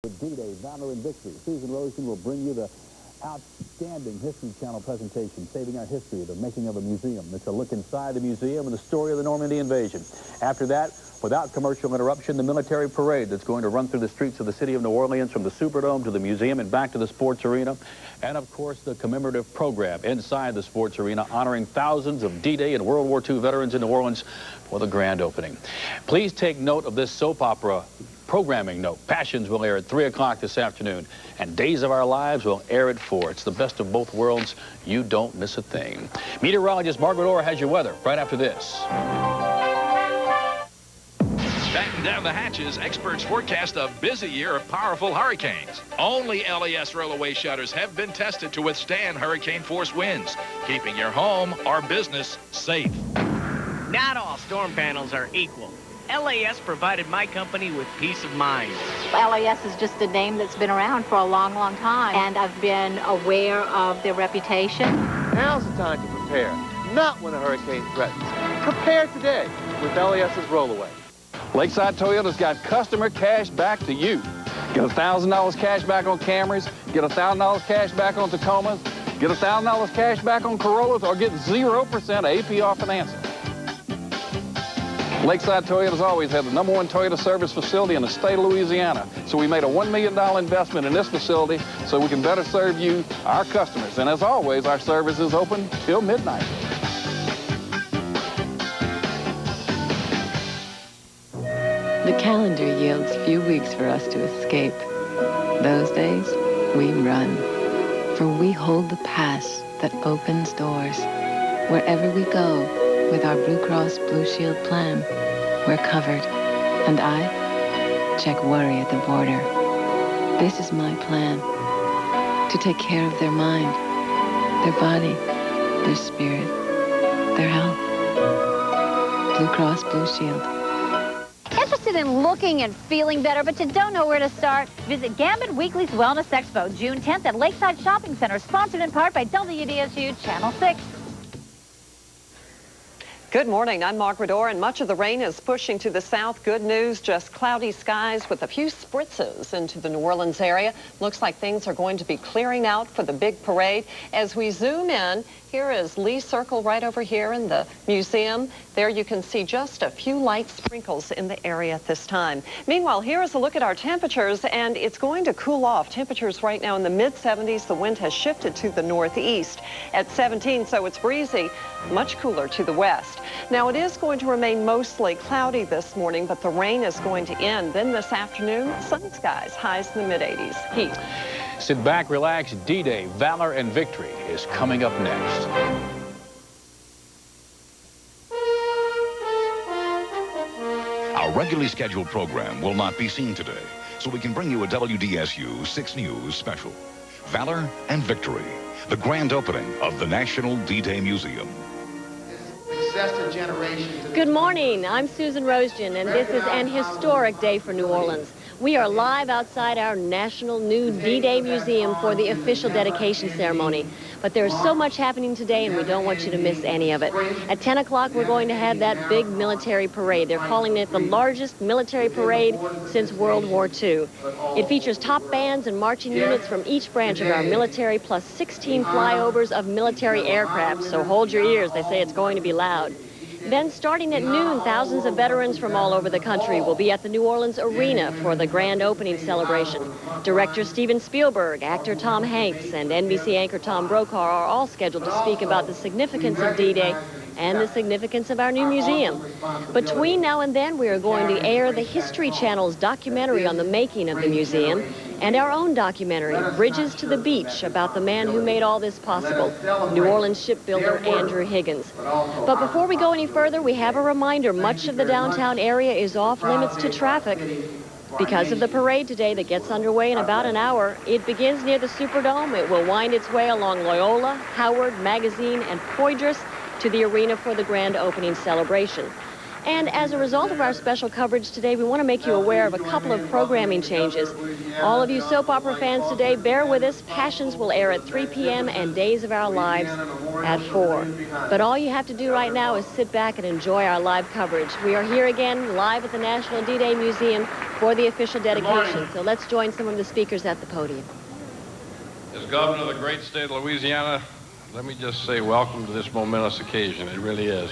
With D-Day, Valor and Victory. Susan Rosen will bring you the outstanding History Channel presentation, Saving Our History, the making of a museum. It's a look inside the museum and the story of the Normandy invasion. After that, without commercial interruption, the military parade that's going to run through the streets of the city of New Orleans from the Superdome to the museum and back to the sports arena. And, of course, the commemorative program inside the sports arena honoring thousands of D-Day and World War II veterans in New Orleans for the grand opening. Please take note of this soap opera programming note. Passions will air at 3 o'clock this afternoon, and Days of Our Lives will air at 4. It's the best of both worlds. You don't miss a thing. Meteorologist Margaret Orr has your weather right after this. Batten down the hatches, experts forecast a busy year of powerful hurricanes. Only LES rollaway shutters have been tested to withstand hurricane-force winds, keeping your home or business safe. Not all storm panels are equal. LAS provided my company with peace of mind. LAS is just a name that's been around for a long, long time, and I've been aware of their reputation. Now's the time to prepare, not when a hurricane threatens. Prepare today with LAS's Rollaway. Lakeside Toyota's got customer cash back to you. Get $1,000 cash back on Camrys, get $1,000 cash back on Tacomas, get $1,000 cash back on Corollas, or get 0% APR financing. Lakeside Toyota's always had the #1 Toyota service facility in the state of Louisiana. So we made a $1 million investment in this facility so we can better serve you, our customers. And as always, our service is open till midnight. The calendar yields few weeks for us to escape. Those days, we run. For we hold the pass that opens doors. Wherever we go, with our Blue Cross Blue Shield plan, we're covered. And I check worry at the border. This is my plan. To take care of their mind, their body, their spirit, their health. Blue Cross Blue Shield. Interested in looking and feeling better, but you don't know where to start? Visit Gambit Weekly's Wellness Expo, June 10th at Lakeside Shopping Center, sponsored in part by WDSU Channel 6. Good morning, I'm Margaret Orr, and much of the rain is pushing to the south. Good news, just cloudy skies with a few spritzes into the New Orleans area. Looks like things are going to be clearing out for the big parade. As we zoom in, here is Lee Circle right over here in the museum. There you can see just a few light sprinkles in the area at this time. Meanwhile, here is a look at our temperatures, and it's going to cool off. Temperatures right now in the mid-70s. The wind has shifted to the northeast at 17, so it's breezy, much cooler to the west. Now, it is going to remain mostly cloudy this morning, but the rain is going to end. Then this afternoon, sunny skies, highs in the mid-80s. Heat. Sit back, relax. D-Day, Valor and Victory is coming up next. Our regularly scheduled program will not be seen today, so we can bring you a WDSU 6 News special. Valor and Victory, the grand opening of the National D-Day Museum. Good morning, I'm Susan Rosen, and this is an historic day for New Orleans. We are live outside our National New D-Day Museum for the official dedication ceremony. But there's so much happening today, and we don't want you to miss any of it. At 10 o'clock, we're going to have that big military parade. They're calling it the largest military parade since World War II. It features top bands and marching units from each branch of our military, plus 16 flyovers of military aircraft. So hold your ears. They say it's going to be loud. Then, starting at noon, thousands of veterans from all over the country will be at the New Orleans Arena for the grand opening celebration. Director Steven Spielberg, actor Tom Hanks, and NBC anchor Tom Brokaw are all scheduled to speak about the significance of D-Day and the significance of our new museum. Between now and then, we are going to air the History Channel's documentary on the making of the museum and our own documentary, Bridges to the Beach, about the man who made all this possible, New Orleans shipbuilder Andrew Higgins. But before we go any further, we have a reminder. Much of the downtown area is off limits to traffic because of the parade today that gets underway in about an hour. It begins near the Superdome. It will wind its way along Loyola, Howard, Magazine, and Poydras to the arena for the grand opening celebration. And as a result of our special coverage today, we want to make you aware of a couple of programming changes. All of you soap opera fans today, bear with us. Passions will air at 3 p.m. and Days of Our Lives at 4. But all you have to do right now is sit back and enjoy our live coverage. We are here again, live at the National D-Day Museum for the official dedication. So let's join some of the speakers at the podium. As governor of the great state of Louisiana, let me just say welcome to this momentous occasion. It really is.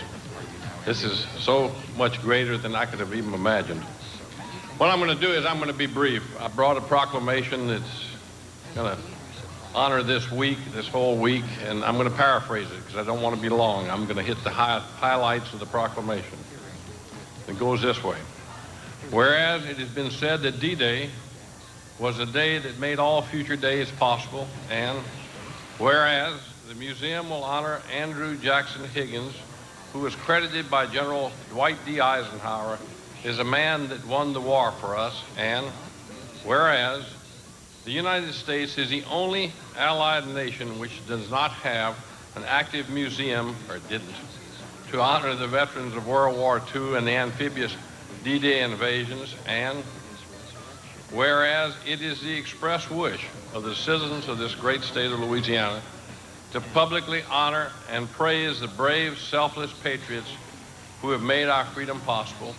This is so much greater than I could have even imagined. What I'm going to do is I'm going to be brief. I brought a proclamation that's going to honor this week, this whole week, and I'm going to paraphrase it because I don't want to be long. I'm going to hit the highlights of the proclamation. It goes this way. Whereas it has been said that D-Day was a day that made all future days possible, and whereas the museum will honor Andrew Jackson Higgins, who was credited by General Dwight D. Eisenhower as a man that won the war for us, and whereas the United States is the only allied nation which does not have an active museum, or didn't, to honor the veterans of World War II and the amphibious D-Day invasions, and whereas it is the express wish of the citizens of this great state of Louisiana to publicly honor and praise the brave, selfless patriots who have made our freedom possible.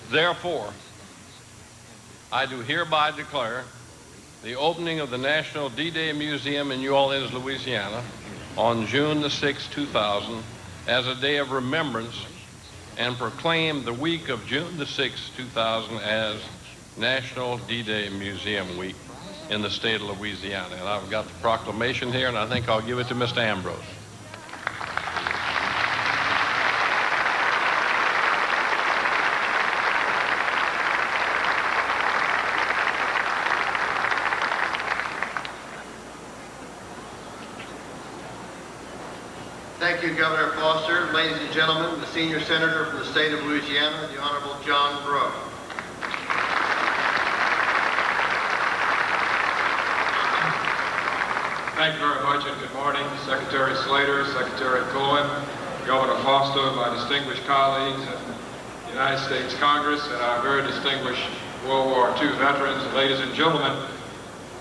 Therefore, I do hereby declare the opening of the National D-Day Museum in New Orleans, Louisiana on June the 6th, 2000 as a day of remembrance, and proclaim the week of June the 6th, 2000 as National D-Day Museum Week in the state of Louisiana. And I've got the proclamation here, and I think I'll give it to Mr. Ambrose. Thank you, Governor Foster. Ladies and gentlemen, the senior senator from the state of Louisiana, the Honorable John Breaux. Thank you very much, and good morning, Secretary Slater, Secretary Cohen, Governor Foster, my distinguished colleagues in the United States Congress, and our very distinguished World War II veterans. Ladies and gentlemen,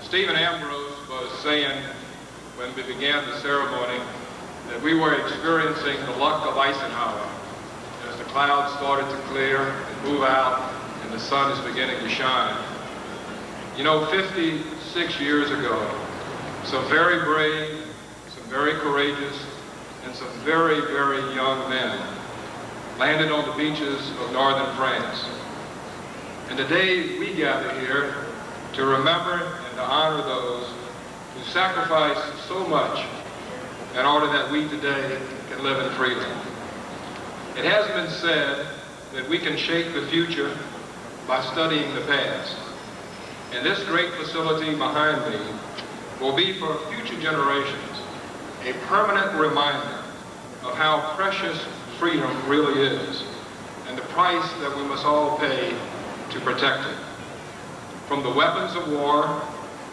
Stephen Ambrose was saying when we began the ceremony that we were experiencing the luck of Eisenhower as the clouds started to clear and move out and the sun is beginning to shine. You know, 56 years ago, some very brave, some very courageous, and some very, very young men landed on the beaches of northern France. And today we gather here to remember and to honor those who sacrificed so much in order that we today can live in freedom. It has been said that we can shape the future by studying the past. And this great facility behind me will be for future generations a permanent reminder of how precious freedom really is and the price that we must all pay to protect it. From the weapons of war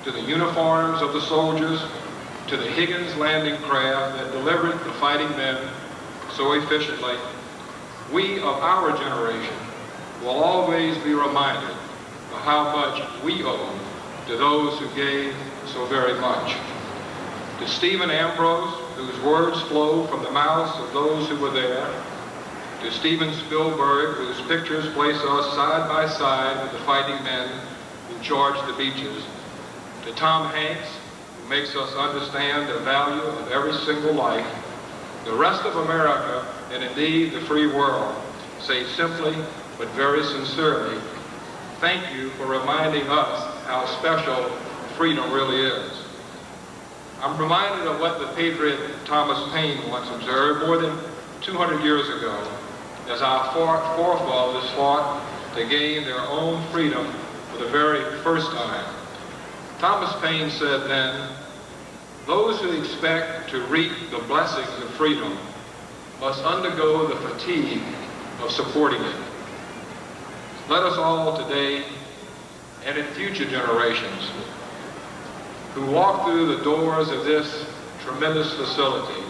to the uniforms of the soldiers to the Higgins landing craft that delivered the fighting men so efficiently, we of our generation will always be reminded of how much we owe to those who gave so very much. To Stephen Ambrose, whose words flow from the mouths of those who were there, to Steven Spielberg, whose pictures place us side by side with the fighting men who charged the beaches, to Tom Hanks, who makes us understand the value of every single life, the rest of America, and indeed the free world, say simply but very sincerely, thank you for reminding us how special freedom really is. I'm reminded of what the patriot Thomas Paine once observed more than 200 years ago, as our forefathers fought to gain their own freedom for the very first time. Thomas Paine said then, those who expect to reap the blessings of freedom must undergo the fatigue of supporting it. Let us all today, and in future generations, who walk through the doors of this tremendous facility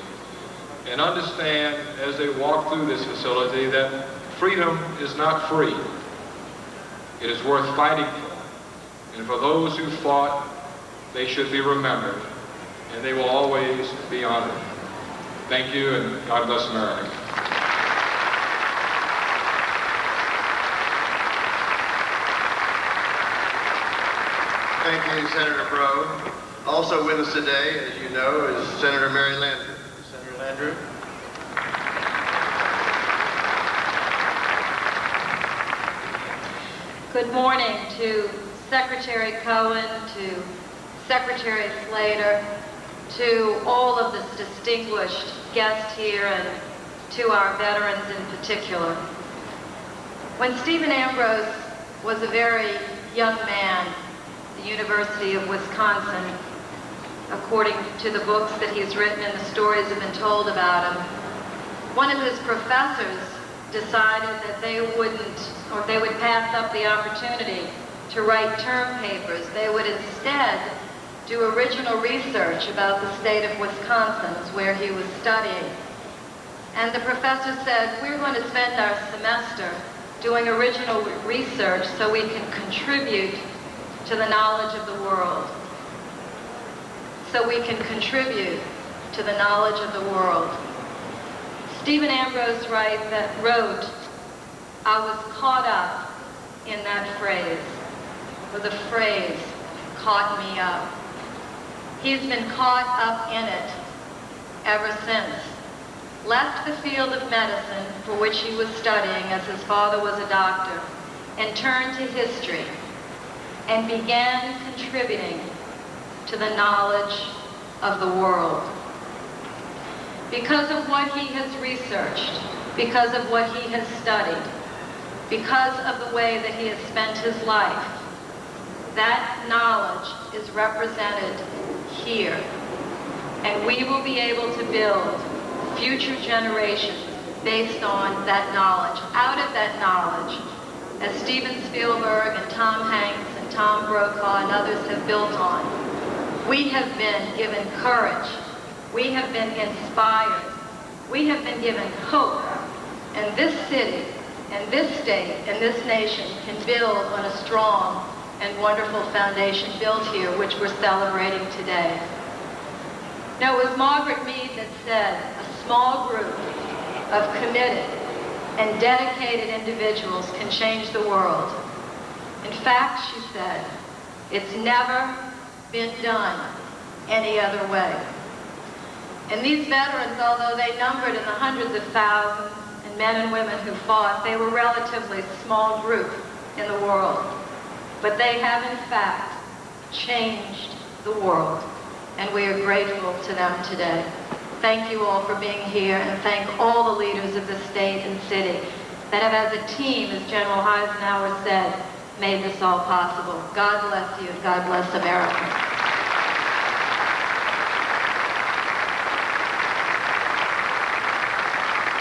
and understand as they walk through this facility that freedom is not free. It is worth fighting for. And for those who fought, they should be remembered, and they will always be honored. Thank you, and God bless America. Thank you, Senator Breaux. Also with us today, as you know, is Senator Mary Landrieu. Senator Landrieu. Good morning to Secretary Cohen, to Secretary Slater, to all of the distinguished guests here, and to our veterans in particular. When Stephen Ambrose was a very young man at the University of Wisconsin, according to the books that he's written and the stories have been told about him, one of his professors decided that they would pass up the opportunity to write term papers. They would instead do original research about the state of Wisconsin, where he was studying. And the professor said, we're going to spend our semester doing original research so we can contribute to the knowledge of the world. So we can contribute to the knowledge of the world. Stephen Ambrose wrote, I was caught up in that phrase, or the phrase caught me up. He's been caught up in it ever since. Left the field of medicine, for which he was studying as his father was a doctor, and turned to history and began contributing to the knowledge of the world. Because of what he has researched, because of what he has studied, because of the way that he has spent his life, that knowledge is represented here. And we will be able to build future generations based on that knowledge. Out of that knowledge, as Steven Spielberg and Tom Hanks and Tom Brokaw and others have built on, we have been given courage. We have been inspired. We have been given hope. And this city, and this state, and this nation can build on a strong and wonderful foundation built here, which we're celebrating today. Now, it was Margaret Mead that said, a small group of committed and dedicated individuals can change the world. In fact, she said, it's never been done any other way. And these veterans, although they numbered in the hundreds of thousands, and men and women who fought, they were a relatively small group in the world. But they have, in fact, changed the world, and we are grateful to them today. Thank you all for being here, and thank all the leaders of the state and city that have, as a team, as General Eisenhower said, made this all possible. God bless you, and God bless America.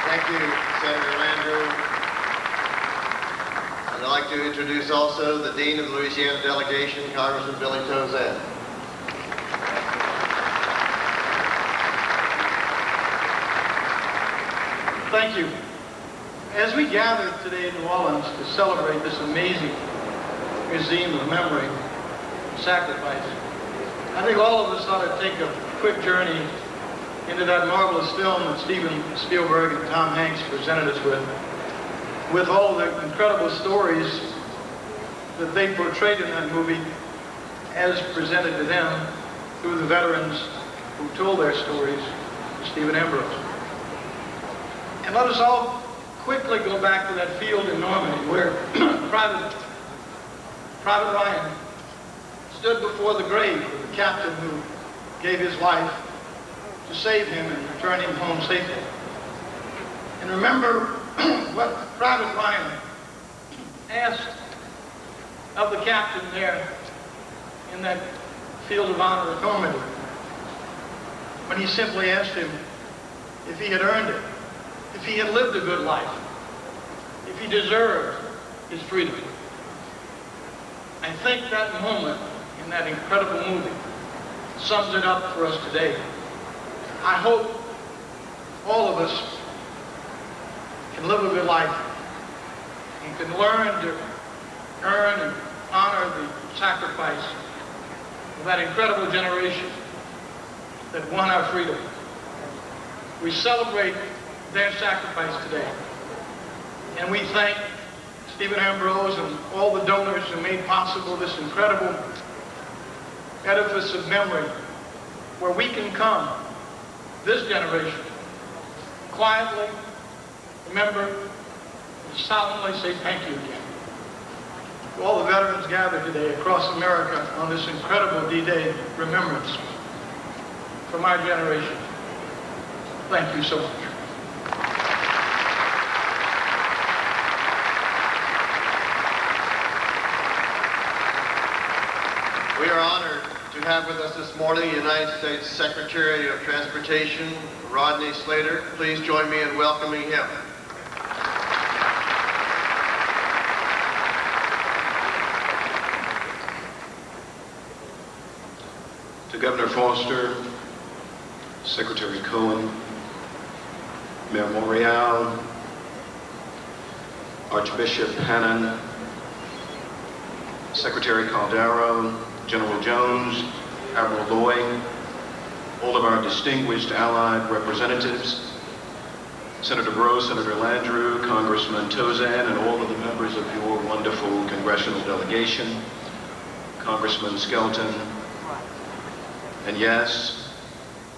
Thank you, Senator Landrieu. And I'd like to introduce also the Dean of the Louisiana Delegation, Congressman Billy Tozan. Thank you. As we gather today in New Orleans to celebrate this amazing museum of memory and sacrifice, I think all of us ought to take a quick journey into that marvelous film that Steven Spielberg and Tom Hanks presented us with all the incredible stories that they portrayed in that movie as presented to them through the veterans who told their stories to Stephen Ambrose. And let us all quickly go back to that field in Normandy where Private Ryan stood before the grave of the captain who gave his life to save him and return him home safely. And remember what Private Ryan asked of the captain there in that field of honor at Normandy, when he simply asked him if he had earned it, if he had lived a good life, if he deserved his freedom. I think that moment in that incredible movie sums it up for us today. I hope all of us can live a good life and can learn to earn and honor the sacrifice of that incredible generation that won our freedom. We celebrate their sacrifice today. And we thank Stephen Ambrose and all the donors who made possible this incredible edifice of memory where we can come, this generation, quietly remember and solemnly say thank you again. To all the veterans gathered today across America on this incredible D-Day remembrance from our generation, thank you so much. We are honored to have with us this morning the United States Secretary of Transportation, Rodney Slater. Please join me in welcoming him. To Governor Foster, Secretary Cohen, Mayor Montreal, Archbishop Hannon, Secretary Caldero, General Jones, Admiral Lloyd, all of our distinguished allied representatives, Senator Breaux, Senator Landrieu, Congressman Tozan, and all of the members of your wonderful congressional delegation, Congressman Skelton, and yes,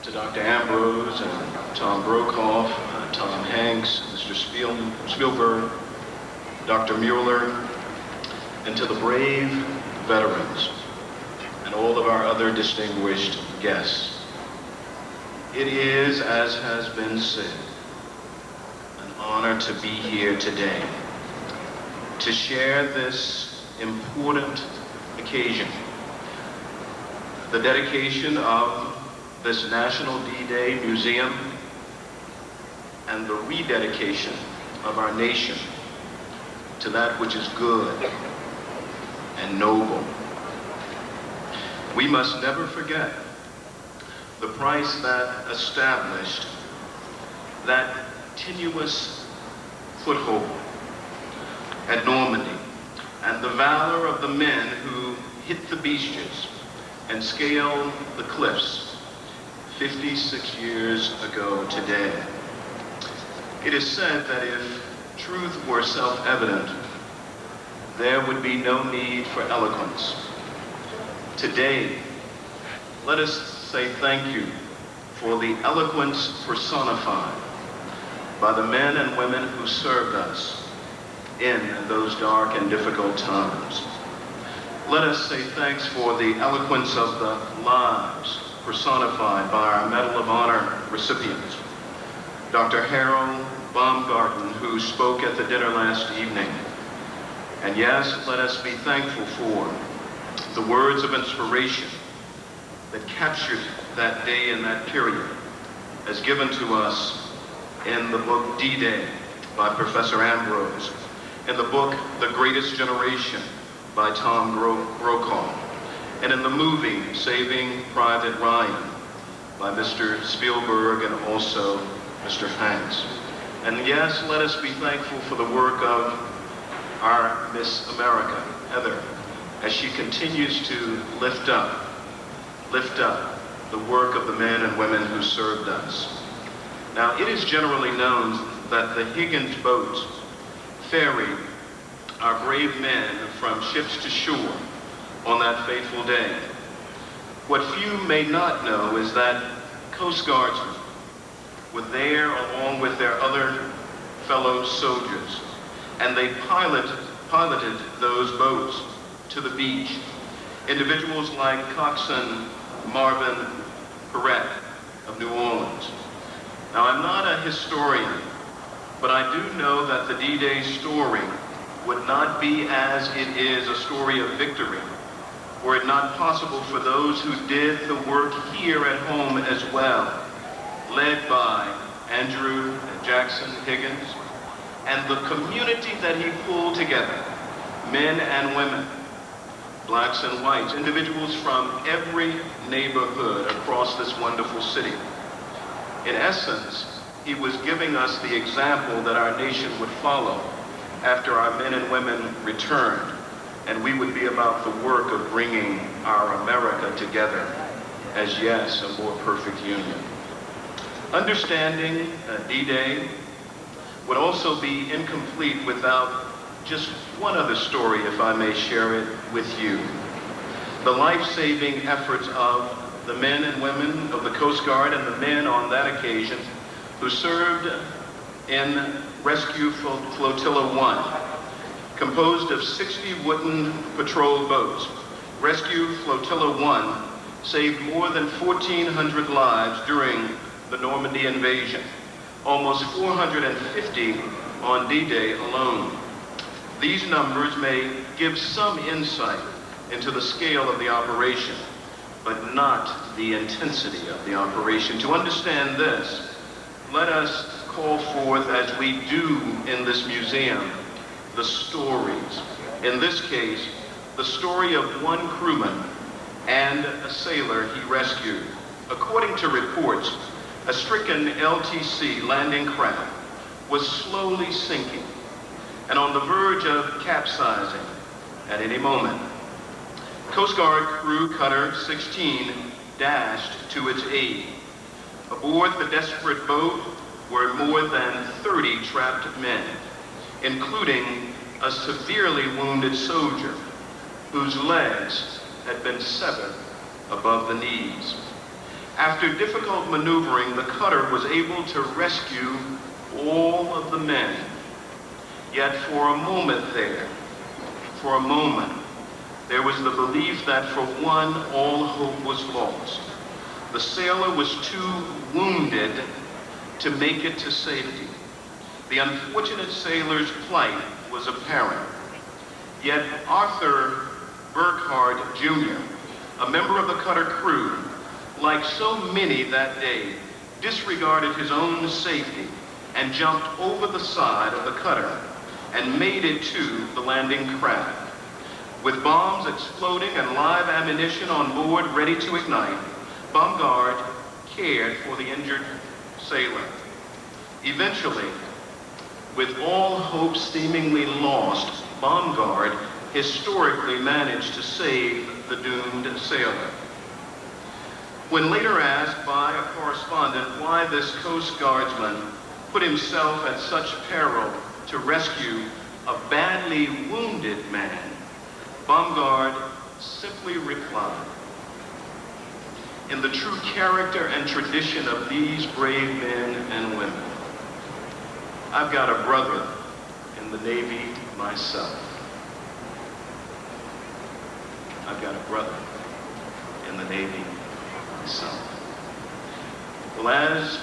to Dr. Ambrose and Tom Brokaw, Tom Hanks, Mr. Spielberg, Dr. Mueller, and to the brave veterans and all of our other distinguished guests. It is, as has been said, an honor to be here today to share this important occasion, the dedication of this National D-Day Museum and the rededication of our nation to that which is good and noble. We must never forget the price that established that tenuous foothold at Normandy and the valor of the men who hit the beaches and scaled the cliffs 56 years ago today. It is said that if truth were self-evident, there would be no need for eloquence. Today, let us say thank you for the eloquence personified by the men and women who served us in those dark and difficult times. Let us say thanks for the eloquence of the lives personified by our Medal of Honor recipients. Dr. Harold Baumgarten, who spoke at the dinner last evening. And yes, let us be thankful for the words of inspiration that captured that day and that period as given to us in the book D-Day by Professor Ambrose, in the book The Greatest Generation by Tom Brokaw, and in the movie Saving Private Ryan by Mr. Spielberg and also Mr. Hanks. And yes, let us be thankful for the work of our Miss America, Heather, as she continues to lift up the work of the men and women who served us. Now, it is generally known that the Higgins boats ferried our brave men from ships to shore on that fateful day. What few may not know is that Coast Guardsmen were there along with their other fellow soldiers, and they piloted those boats to the beach. Individuals like Coxswain Marvin Perret of New Orleans. Now, I'm not a historian, but I do know that the D-Day story would not be as it is a story of victory, were it not possible for those who did the work here at home as well, led by Andrew Jackson Higgins, and the community that he pulled together, men and women, blacks and whites, individuals from every neighborhood across this wonderful city. In essence, he was giving us the example that our nation would follow after our men and women returned, and we would be about the work of bringing our America together as, yes, a more perfect union. Understanding D-Day would also be incomplete without just one other story, if I may share it with you. the life-saving efforts of the men and women of the Coast Guard and the men on that occasion who served in Rescue Flotilla 1, composed of 60 wooden patrol boats. Rescue Flotilla 1 saved more than 1,400 lives during the Normandy invasion, almost 450 on D-Day alone. These numbers may give some insight into the scale of the operation, but not the intensity of the operation. To understand this, let us call forth, as we do in this museum, the stories. In this case, the story of one crewman and a sailor he rescued. According to reports, a stricken LTC landing craft was slowly sinking and on the verge of capsizing at any moment. Coast Guard crew cutter 16 dashed to its aid. Aboard the desperate boat were more than 30 trapped men, including a severely wounded soldier whose legs had been severed above the knees. After difficult maneuvering, the cutter was able to rescue all of the men. Yet for a moment, there was the belief that for one, all hope was lost. The sailor was too wounded to make it to safety. The unfortunate sailor's plight was apparent. Yet Arthur Burkhardt Jr., a member of the cutter crew, like so many that day, disregarded his own safety and jumped over the side of the cutter and made it to the landing craft. With bombs exploding and live ammunition on board ready to ignite, Baumgard cared for the injured sailor. Eventually, with all hope seemingly lost, Baumgard historically managed to save the doomed sailor. When later asked by a correspondent why this Coast Guardsman put himself at such peril to rescue a badly wounded man, Baumgard simply replied, "In the true character and tradition of these brave men and women, I've got a brother in the Navy myself. I've got a brother in the Navy myself." Well, as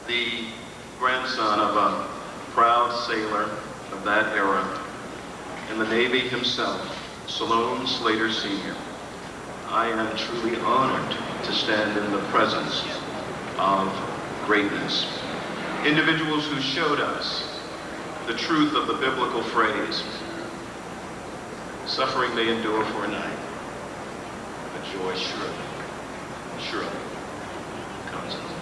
the grandson of a proud sailor of that era in the Navy himself, Salome Slater Sr., I am truly honored to stand in the presence of greatness. Individuals who showed us the truth of the biblical phrase, suffering may endure for a night, but joy surely comes in the morning.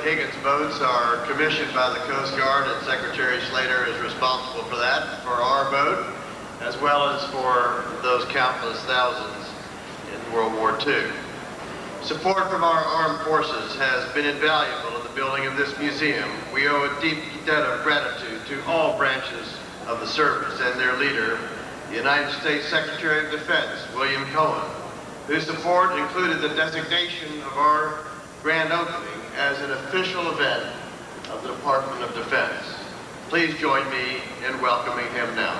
Higgins boats are commissioned by the Coast Guard, and Secretary Slater is responsible for that, for our boat, as well as for those countless thousands in World War II. Support from our armed forces has been invaluable in the building of this museum. We owe a deep debt of gratitude to all branches of the service and their leader, the United States Secretary of Defense, William Cohen, whose support included the designation of our grand opening as an official event of the Department of Defense. Please join me in welcoming him now.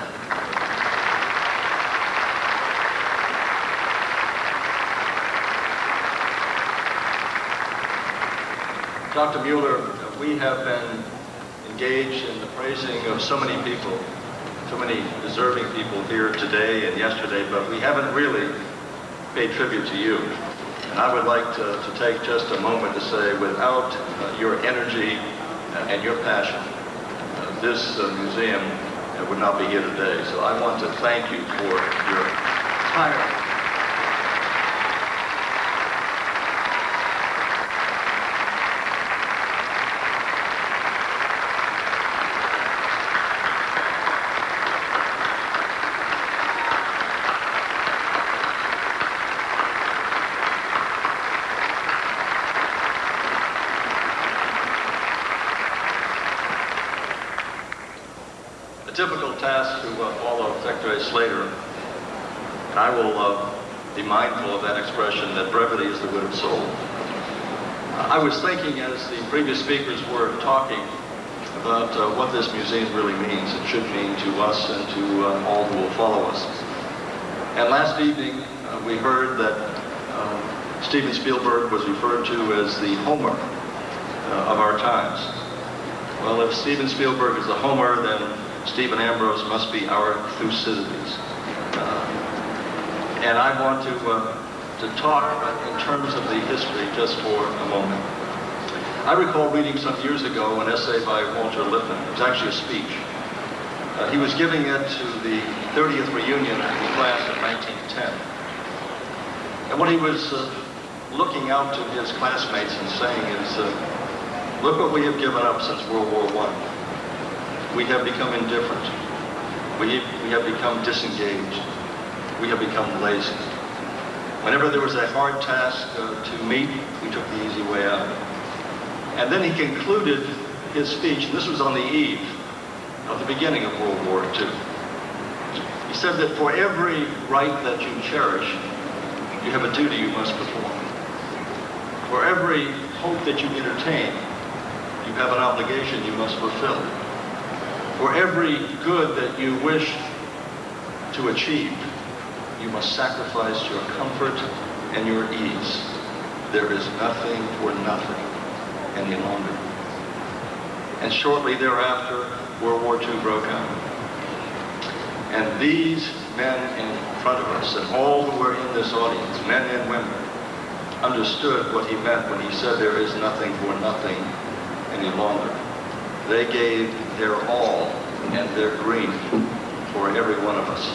Dr. Mueller, we have been engaged in the praising of so many people, so many deserving people here today and yesterday, but we haven't really paid tribute to you. And I would like to take just a moment to say, without your energy and your passion, this museum would not be here today. So I want to thank you for your tireless task to follow Secretary Slater, and I will be mindful of that expression that brevity is the wit of soul. I was thinking as the previous speakers were talking about what this museum really means. It should mean to us and to all who will follow us. And last evening, we heard that Steven Spielberg was referred to as the Homer of our times. Well, if Steven Spielberg is the Homer, then Stephen Ambrose must be our Thucydides. And I want to talk in terms of the history just for a moment. I recall reading some years ago an essay by Walter Lippmann. It was actually a speech. He was giving it to the 30th reunion of the class of 1910. And what he was looking out to his classmates and saying is, look what we have given up since World War I. We have become indifferent. We have become disengaged. We have become lazy. Whenever there was a hard task to meet, we took the easy way out. And then he concluded his speech, and this was on the eve of the beginning of World War II. He said that for every right that you cherish, you have a duty you must perform. For every hope that you entertain, you have an obligation you must fulfill. For every good that you wish to achieve, you must sacrifice your comfort and your ease. There is nothing for nothing any longer. And shortly thereafter, World War II broke out. And these men in front of us, and all who were in this audience, men and women, understood what he meant when he said there is nothing for nothing any longer. They gave their all and their grief for every one of us.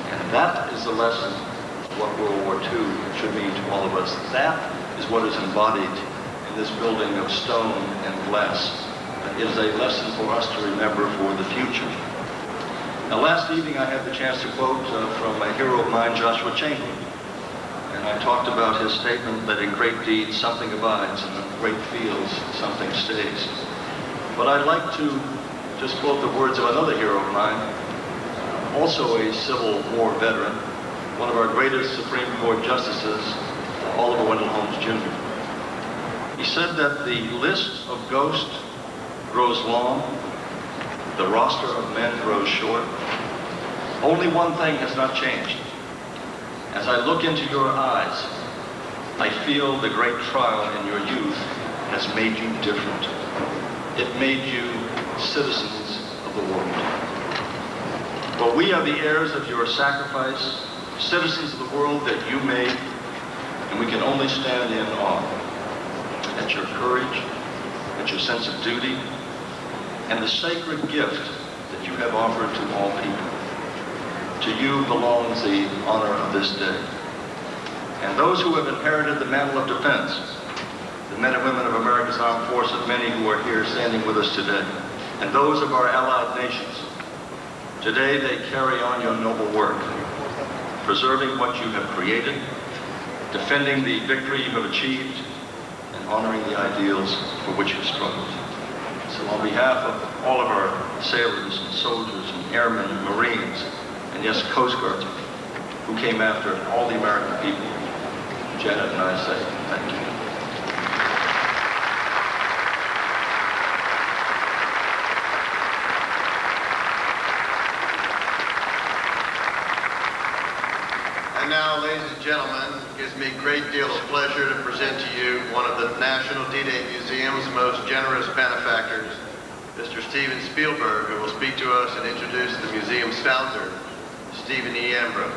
And that is the lesson of what World War II should mean to all of us. That is what is embodied in this building of stone and glass. It is a lesson for us to remember for the future. Now, last evening I had the chance to quote from a hero of mine, Joshua Chamberlain. And I talked about his statement that in great deeds something abides, and in great fields something stays. But I'd like to just quote the words of another hero of mine, also a Civil War veteran, one of our greatest Supreme Court justices, Oliver Wendell Holmes Jr. He said that the list of ghosts grows long, the roster of men grows short. Only one thing has not changed. As I look into your eyes, I feel the great trial in your youth has made you different. It made you citizens of the world. But we are the heirs of your sacrifice, citizens of the world that you made, and we can only stand in awe at your courage, at your sense of duty, and the sacred gift that you have offered to all people. To you belongs the honor of this day. And those who have inherited the mantle of defense, the men and women of America's armed forces, many who are here standing with us today, and those of our allied nations, today they carry on your noble work, preserving what you have created, defending the victory you have achieved, and honoring the ideals for which you struggled. So on behalf of all of our sailors and soldiers and airmen and Marines, and yes, Coast Guardsmen, who came after all the American people, Janet and I say thank you. And now, ladies and gentlemen, it gives me a great deal of pleasure to present to you one of the National D-Day Museum's most generous benefactors, Mr. Steven Spielberg, who will speak to us and introduce the museum's founder, Stephen E. Ambrose.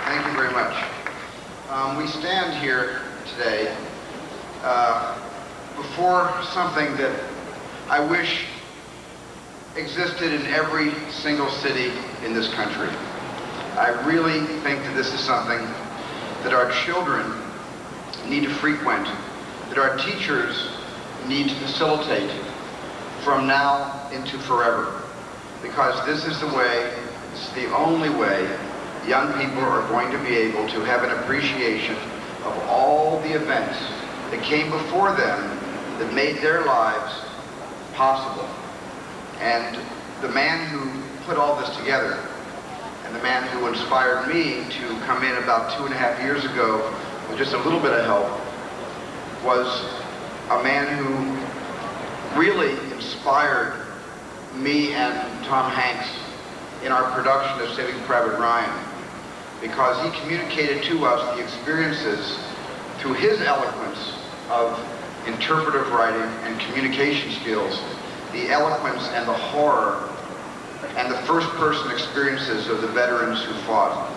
Thank you very much. We stand here today before something that I wish existed in every single city in this country. I really think that this is something that our children need to frequent, that our teachers need to facilitate from now into forever. Because this is the way, this is the only way young people are going to be able to have an appreciation of all the events that came before them that made their lives possible. And the man who put all this together, and the man who inspired me to come in about 2.5 years ago with just a little bit of help, was a man who really inspired me and Tom Hanks in our production of Saving Private Ryan, because he communicated to us the experiences through his eloquence of interpretive writing and communication skills, the eloquence and the horror and the first-person experiences of the veterans who fought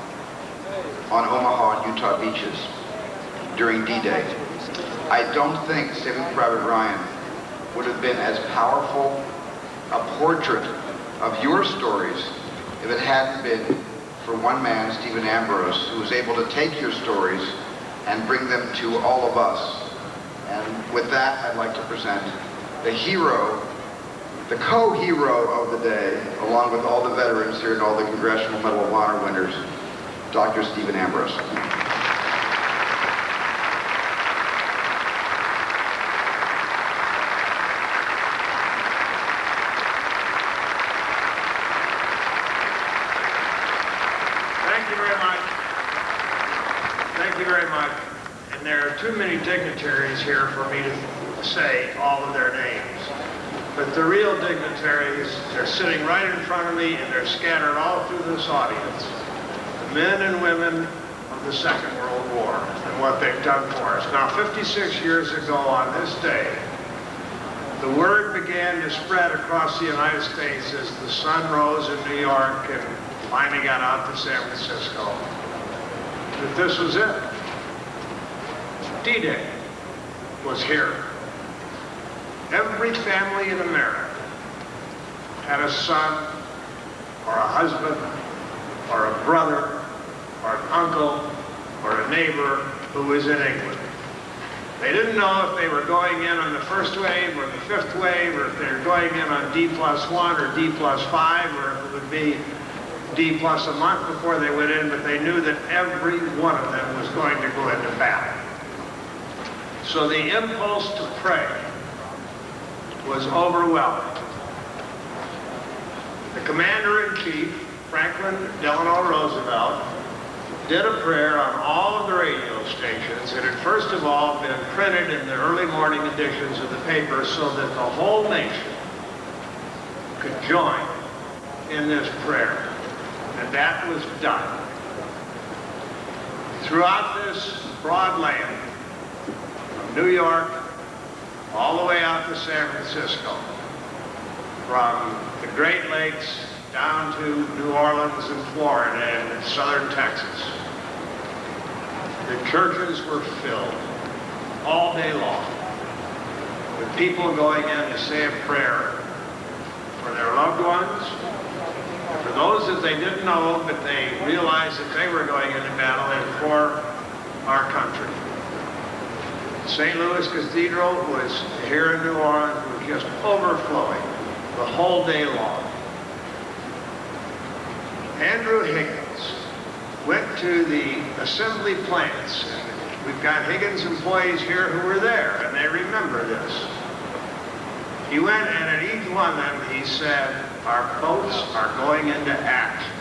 on Omaha and Utah beaches during D-Day. I don't think Saving Private Ryan would have been as powerful a portrait of your stories if it hadn't been for one man, Stephen Ambrose, who was able to take your stories and bring them to all of us. And with that, I'd like to present the hero, the co-hero of the day, along with all the veterans here and all the Congressional Medal of Honor winners, Dr. Stephen Ambrose. Too many dignitaries here for me to say all of their names. But the real dignitaries, they're sitting right in front of me and they're scattered all through this audience. The men and women of the Second World War and what they've done for us. Now, 56 years ago on this day, the word began to spread across the United States as the sun rose in New York and finally got out to San Francisco, that this was it. D-Day was here. Every family in America had a son or a husband or a brother or an uncle or a neighbor who was in England. They didn't know if they were going in on the first wave or the fifth wave, or if they were going in on D+1 or D+5, or if it would be D+ a month before they went in, but they knew that every one of them was going to go into battle. So the impulse to pray was overwhelming. The Commander-in-Chief, Franklin Delano Roosevelt, did a prayer on all of the radio stations. It had first of all been printed in the early morning editions of the paper so that the whole nation could join in this prayer. And that was done. Throughout this broad land, New York, all the way out to San Francisco, from the Great Lakes down to New Orleans and Florida and southern Texas. The churches were filled all day long with people going in to say a prayer for their loved ones, and for those that they didn't know, but they realized that they were going into battle, and for our country. St. Louis Cathedral was here in New Orleans, was just overflowing the whole day long. Andrew Higgins went to the assembly plants, and we've got Higgins employees here who were there, and they remember this. He went, and at each one of them he said, our boats are going into action.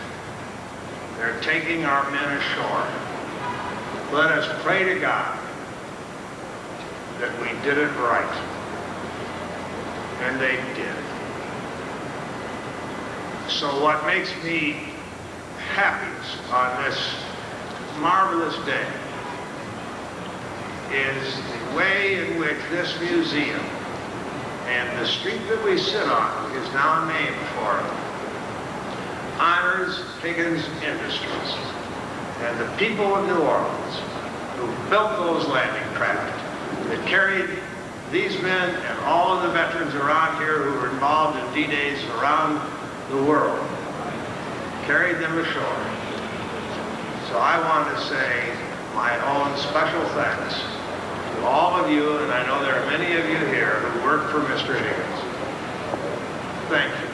They're taking our men ashore. Let us pray to God that we did it right. And they did. So what makes me happiest on this marvelous day is the way in which this museum and the street that we sit on is now named for it, honors Higgins Industries and the people of New Orleans who built those landing craft that carried these men and all of the veterans around here who were involved in D-Days around the world, carried them ashore. So I want to say my own special thanks to all of you, and I know there are many of you here who work for Mr. Higgins. Thank you.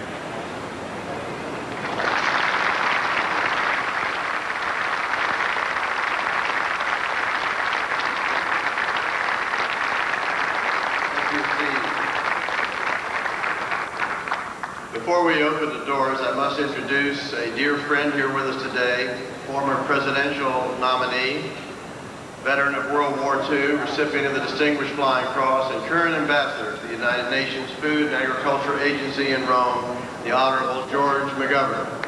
Before we open the doors, I must introduce a dear friend here with us today, former presidential nominee, veteran of World War II, recipient of the Distinguished Flying Cross, and current ambassador to the United Nations Food and Agriculture Agency in Rome, the Honorable George McGovern.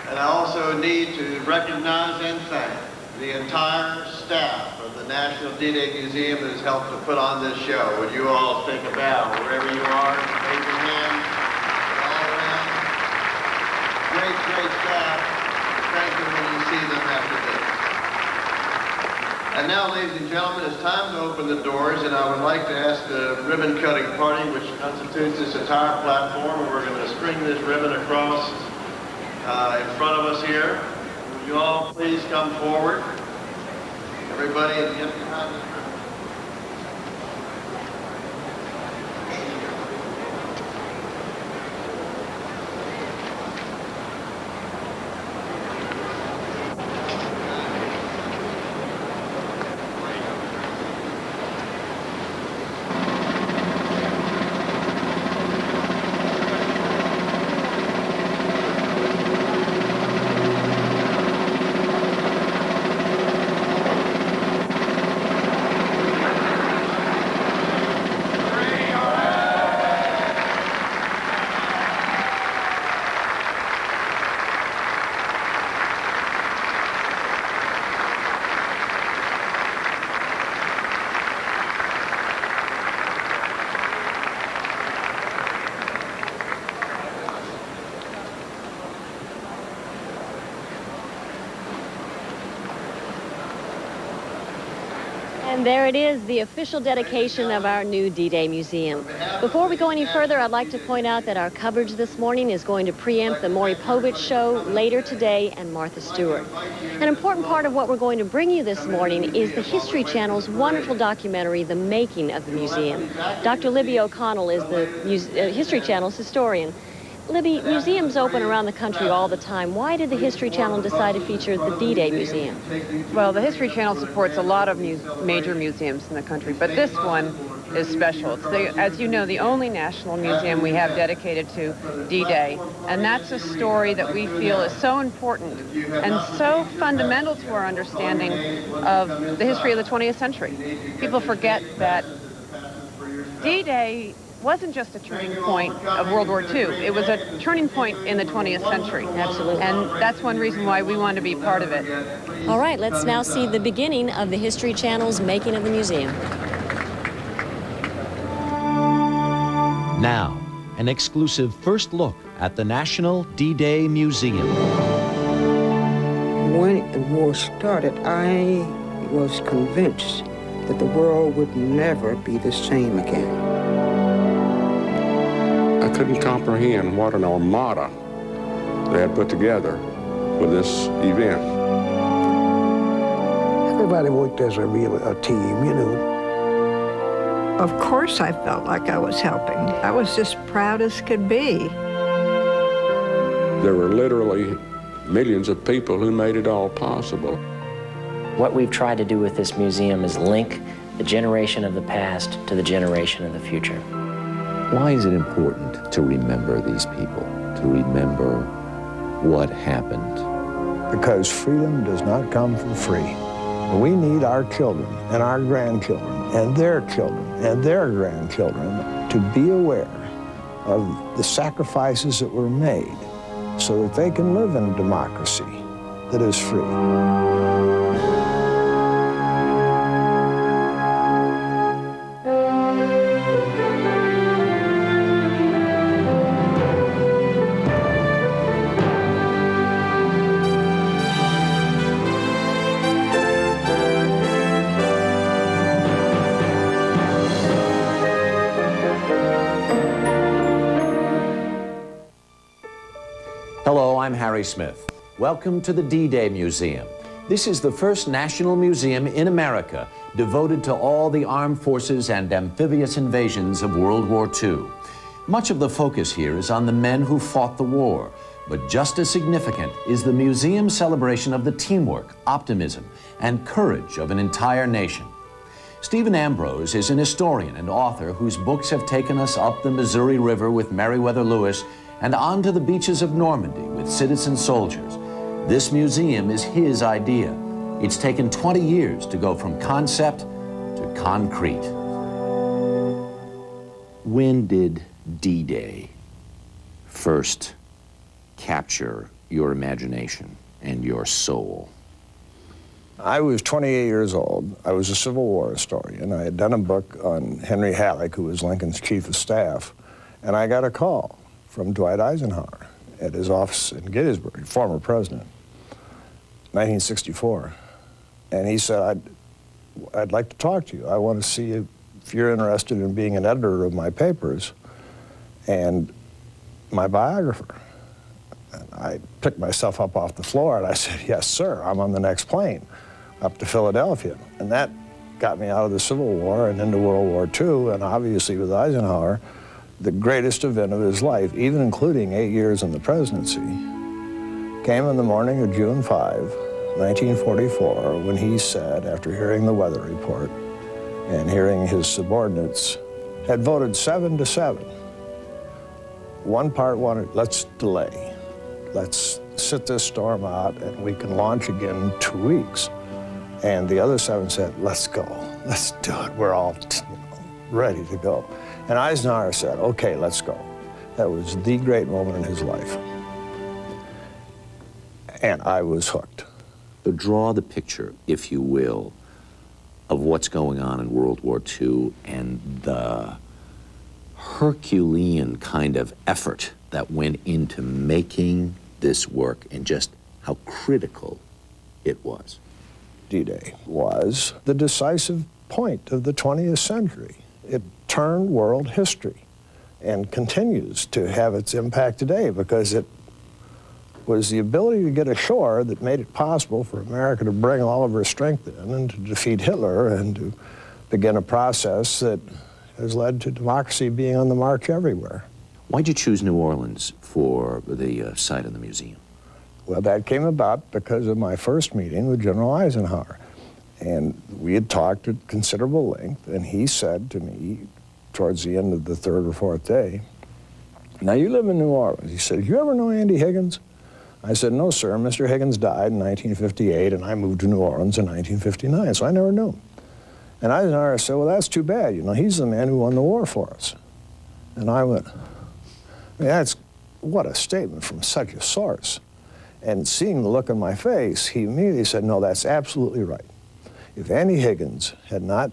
And I also need to recognize and thank the entire staff of the National D-Day Museum that has helped to put on this show. Would you all take a bow wherever you are, raise your hand, all around. Great, great staff. Thank you when you see them after this. And now, ladies and gentlemen, it's time to open the doors, and I would like to ask the ribbon-cutting party, which constitutes this entire platform, and we're going to string this ribbon across in front of us here. Would you all please come forward? Everybody, and get behind this ribbon. And there it is, the official dedication of our new D-Day Museum. Before we go any further, I'd like to point out that our coverage this morning is going to preempt the Maury Povich Show later today and Martha Stewart. An important part of what we're going to bring you this morning is the History Channel's wonderful documentary, The Making of the Museum. Dr. Libby O'Connell is the History Channel's historian. Libby, museums open around the country all the time. Why did the History Channel decide to feature the D-Day Museum? Well, the History Channel supports a lot of major museums in the country, but this one is special. It's, as you know, the only national museum we have dedicated to D-Day, and that's a story that we feel is so important and so fundamental to our understanding of the history of the 20th century. People forget that D-Day wasn't just a turning point of World War II. It was a turning point in the 20th century. Absolutely. And that's one reason why we want to be part of it. All right, let's now see the beginning of the History Channel's Making of the Museum. Now, an exclusive first look at the National D-Day Museum. When the war started, I was convinced that the world would never be the same again. I couldn't comprehend what an armada they had put together for this event. Everybody worked as a team, you know. Of course I felt like I was helping. I was just proud as could be. There were literally millions of people who made it all possible. What we've tried to do with this museum is link the generation of the past to the generation of the future. Why is it important to remember these people, to remember what happened? Because freedom does not come for free. We need our children and our grandchildren and their children and their grandchildren to be aware of the sacrifices that were made so that they can live in a democracy that is free. Hello, I'm Harry Smith. Welcome to the D-Day Museum. This is the first national museum in America devoted to all the armed forces and amphibious invasions of World War II. Much of the focus here is on the men who fought the war, But just as significant is the museum's celebration of the teamwork, optimism, and courage of an entire nation. Stephen Ambrose is an historian and author whose books have taken us up the Missouri River with Meriwether Lewis and onto the beaches of Normandy with citizen soldiers. This museum is his idea. It's taken 20 years to go from concept to concrete. When did D-Day first capture your imagination and your soul? I was 28 years old. I was a Civil War historian. I had done a book on Henry Halleck, who was Lincoln's chief of staff, and I got a call from Dwight Eisenhower at his office in Gettysburg, former president, 1964. And he said, I'd like to talk to you. I want to see if you're interested in being an editor of my papers and my biographer. And I picked myself up off the floor and I said, yes, sir, I'm on the next plane up to Philadelphia. And that got me out of the Civil War and into World War II, and obviously with Eisenhower, the greatest event of his life, even including 8 years in the presidency, came in the morning of June 5, 1944, when he said, after hearing the weather report and hearing his subordinates had voted 7-7, one part wanted, let's delay. Let's sit this storm out and we can launch again in 2 weeks. And the other 7 said, let's go, let's do it. We're all ready to go. And Eisenhower said, okay, let's go. That was the great moment in his life. And I was hooked. So draw the picture, if you will, of what's going on in World War II and the Herculean kind of effort that went into making this work and just how critical it was. D-Day was the decisive point of the 20th century. It turned world history and continues to have its impact today because it was the ability to get ashore that made it possible for America to bring all of her strength in and to defeat Hitler and to begin a process that has led to democracy being on the march everywhere. Why'd you choose New Orleans for the site of the museum? Well, that came about because of my first meeting with General Eisenhower. And we had talked at considerable length, and he said to me towards the end of the third or fourth day, now you live in New Orleans. He said, you ever know Andy Higgins? I said, no, sir. Mr. Higgins died in 1958, and I moved to New Orleans in 1959, so I never knew him. And Eisenhower said, well, that's too bad. You know, he's the man who won the war for us. And I went, what a statement from such a source. And seeing the look on my face, he immediately said, no, that's absolutely right. If Andy Higgins had not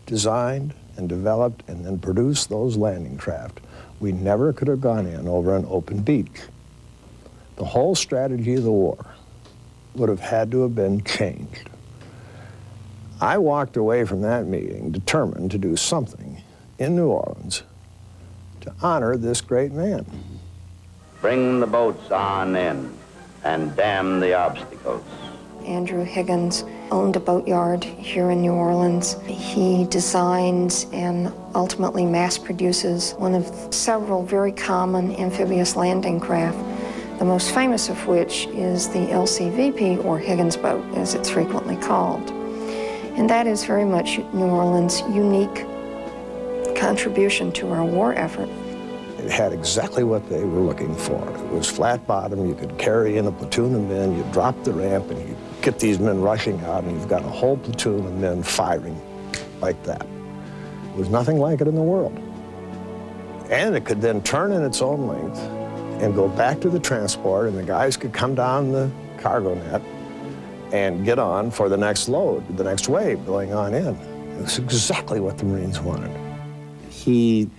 designed and developed and then produced those landing craft, we never could have gone in over an open beach. The whole strategy of the war would have had to have been changed. I walked away from that meeting determined to do something in New Orleans to honor this great man. Bring the boats on in and damn the obstacles. Andrew Higgins owned a boatyard here in New Orleans. He designs and ultimately mass produces one of several very common amphibious landing craft, the most famous of which is the LCVP, or Higgins boat, as it's frequently called. And that is very much New Orleans' unique contribution to our war effort. It had exactly what they were looking for. It was flat bottom, you could carry in a platoon of men, you drop the ramp and you get these men rushing out and you've got a whole platoon of men firing like that. There was nothing like it in the world. And it could then turn in its own length and go back to the transport, and the guys could come down the cargo net and get on for the next load, the next wave going on in. It was exactly what the Marines wanted. He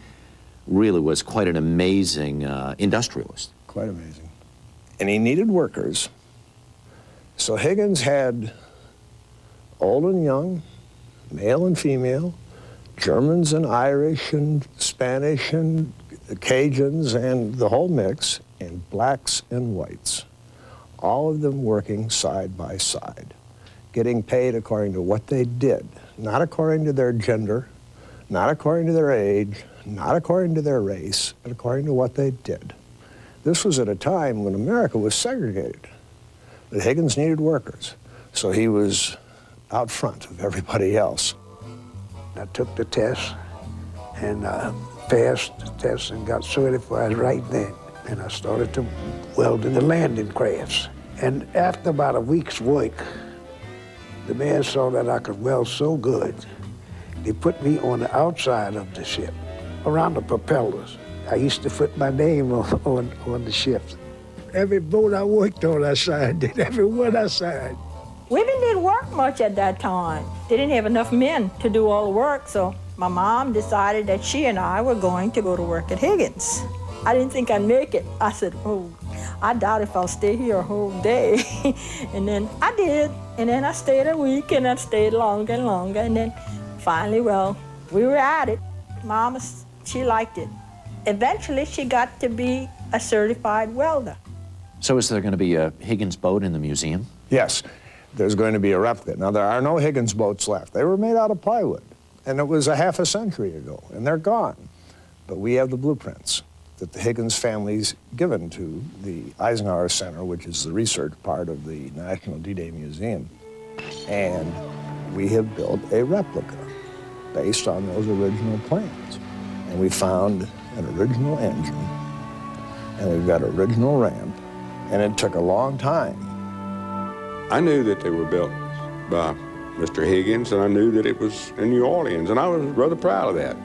really was quite an amazing industrialist. Quite amazing. And he needed workers. So Higgins had old and young, male and female, Germans and Irish and Spanish and Cajuns and the whole mix, and blacks and whites. All of them working side by side, getting paid according to what they did, not according to their gender, not according to their age, not according to their race, but according to what they did. This was at a time when America was segregated. But Higgins needed workers, so he was out front of everybody else. I took the test and passed the test and got certified right then. And I started to weld in the landing crafts. And after about a week's work, the man saw that I could weld so good, they put me on the outside of the ship, around the propellers. I used to put my name on the ships. Every boat I worked on, I signed it. Every one I signed. Women didn't work much at that time. They didn't have enough men to do all the work, so my mom decided that she and I were going to go to work at Higgins. I didn't think I'd make it. I said, oh, I doubt if I'll stay here a whole day. And then I did, and then I stayed a week, and I stayed longer and longer, and then finally, well, we were at it. Mama, she liked it. Eventually, she got to be a certified welder. So is there going to be a Higgins boat in the museum? Yes, there's going to be a replica. Now, there are no Higgins boats left. They were made out of plywood, and it was a half a century ago, and they're gone. But we have the blueprints that the Higgins family's given to the Eisenhower Center, which is the research part of the National D-Day Museum. And we have built a replica based on those original plans. And we found an original engine, and we've got an original ramp, and it took a long time. I knew that they were built by Mr. Higgins, and I knew that it was in New Orleans, and I was rather proud of that.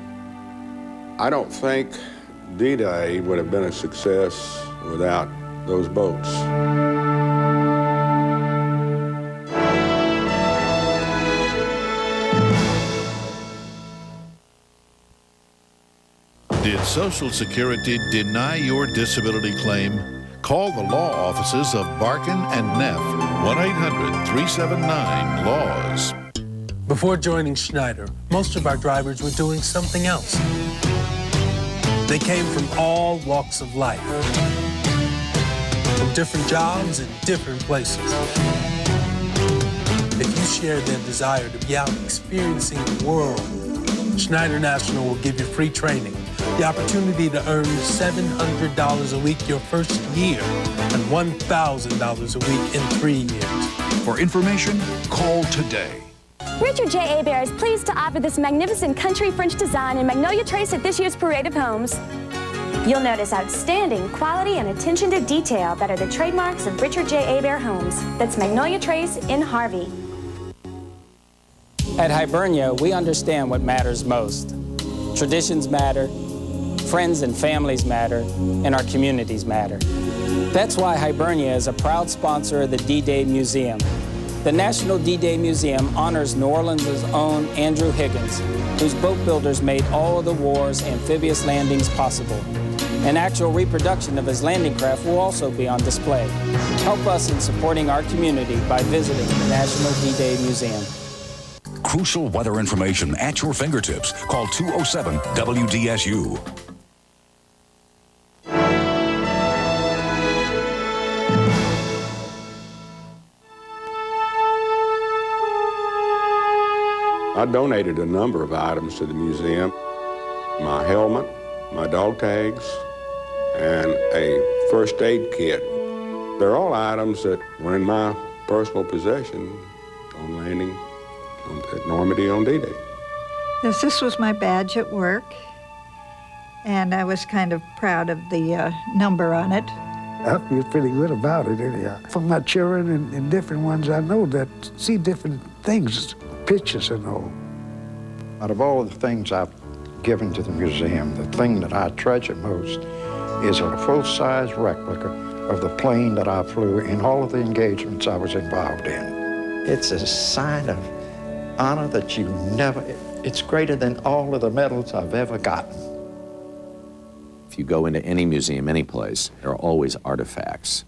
I don't think D-Day would have been a success without those boats. Did Social Security deny your disability claim? Call the law offices of Barkin and Neff, 1-800-379-LAWS. Before joining Schneider, most of our drivers were doing something else. They came from all walks of life, from different jobs in different places. If you share their desire to be out experiencing the world, Schneider National will give you free training, the opportunity to earn $700 a week your first year, and $1,000 a week in 3 years. For information, call today. Richard J. Hebert is pleased to offer this magnificent country French design in Magnolia Trace at this year's Parade of Homes. You'll notice outstanding quality and attention to detail that are the trademarks of Richard J. Hebert Homes. That's Magnolia Trace in Harvey. At Hibernia, we understand what matters most. Traditions matter, friends and families matter, and our communities matter. That's why Hibernia is a proud sponsor of the D-Day Museum. The National D-Day Museum honors New Orleans' own Andrew Higgins, whose boat builders made all of the war's amphibious landings possible. An actual reproduction of his landing craft will also be on display. Help us in supporting our community by visiting the National D-Day Museum. Crucial weather information at your fingertips. Call 207-WDSU. I donated a number of items to the museum. My helmet, my dog tags, and a first aid kit. They're all items that were in my personal possession on landing at Normandy on D-Day. Yes, this was my badge at work, and I was kind of proud of the number on it. I feel pretty good about it anyhow. For my children and different ones I know that see different things, pictures and all. Out of all of the things I've given to the museum, the thing that I treasure most is a full-size replica of the plane that I flew in all of the engagements I was involved in. It's a sign of honor that you never, it's greater than all of the medals I've ever gotten. If you go into any museum, any place, there are always artifacts.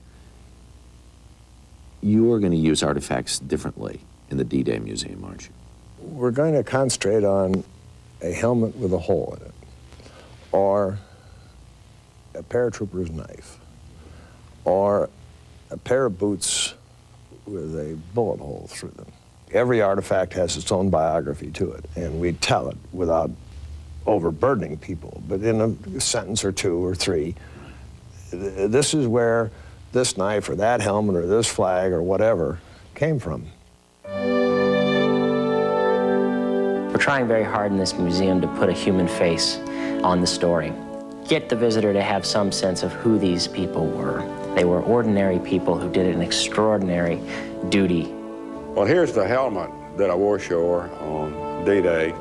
You are going to use artifacts differently in the D-Day Museum, aren't you? We're going to concentrate on a helmet with a hole in it, or a paratrooper's knife, or a pair of boots with a bullet hole through them. Every artifact has its own biography to it, and we tell it without overburdening people, but in a sentence or two or three, This is where this knife or that helmet or this flag or whatever came from. We're trying very hard in this museum to put a human face on the story. Get the visitor to have some sense of who these people were. They were ordinary people who did an extraordinary duty. Well, here's the helmet that I wore ashore on D-Day.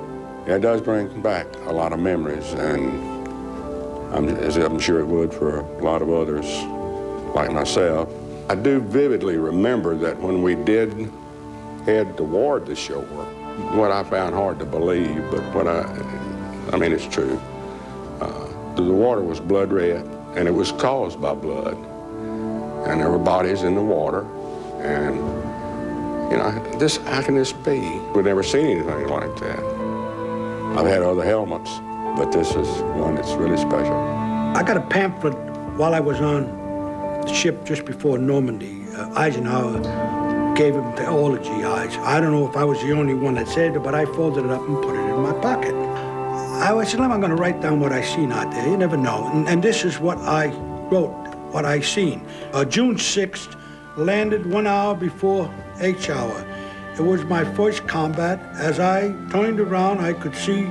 It does bring back a lot of memories, and I'm sure it would for a lot of others like myself. I do vividly remember that when we did head toward the shore, what I found hard to believe, but I mean, it's true. The water was blood red, and it was caused by blood. And there were bodies in the water, and, you know, how can this be? We've never seen anything like that. I've had other helmets, but this is one that's really special. I got a pamphlet while I was on the ship just before Normandy. Eisenhower gave him to all the GIs. I don't know if I was the only one that said it, but I folded it up and put it in my pocket. I said, I'm going to write down what I seen out there. You never know. And this is what I wrote, what I seen. June 6th, landed 1 hour before H hour. It was my first combat. As I turned around, I could see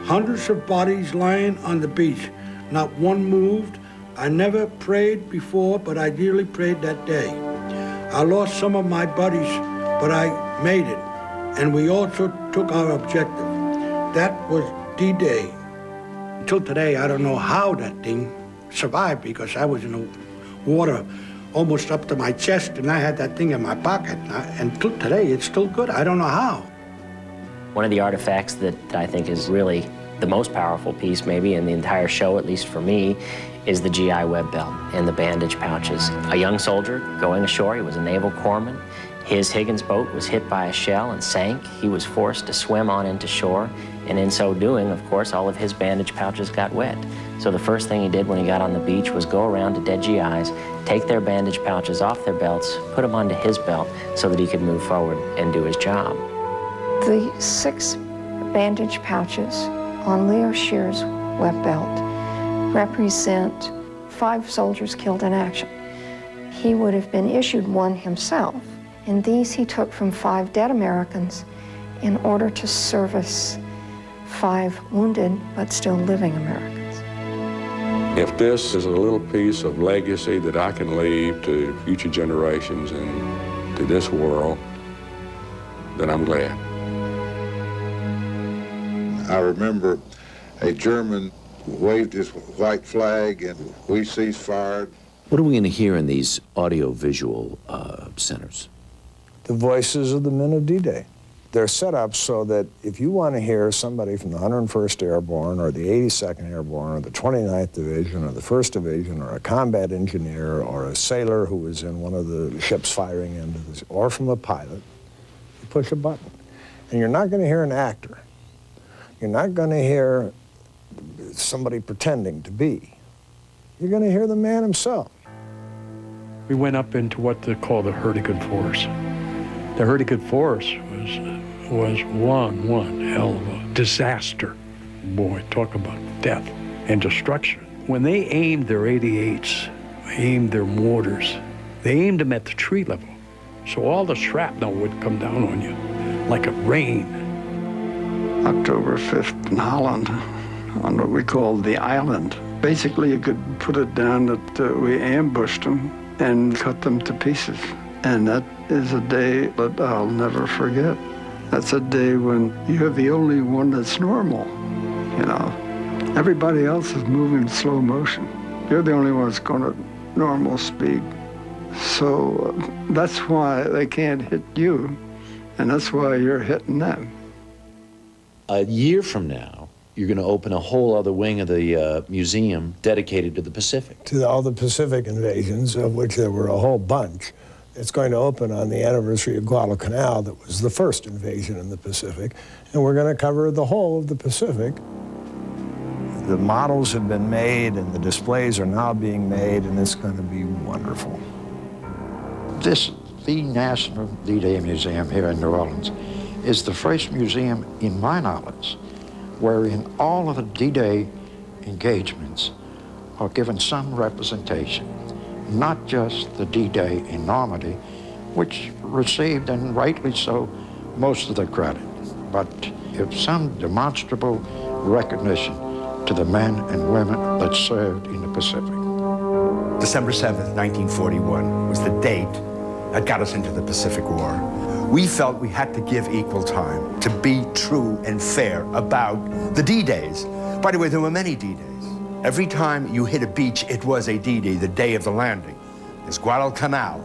hundreds of bodies lying on the beach. Not one moved. I never prayed before, but I dearly prayed that day. I lost some of my buddies, but I made it. And we also took our objective. That was D-Day. Until today, I don't know how that thing survived, because I was in the water almost up to my chest, and I had that thing in my pocket. And till today, it's still good. I don't know how. One of the artifacts that I think is really the most powerful piece, maybe, in the entire show, at least for me, is the GI web belt and the bandage pouches. A young soldier going ashore, he was a naval corpsman. His Higgins boat was hit by a shell and sank. He was forced to swim on into shore, and in so doing, of course, all of his bandage pouches got wet. So the first thing he did when he got on the beach was go around to dead GIs, take their bandage pouches off their belts, put them onto his belt so that he could move forward and do his job. The 6 bandage pouches on Leo Shear's web belt represent 5 soldiers killed in action. He would have been issued one himself, and these he took from 5 dead Americans in order to service 5 wounded but still living Americans. If this is a little piece of legacy that I can leave to future generations and to this world, then I'm glad. I remember a German waved his white flag and we ceased fire. What are we going to hear in these audio-visual centers? The voices of the men of D-Day. They're set up so that if you want to hear somebody from the 101st Airborne or the 82nd Airborne or the 29th Division or the 1st Division or a combat engineer or a sailor who was in one of the ships firing into this, or from a pilot, you push a button. And you're not going to hear an actor. You're not going to hear somebody pretending to be. You're going to hear the man himself. We went up into what they call the Hurricane Force. The Hurricane Force was one hell of a disaster. Boy, talk about death and destruction. When they aimed their 88s, aimed their mortars, they aimed them at the tree level. So all the shrapnel would come down on you like a rain. October 5th in Holland, on what we called the island. Basically, you could put it down that we ambushed them and cut them to pieces. And that is a day that I'll never forget. That's a day when you're the only one that's normal, you know. Everybody else is moving in slow motion. You're the only one that's going at normal speed. So that's why they can't hit you, and that's why you're hitting them. A year from now, you're going to open a whole other wing of the museum dedicated to the Pacific. To all the Pacific invasions, of which there were a whole bunch. It's going to open on the anniversary of Guadalcanal, that was the first invasion in the Pacific, and we're going to cover the whole of the Pacific. The models have been made and the displays are now being made, and it's going to be wonderful. The National D-Day Museum here in New Orleans is the first museum, in my knowledge, wherein all of the D-Day engagements are given some representation, not just the D-Day in Normandy, which received, and rightly so, most of the credit, but if some demonstrable recognition to the men and women that served in the Pacific. December 7th, 1941 was the date that got us into the Pacific War. We felt we had to give equal time to be true and fair about the D-Days. By the way, there were many D-Days. Every time you hit a beach, it was a D-Day, the day of the landing. There's Guadalcanal,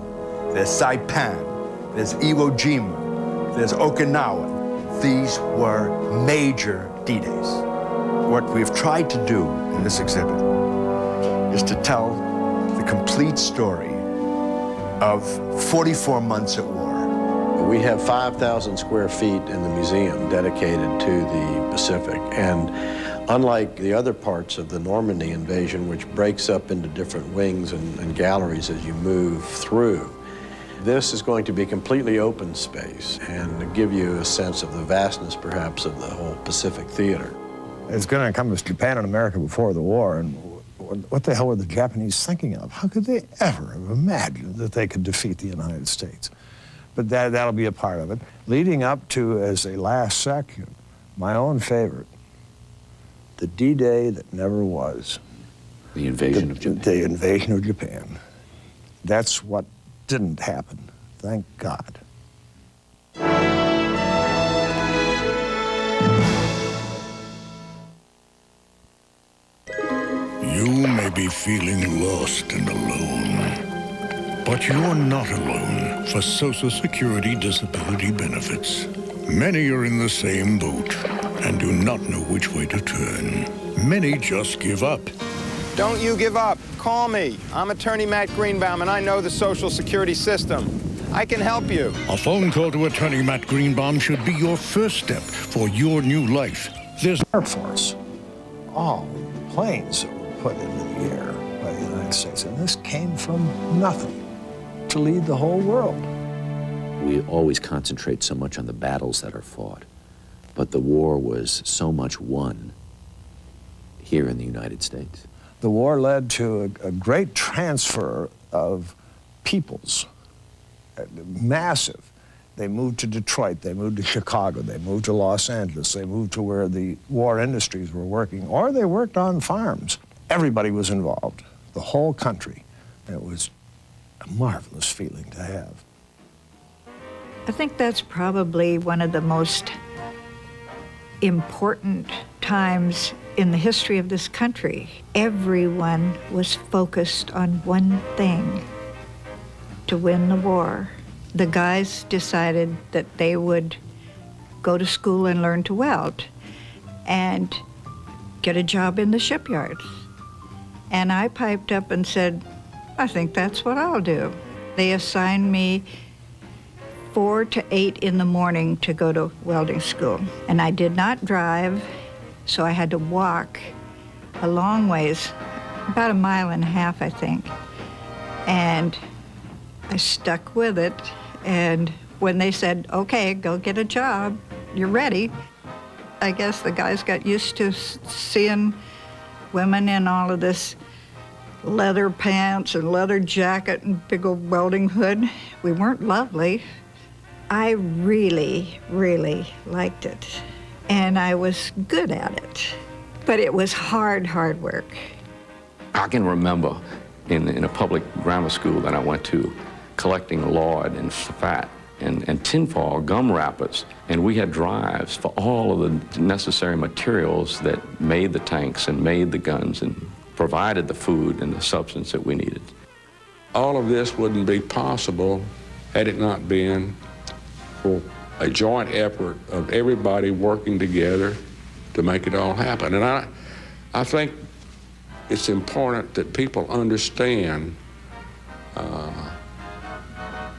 there's Saipan, there's Iwo Jima, there's Okinawa. These were major D-Days. What we've tried to do in this exhibit is to tell the complete story of 44 months at war. We have 5,000 square feet in the museum dedicated to the Pacific, and unlike the other parts of the Normandy invasion, which breaks up into different wings and galleries as you move through, this is going to be completely open space and give you a sense of the vastness, perhaps, of the whole Pacific theater. It's going to encompass Japan and America before the war, and what the hell were the Japanese thinking of? How could they ever have imagined that they could defeat the United States? But that'll be a part of it. Leading up to, as a last section, my own favorite, the D-Day that never was. The invasion of Japan. The invasion of Japan. That's what didn't happen, thank God. You may be feeling lost and alone, but you're not alone for Social Security disability benefits. Many are in the same boat and do not know which way to turn. Many just give up. Don't you give up. Call me. I'm attorney Matt Greenbaum, and I know the Social Security system. I can help you. A phone call to attorney Matt Greenbaum should be your first step for your new life. There's Air Force. All planes that were put into the air by the United States, and this came from nothing to lead the whole world. We always concentrate so much on the battles that are fought, but the war was so much won here in the United States. The war led to a great transfer of peoples, massive. They moved to Detroit, they moved to Chicago, they moved to Los Angeles, they moved to where the war industries were working, or they worked on farms. Everybody was involved, the whole country. It was a marvelous feeling to have. I think that's probably one of the most important times in the history of this country. Everyone was focused on one thing: to win the war. The guys decided that they would go to school and learn to weld and get a job in the shipyards. And I piped up and said, I think that's what I'll do. They assigned me 4 to 8 in the morning to go to welding school. And I did not drive, so I had to walk a long ways, about 1.5 miles, I think. And I stuck with it. And when they said, okay, go get a job, you're ready, I guess the guys got used to seeing women in all of this leather pants and leather jacket and big old welding hood. We weren't lovely. I really, really liked it. And I was good at it. But it was hard, hard work. I can remember in a public grammar school that I went to, collecting lard and fat and tinfoil, gum wrappers, and we had drives for all of the necessary materials that made the tanks and made the guns and provided the food and the substance that we needed. All of this wouldn't be possible had it not been for a joint effort of everybody working together to make it all happen. And I think it's important that people understand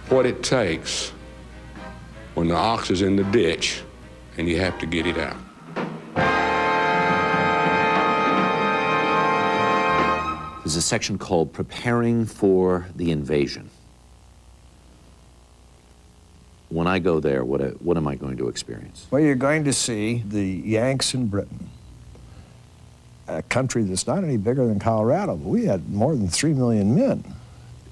what it takes when the ox is in the ditch and you have to get it out. There's a section called Preparing for the Invasion. When I go there, what am I going to experience? Well, you're going to see the Yanks in Britain a country that's not any bigger than Colorado, but we had more than 3 million men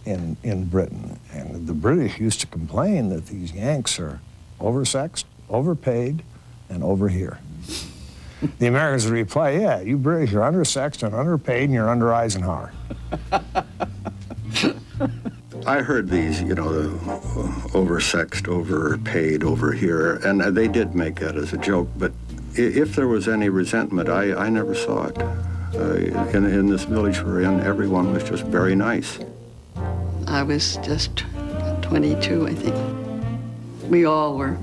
in Britain. And the British used to complain that these Yanks are oversexed, overpaid, and over here. The Americans would reply, yeah, you British are undersexed and underpaid and you're under Eisenhower. I heard these, you know, the oversexed, overpaid over here, and they did make that as a joke, but if there was any resentment, I never saw it. In this village we're in, everyone was just very nice. I was just 22, I think. We all were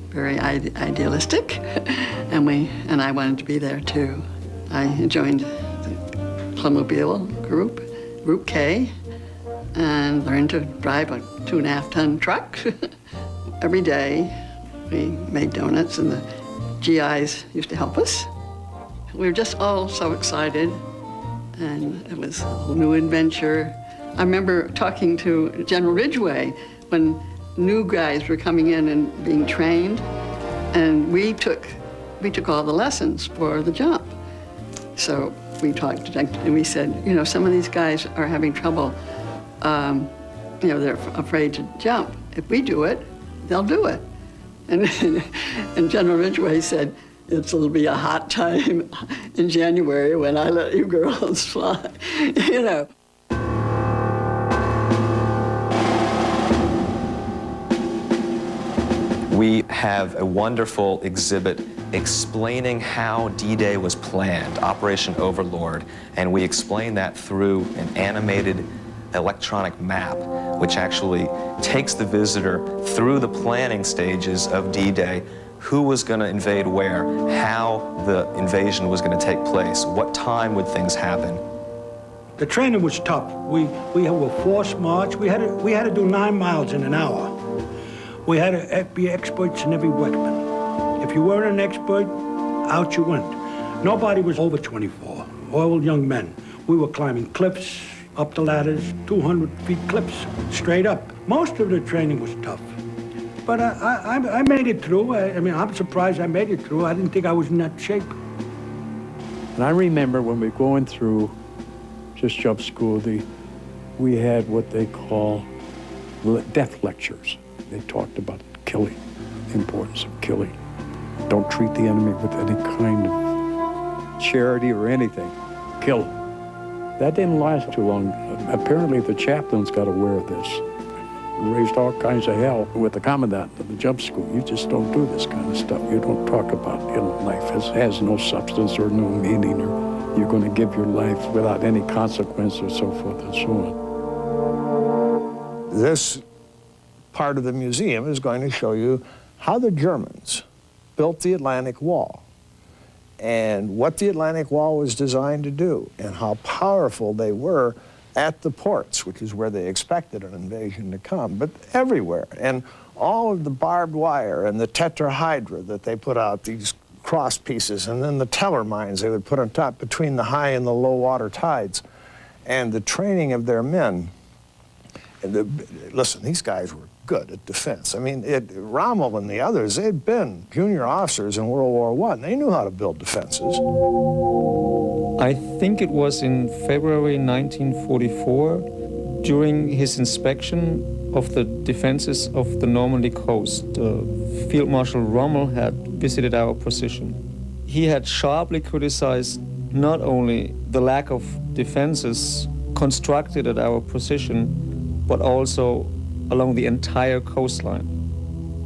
very idealistic, and I wanted to be there too. I joined the Clubmobile group, Group K, and learned to drive a 2.5-ton truck. Every day we made donuts, and the GIs used to help us. We were just all so excited, and it was a new adventure. I remember talking to General Ridgway when new guys were coming in and being trained, and we took all the lessons for the jump. So we talked to, and we said, you know, some of these guys are having trouble. You know, they're afraid to jump. If we do it, they'll do it. And General Ridgway said, it'll be a hot time in January when I let you girls fly, you know. We have a wonderful exhibit explaining how D-Day was planned, Operation Overlord, and we explain that through an animated electronic map, which actually takes the visitor through the planning stages of D-Day, who was going to invade where, how the invasion was going to take place, what time would things happen. The training was tough. We had a forced march. We had to do 9 miles in an hour. We had to be experts in every weapon. If you weren't an expert, out you went. Nobody was over 24, all young men. We were climbing cliffs, up the ladders, 200 feet cliffs, straight up. Most of the training was tough. But I made it through. I mean, I'm surprised I made it through. I didn't think I was in that shape. And I remember when we were going through just jump school, we had what they call death lectures. They talked about killing, the importance of killing. Don't treat the enemy with any kind of charity or anything. Kill them. That didn't last too long. Apparently the chaplains got aware of this. Raised all kinds of hell with the commandant of the jump school. You just don't do this kind of stuff. You don't talk about, you know, life has no substance or no meaning, or you're going to give your life without any consequence or so forth and so on. This part of the museum is going to show you how the Germans built the Atlantic Wall and what the Atlantic Wall was designed to do and how powerful they were at the ports, which is where they expected an invasion to come, but everywhere. And all of the barbed wire and the tetrahydra that they put out, these cross pieces, and then the teller mines they would put on top between the high and the low water tides, and the training of their men. And listen, these guys were good at defense. I mean, Rommel and the others, they'd been junior officers in World War I. They knew how to build defenses. I think it was in February 1944, during his inspection of the defenses of the Normandy coast. Field Marshal Rommel had visited our position. He had sharply criticized not only the lack of defenses constructed at our position, but also along the entire coastline.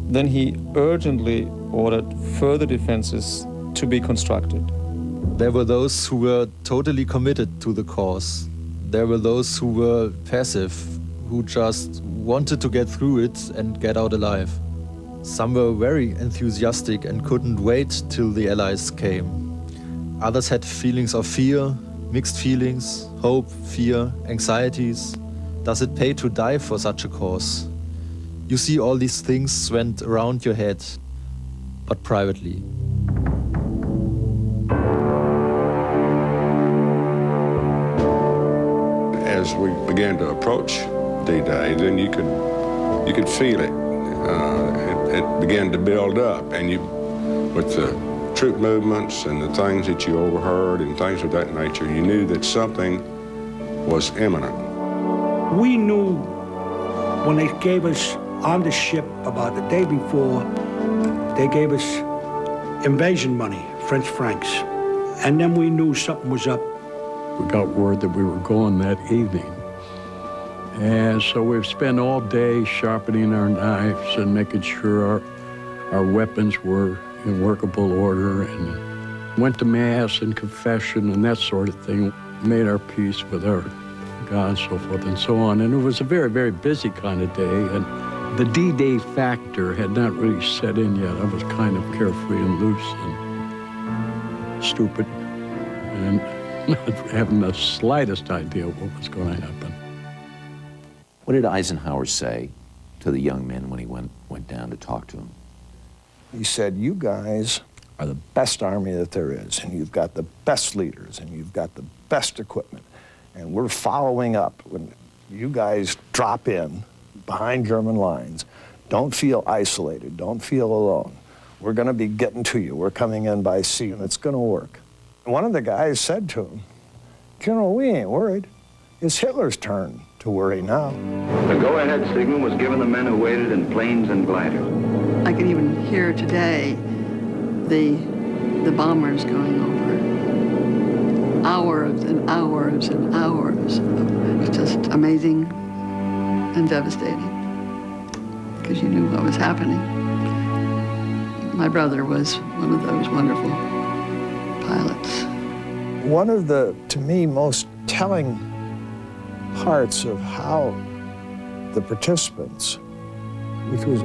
Then he urgently ordered further defenses to be constructed. There were those who were totally committed to the cause. There were those who were passive, who just wanted to get through it and get out alive. Some were very enthusiastic and couldn't wait till the Allies came. Others had feelings of fear, mixed feelings, hope, fear, anxieties. Does it pay to die for such a cause? You see, all these things went around your head, but privately. As we began to approach D-Day, then you could feel it. It began to build up, and with the troop movements and the things that you overheard and things of that nature, you knew that something was imminent. We knew when they gave us on the ship about the day before, they gave us invasion money, French francs. And then we knew something was up. We got word that we were going that evening. And so we've spent all day sharpening our knives and making sure our weapons were in workable order, and went to Mass and confession and that sort of thing, made our peace with our God, so forth and so on. And it was a very, very busy kind of day, and the D-Day factor had not really set in yet. I was kind of carefree and loose and stupid and not having the slightest idea what was going to happen. What did Eisenhower say to the young men when he went down to talk to them? He said, you guys are the best army that there is, and you've got the best leaders, and you've got the best equipment, and we're following up. When you guys drop in behind German lines, don't feel isolated, don't feel alone. We're going to be getting to you. We're coming in by sea, and it's going to work. And one of the guys said to him, General, we ain't worried. It's Hitler's turn to worry now. The go-ahead signal was given the men who waited in planes and gliders. I can even hear today the bombers going over. Hours and hours and hours. It was just amazing and devastating because you knew what was happening. My brother was one of those wonderful pilots. One of the, to me, most telling parts of how the participants, which was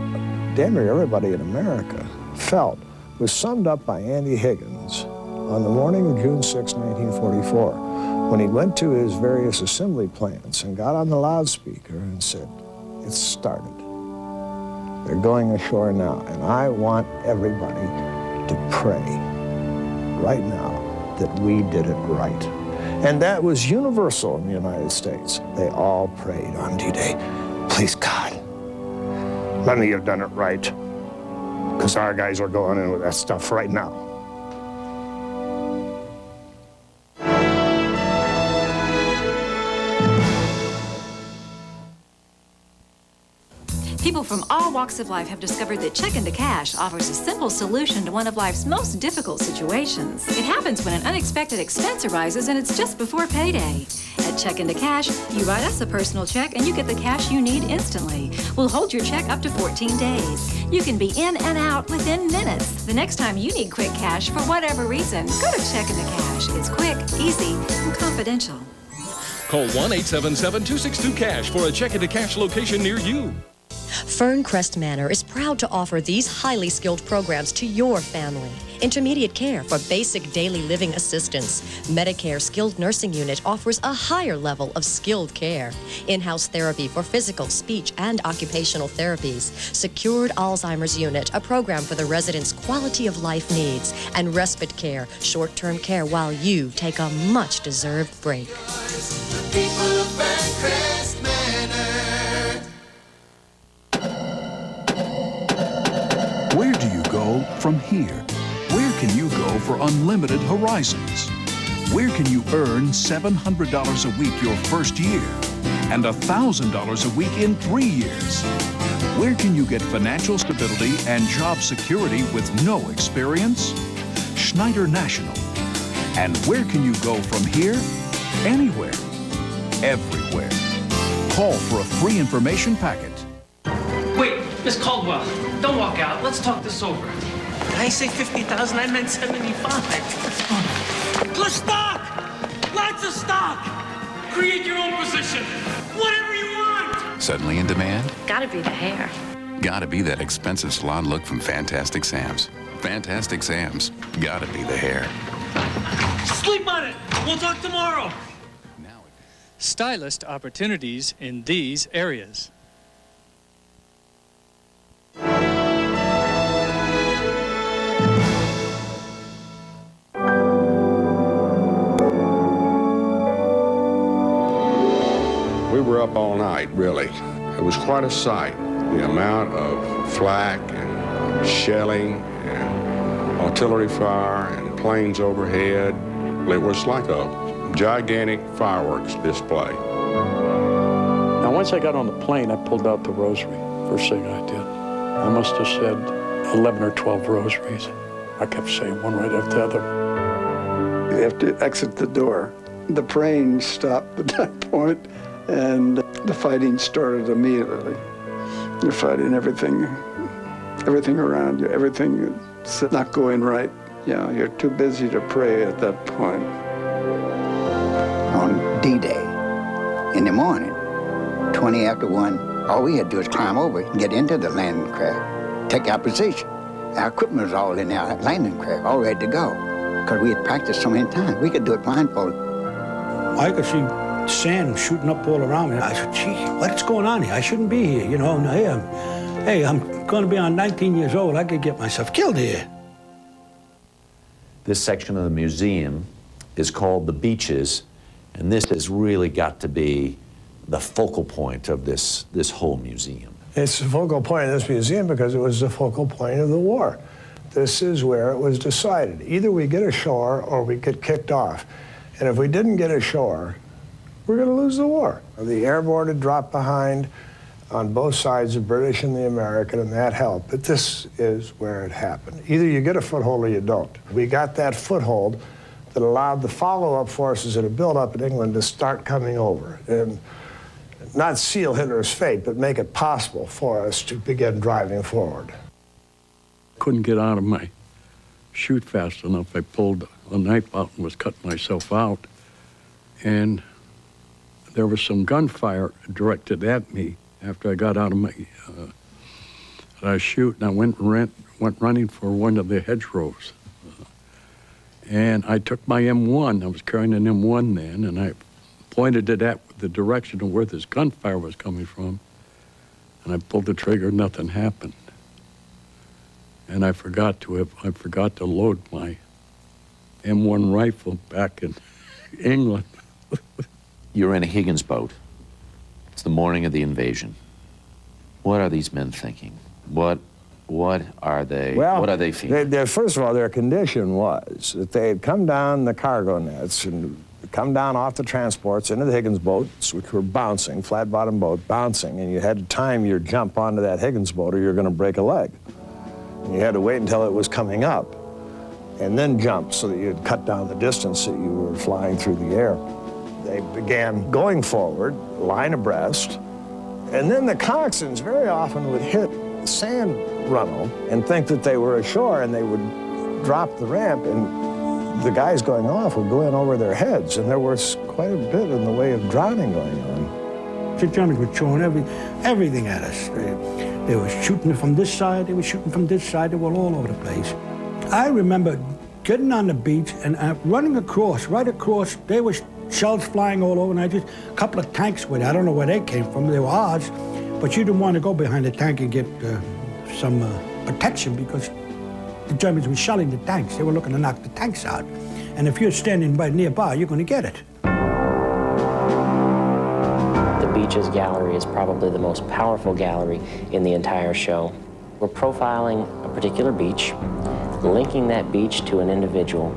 damn near everybody in America, felt, was summed up by Andy Higgins on the morning of June 6, 1944, when he went to his various assembly plants and got on the loudspeaker and said, it's started. They're going ashore now, and I want everybody to pray right now that we did it right. And that was universal in the United States. They all prayed on D-Day, please God, let me have done it right, because our guys are going in with that stuff right now. People from all walks of life have discovered that Check Into Cash offers a simple solution to one of life's most difficult situations. It happens when an unexpected expense arises and it's just before payday. At Check Into Cash, you write us a personal check and you get the cash you need instantly. We'll hold your check up to 14 days. You can be in and out within minutes. The next time you need quick cash for whatever reason, go to Check Into Cash. It's quick, easy, and confidential. Call 1-877-262-CASH for a Check Into Cash location near you. Ferncrest Manor is proud to offer these highly skilled programs to your family. Intermediate care for basic daily living assistance. Medicare Skilled Nursing Unit offers a higher level of skilled care. In-house therapy for physical, speech, and occupational therapies. Secured Alzheimer's Unit, a program for the residents' quality of life needs. And respite care, short-term care while you take a much-deserved break. The people of Ferncrest Manor. Where do you go from here? Where can you go for unlimited horizons? Where can you earn $700 a week your first year and $1,000 a week in 3 years? Where can you get financial stability and job security with no experience? Schneider National. And where can you go from here? Anywhere. Everywhere. Call for a free information packet. Wait, Miss Caldwell, don't walk out. Let's talk this over. Did I say 50,000? I meant 75. Plus stock! Lots of stock! Create your own position. Whatever you want! Suddenly in demand? Gotta be the hair. Gotta be that expensive salon look from Fantastic Sam's. Fantastic Sam's. Gotta be the hair. Sleep on it! We'll talk tomorrow! Stylist opportunities in these areas. We were up all night, really. It was quite a sight. The amount of flak and shelling and artillery fire and planes overhead. It was like a gigantic fireworks display. Now, once I got on the plane, I pulled out the rosary. First thing I did. I must have said 11 or 12 rosaries. I kept saying one right after the other. You have to exit the door. The plane stopped at that point, and the fighting started immediately. You're fighting everything around you, everything that's not going right. You know, you're too busy to pray at that point. On D-Day, in the morning, 20 after 1, all we had to do was climb over and get into the landing craft, take our position. Our equipment was all in our landing craft, all ready to go, because we had practiced so many times. We could do it blindfolded. I could see sand shooting up all around me. I said, gee, what's going on here? I shouldn't be here, you know. Hey, I'm going to be on 19 years old. I could get myself killed here. This section of the museum is called the Beaches, and this has really got to be the focal point of this whole museum. It's the focal point of this museum because it was the focal point of the war. This is where it was decided. Either we get ashore or we get kicked off. And if we didn't get ashore, we're going to lose the war. The airborne had dropped behind on both sides, the British and the American, and that helped. But this is where it happened. Either you get a foothold or you don't. We got that foothold that allowed the follow-up forces that had built up in England to start coming over and not seal Hitler's fate, but make it possible for us to begin driving forward. Couldn't get out of my chute fast enough. I pulled a knife out and was cutting myself out. And there was some gunfire directed at me after I got out of my chute, and I went running for one of the hedgerows. And I took my M1. I was carrying an M1 then, and I pointed it at the direction of where this gunfire was coming from, and I pulled the trigger. Nothing happened. And I forgot to load my M1 rifle back in England. You're in a Higgins boat. It's the morning of the invasion. What are these men thinking? What are they? Well, what are they feeling? First of all, their condition was that they had come down the cargo nets and come down off the transports into the Higgins boats, which were bouncing, flat-bottom boat, bouncing, and you had to time your jump onto that Higgins boat or you're going to break a leg. And you had to wait until it was coming up and then jump so that you'd cut down the distance that you were flying through the air. They began going forward, line abreast, and then the coxswains very often would hit the sand runnel and think that they were ashore, and they would drop the ramp, and the guys going off would go in over their heads, and there was quite a bit in the way of drowning going on. The Germans were throwing everything at us. They were shooting from this side, they were shooting from this side, they were all over the place. I remember getting on the beach and running across, right across, there was shells flying all over, and a couple of tanks with it. I don't know where they came from, they were ours, but you didn't want to go behind the tank and get some protection because the Germans were shelling the tanks. They were looking to knock the tanks out. And if you're standing right nearby, you're going to get it. The Beaches Gallery is probably the most powerful gallery in the entire show. We're profiling a particular beach, linking that beach to an individual,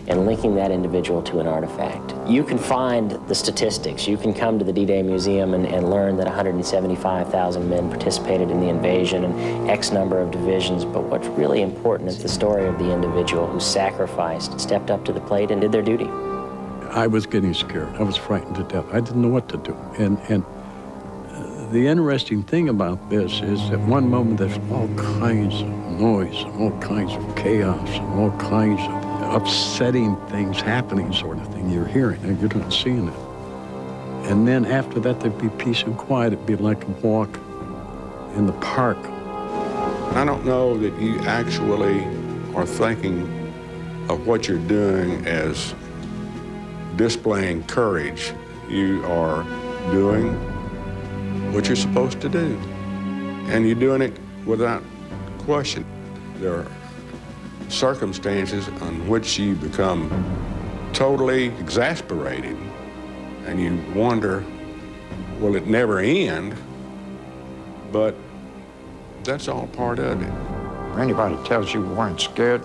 and linking that individual to an artifact. You can find the statistics. You can come to the D-Day Museum and learn that 175,000 men participated in the invasion and X number of divisions, but what's really important is the story of the individual who sacrificed, stepped up to the plate, and did their duty. I was getting scared. I was frightened to death. I didn't know what to do. And the interesting thing about this is at one moment there's all kinds of noise, and all kinds of chaos, and all kinds of upsetting things happening sort of thing you're hearing, and you're not seeing it. And then after that, there'd be peace and quiet. It'd be like a walk in the park. I don't know that you actually are thinking of what you're doing as displaying courage. You are doing what you're supposed to do, and you're doing it without question. There are circumstances on which you become totally exasperated and you wonder, will it never end? But that's all part of it. If anybody tells you we weren't scared,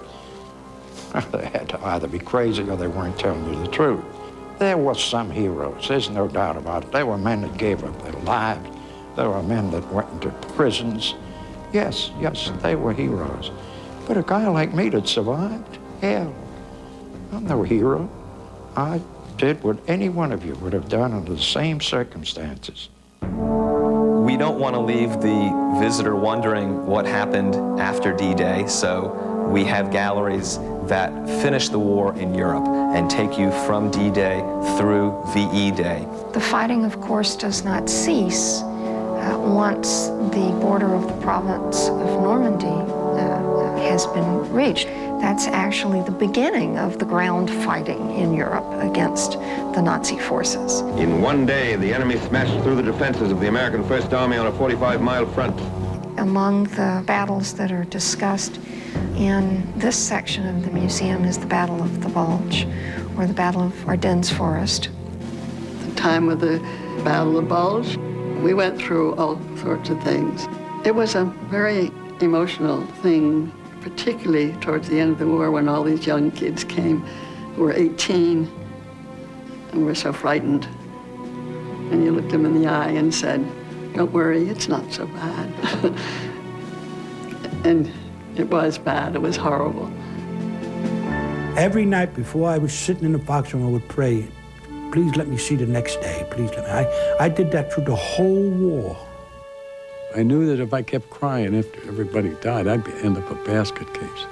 They had to either be crazy or they weren't telling you the truth. There were some heroes, there's no doubt about it. There were men that gave up their lives. There were men that went into prisons. Yes, they were heroes. But a guy like me that survived, hell, I'm no hero. I did what any one of you would have done under the same circumstances. We don't want to leave the visitor wondering what happened after D-Day, so we have galleries that finish the war in Europe and take you from D-Day through VE Day. The fighting, of course, does not cease once the border of the province of Normandy has been reached. That's actually the beginning of the ground fighting in Europe against the Nazi forces. In one day, the enemy smashed through the defenses of the American First Army on a 45-mile front. Among the battles that are discussed in this section of the museum is the Battle of the Bulge, or the Battle of Ardennes Forest. The time of the Battle of the Bulge, we went through all sorts of things. It was a very emotional thing, particularly towards the end of the war when all these young kids came who were 18 and were so frightened. And you looked them in the eye and said, "Don't worry, it's not so bad." And it was bad, it was horrible. Every night before I was sitting in the foxroom, I would pray, please let me see the next day, please let me. I did that through the whole war. I knew that if I kept crying after everybody died, I'd end up a basket case.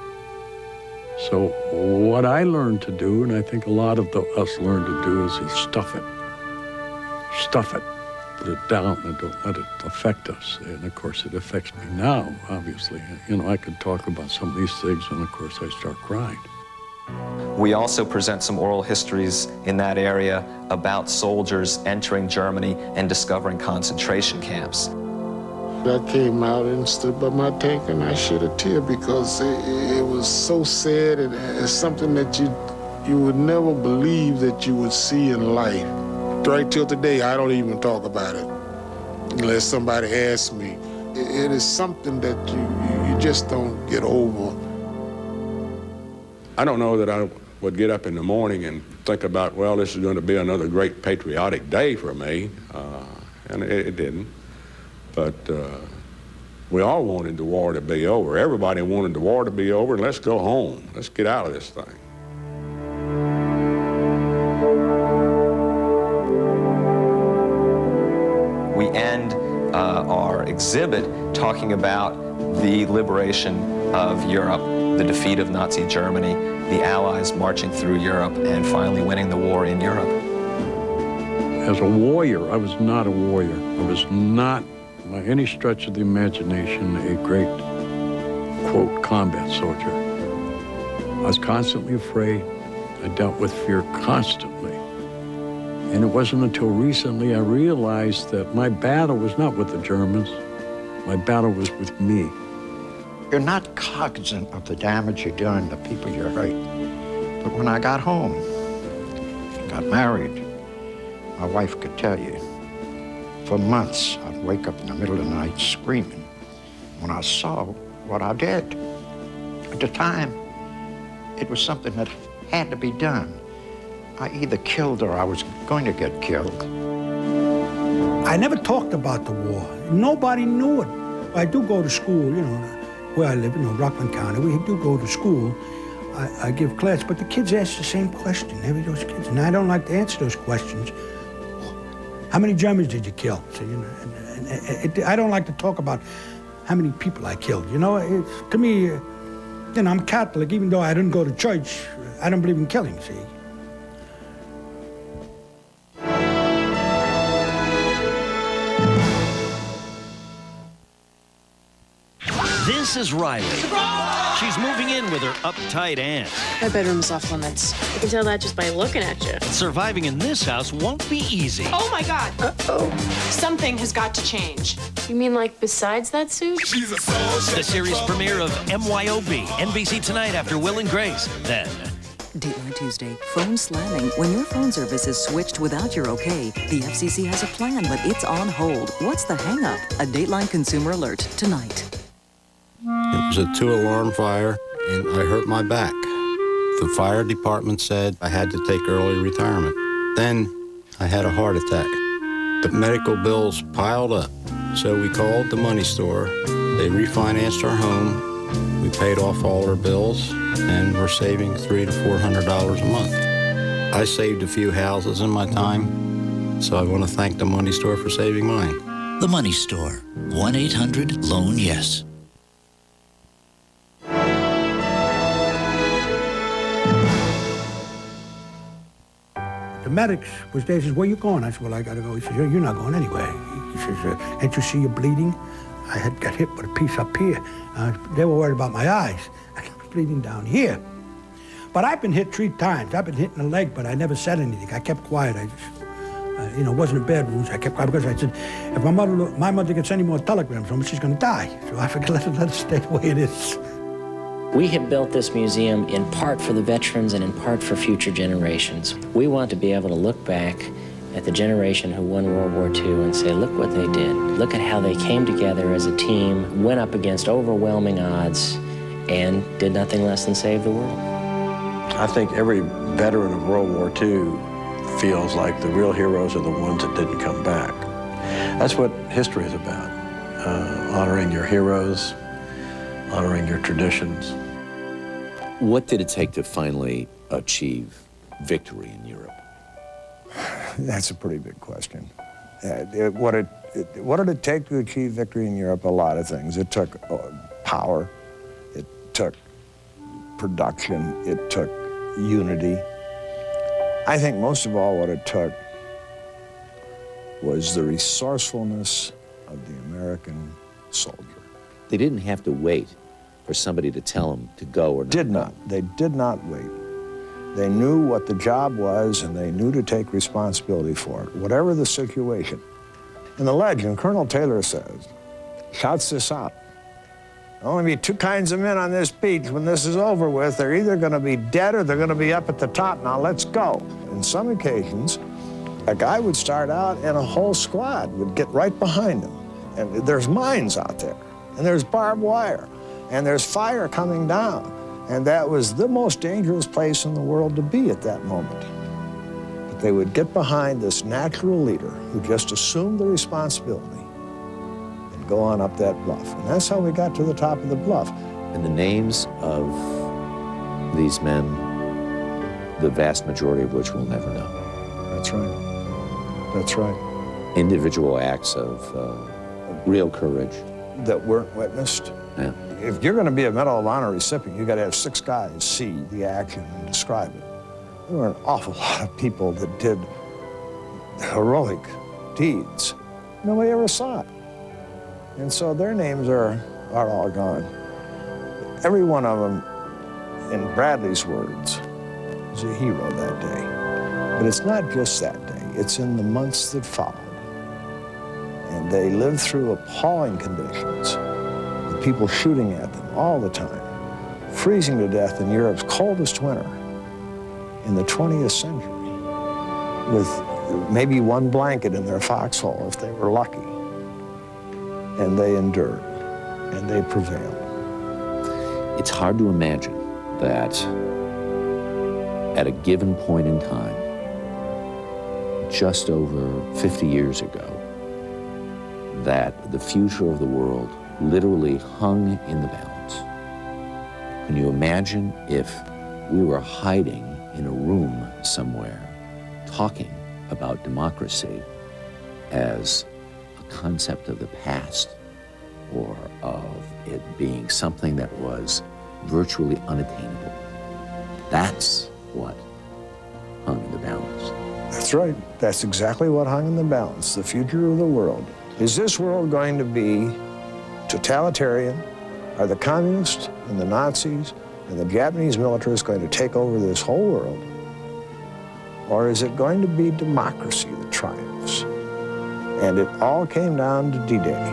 So what I learned to do, and I think a lot of us learned to do, is stuff it. Stuff it. Put it down and don't let it affect us. And of course it affects me now, obviously. You know, I could talk about some of these things and of course I start crying. We also present some oral histories in that area about soldiers entering Germany and discovering concentration camps. I came out and stood by my tank and I shed a tear because it was so sad, and it's something that you would never believe that you would see in life. Right till today, I don't even talk about it unless somebody asks me. It is something that you just don't get over. I don't know that I would get up in the morning and think about, well, this is going to be another great patriotic day for me, and it didn't. But we all wanted the war to be over. Everybody wanted the war to be over, and let's go home. Let's get out of this thing. We end our exhibit talking about the liberation of Europe, the defeat of Nazi Germany, the Allies marching through Europe, and finally winning the war in Europe. As a warrior, I was not a warrior. I was not, by any stretch of the imagination, a great, quote, combat soldier. I was constantly afraid. I dealt with fear constantly. And it wasn't until recently I realized that my battle was not with the Germans. My battle was with me. You're not cognizant of the damage you're doing to the people you hurt. But when I got home, got married, my wife could tell you, for months, I'd wake up in the middle of the night screaming when I saw what I did. At the time, it was something that had to be done. I either killed or I was going to get killed. I never talked about the war. Nobody knew it. I do go to school, you know, where I live, Rockland County. We do go to school. I give class, but the kids ask the same question, every those kids, and I don't like to answer those questions. How many Germans did you kill? So, I don't like to talk about how many people I killed. To me, I'm Catholic, even though I didn't go to church. I don't believe in killing, see. This is Riley. She's moving in with her uptight aunt. My bedroom's off limits. I can tell that just by looking at you. Surviving in this house won't be easy. Oh my God. Uh-oh. Something has got to change. You mean like besides that suit? The series premiere of MYOB, NBC tonight after Will and Grace. Then Dateline Tuesday. Phone slamming. When your phone service is switched without your okay, the FCC has a plan, but it's on hold. What's the hang-up? A Dateline Consumer Alert tonight. It was a 2-alarm fire, and I hurt my back. The fire department said I had to take early retirement. Then I had a heart attack. The medical bills piled up, so we called the money store. They refinanced our home. We paid off all our bills, and we're saving $300 to $400 a month. I saved a few houses in my time, so I want to thank the money store for saving mine. The Money Store, 1-800-LOAN-YES. The medics was there. He says, "Where you going?" I said, "Well, I got to go." He says, "You're not going anywhere." He says, "Can't you see you're bleeding?" I had got hit with a piece up here. They were worried about my eyes. I was bleeding down here. But I've been hit 3 times. I've been hit in the leg, but I never said anything. I kept quiet. I just, it wasn't a bad wound. I kept quiet because I said, if my mother gets any more telegrams from me, she's going to die. So I figured let it stay the way it is. We have built this museum in part for the veterans and in part for future generations. We want to be able to look back at the generation who won World War II and say, look what they did. Look at how they came together as a team, went up against overwhelming odds, and did nothing less than save the world. I think every veteran of World War II feels like the real heroes are the ones that didn't come back. That's what history is about, honoring your heroes, honoring your traditions. What did it take to finally achieve victory in Europe? That's a pretty big question. What did it take to achieve victory in Europe? A lot of things. It took power, it took production, it took unity. I think most of all what it took was the resourcefulness of the American soldier. They didn't have to wait for somebody to tell them to go or not. Did not. They did not wait. They knew what the job was, and they knew to take responsibility for it, whatever the situation. In the legend, Colonel Taylor says, shouts this out, "There'll only be 2 kinds of men on this beach when this is over with. They're either going to be dead or they're going to be up at the top. Now let's go." In some occasions, a guy would start out and a whole squad would get right behind him. And there's mines out there, and there's barbed wire, and there's fire coming down. And that was the most dangerous place in the world to be at that moment. But they would get behind this natural leader who just assumed the responsibility and go on up that bluff. And that's how we got to the top of the bluff. And the names of these men, the vast majority of which we'll never know. That's right. That's right. Individual acts of real courage. That weren't witnessed. Yeah. If you're going to be a Medal of Honor recipient, you got to have 6 guys see the action and describe it. There were an awful lot of people that did heroic deeds. Nobody ever saw it. And so their names are all gone. Every one of them, in Bradley's words, was a hero that day. But it's not just that day. It's in the months that followed. And they lived through appalling conditions, with people shooting at them all the time, freezing to death in Europe's coldest winter in the 20th century, with maybe 1 blanket in their foxhole if they were lucky. And they endured, and they prevailed. It's hard to imagine that at a given point in time, just over 50 years ago, that the future of the world literally hung in the balance. Can you imagine if we were hiding in a room somewhere, talking about democracy as a concept of the past, or of it being something that was virtually unattainable? That's what hung in the balance. That's right. That's exactly what hung in the balance, the future of the world. Is this world going to be totalitarian? Are the communists and the Nazis and the Japanese militarists going to take over this whole world? Or is it going to be democracy that triumphs? And it all came down to D-Day.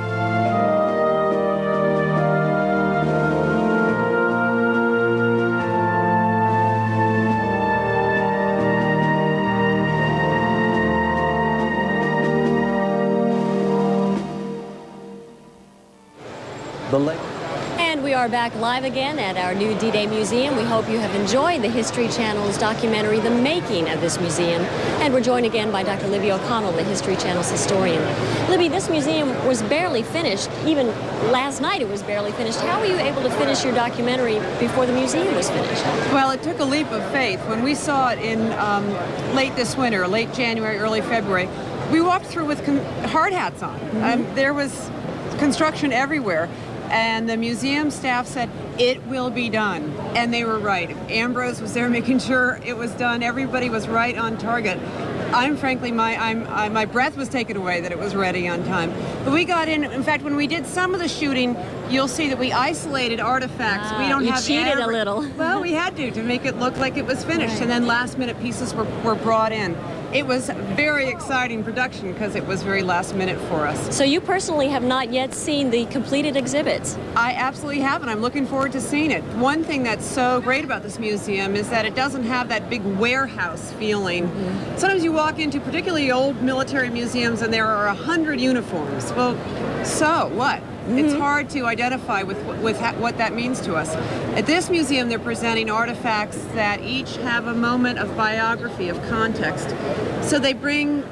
And we are back live again at our new D-Day Museum. We hope you have enjoyed the History Channel's documentary, The Making of this Museum. And we're joined again by Dr. Libby O'Connell, the History Channel's historian. Libby, this museum was barely finished. Even last night it was barely finished. How were you able to finish your documentary before the museum was finished? Well, it took a leap of faith. When we saw it in late this winter, late January, early February, we walked through with hard hats on. There was construction everywhere. And the museum staff said, it will be done. And they were right. Ambrose was there making sure it was done. Everybody was right on target. Frankly, my breath was taken away that it was ready on time. But we got in fact, when we did some of the shooting, you'll see that we isolated artifacts. We don't you have cheated a little. Well, we had to make it look like it was finished. Right. And then last minute pieces were brought in. It was very exciting production because it was very last minute for us. So you personally have not yet seen the completed exhibits? I absolutely haven't. I'm looking forward to seeing it. One thing that's so great about this museum is that it doesn't have that big warehouse feeling. Sometimes you walk into particularly old military museums and there are 100 uniforms. Well, so what? It's hard to identify with what that means to us. At this museum, they're presenting artifacts that each have a moment of biography, of context. So they bring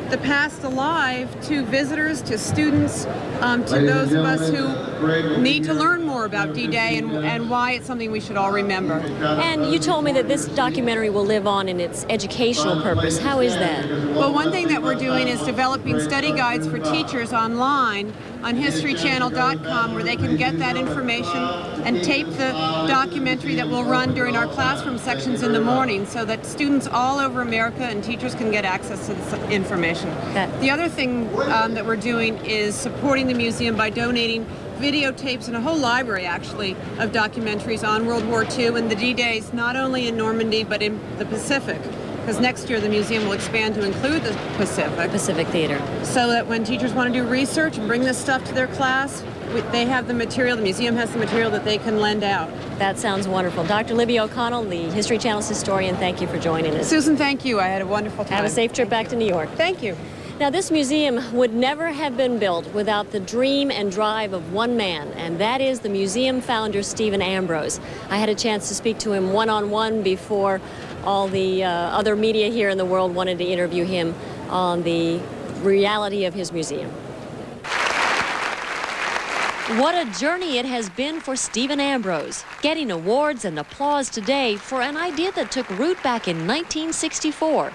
the past alive to visitors, to students, to those of us who need to learn more about D-Day and why it's something we should all remember. And you told me that this documentary will live on in its educational purpose. How is that? Well, one thing that we're doing is developing study guides for teachers online on historychannel.com where they can get that information and tape the documentary that we'll run during our classroom sections in the morning so that students all over America and teachers can get access to this information. The other thing that we're doing is supporting the museum by donating videotapes and a whole library, actually, of documentaries on World War II and the D-Days, not only in Normandy, but in the Pacific. Because next year the museum will expand to include the Pacific Theater. So that when teachers want to do research and bring this stuff to their class, they have the material, the museum has the material that they can lend out. That sounds wonderful. Dr. Libby O'Connell, the History Channel's historian, thank you for joining us. Susan, thank you. I had a wonderful time. Have a safe trip back to New York. Thank you. Now, this museum would never have been built without the dream and drive of one man, and that is the museum founder, Stephen Ambrose. I had a chance to speak to him one-on-one before all the other media here in the world wanted to interview him on the reality of his museum. What a journey it has been for Stephen Ambrose, getting awards and applause today for an idea that took root back in 1964.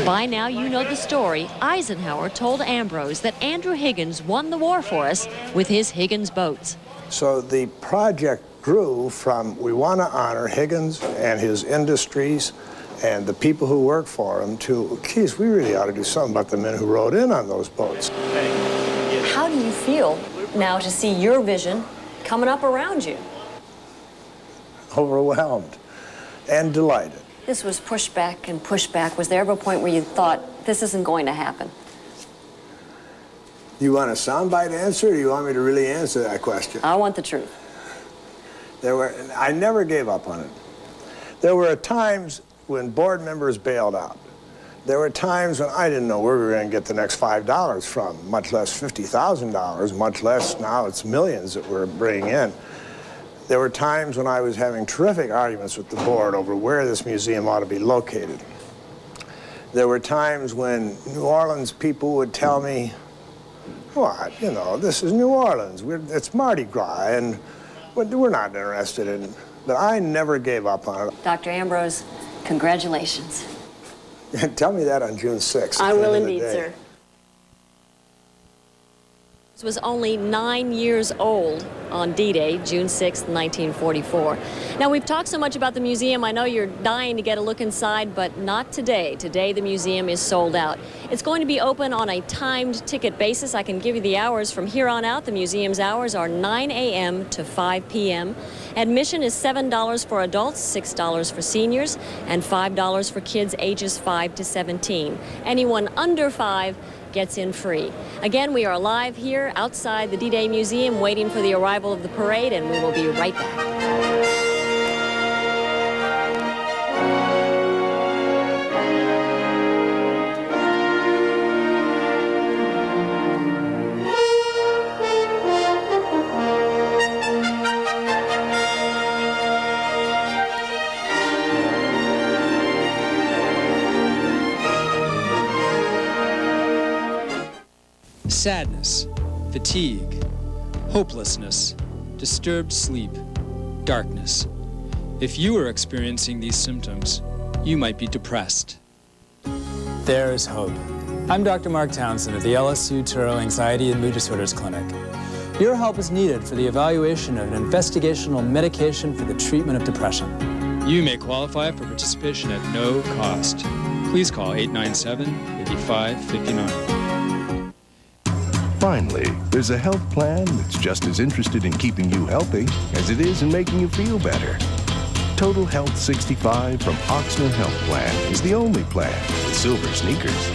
By now you know the story. Eisenhower told Ambrose that Andrew Higgins won the war for us with his Higgins boats. So the project grew from, we want to honor Higgins and his industries and the people who work for him, to, geez, we really ought to do something about the men who rode in on those boats. How do you feel now to see your vision coming up around you? Overwhelmed and delighted. This was pushed back and pushed back. Was there ever a point where you thought, this isn't going to happen? You want a soundbite answer, or do you want me to really answer that question? I want the truth. I never gave up on it. There were times when board members bailed out. There were times when I didn't know where we were going to get the next $5 from, much less $50,000, much less now it's millions that we're bringing in. There were times when I was having terrific arguments with the board over where this museum ought to be located. There were times when New Orleans people would tell me, what, you know, this is New Orleans, it's Mardi Gras, and we're not interested in it. But I never gave up on it. Dr. Ambrose, congratulations. Tell me that on June 6th. I will indeed, sir. Was only 9 years old on D-Day, June 6, 1944. Now, we've talked so much about the museum. I know you're dying to get a look inside, but not today. Today, the museum is sold out. It's going to be open on a timed ticket basis. I can give you the hours from here on out. The museum's hours are 9 a.m. to 5 p.m. Admission is $7 for adults, $6 for seniors, and $5 for kids ages 5 to 17. Anyone under 5 gets in free. Again, we are live here outside the D-Day Museum waiting for the arrival of the parade, and we will be right back. sadness, fatigue, hopelessness, disturbed sleep, darkness. If you are experiencing these symptoms, you might be depressed. There is hope. I'm Dr. Mark Townsend at the LSU Touro Anxiety and Mood Disorders Clinic. Your help is needed for the evaluation of an investigational medication for the treatment of depression. You may qualify for participation at no cost. Please call 897-8559. Finally, there's a health plan that's just as interested in keeping you healthy as it is in making you feel better. Total Health 65 from Oxner Health Plan is the only plan with Silver Sneakers.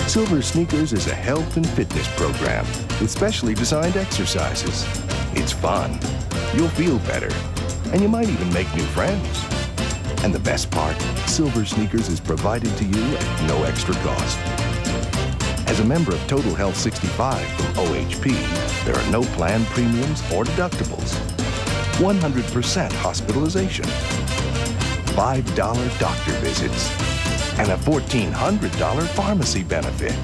Silver Sneakers is a health and fitness program with specially designed exercises. It's fun, you'll feel better, and you might even make new friends. And the best part, Silver Sneakers is provided to you at no extra cost. As a member of Total Health 65 from OHP, there are no plan premiums or deductibles. 100% hospitalization, $5 doctor visits, and a $1,400 pharmacy benefit.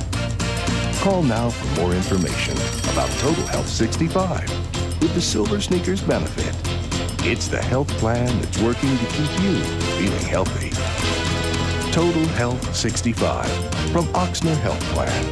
Call now for more information about Total Health 65 with the Silver Sneakers benefit. It's the health plan that's working to keep you feeling healthy. Total Health 65 from Oxner Health Plan.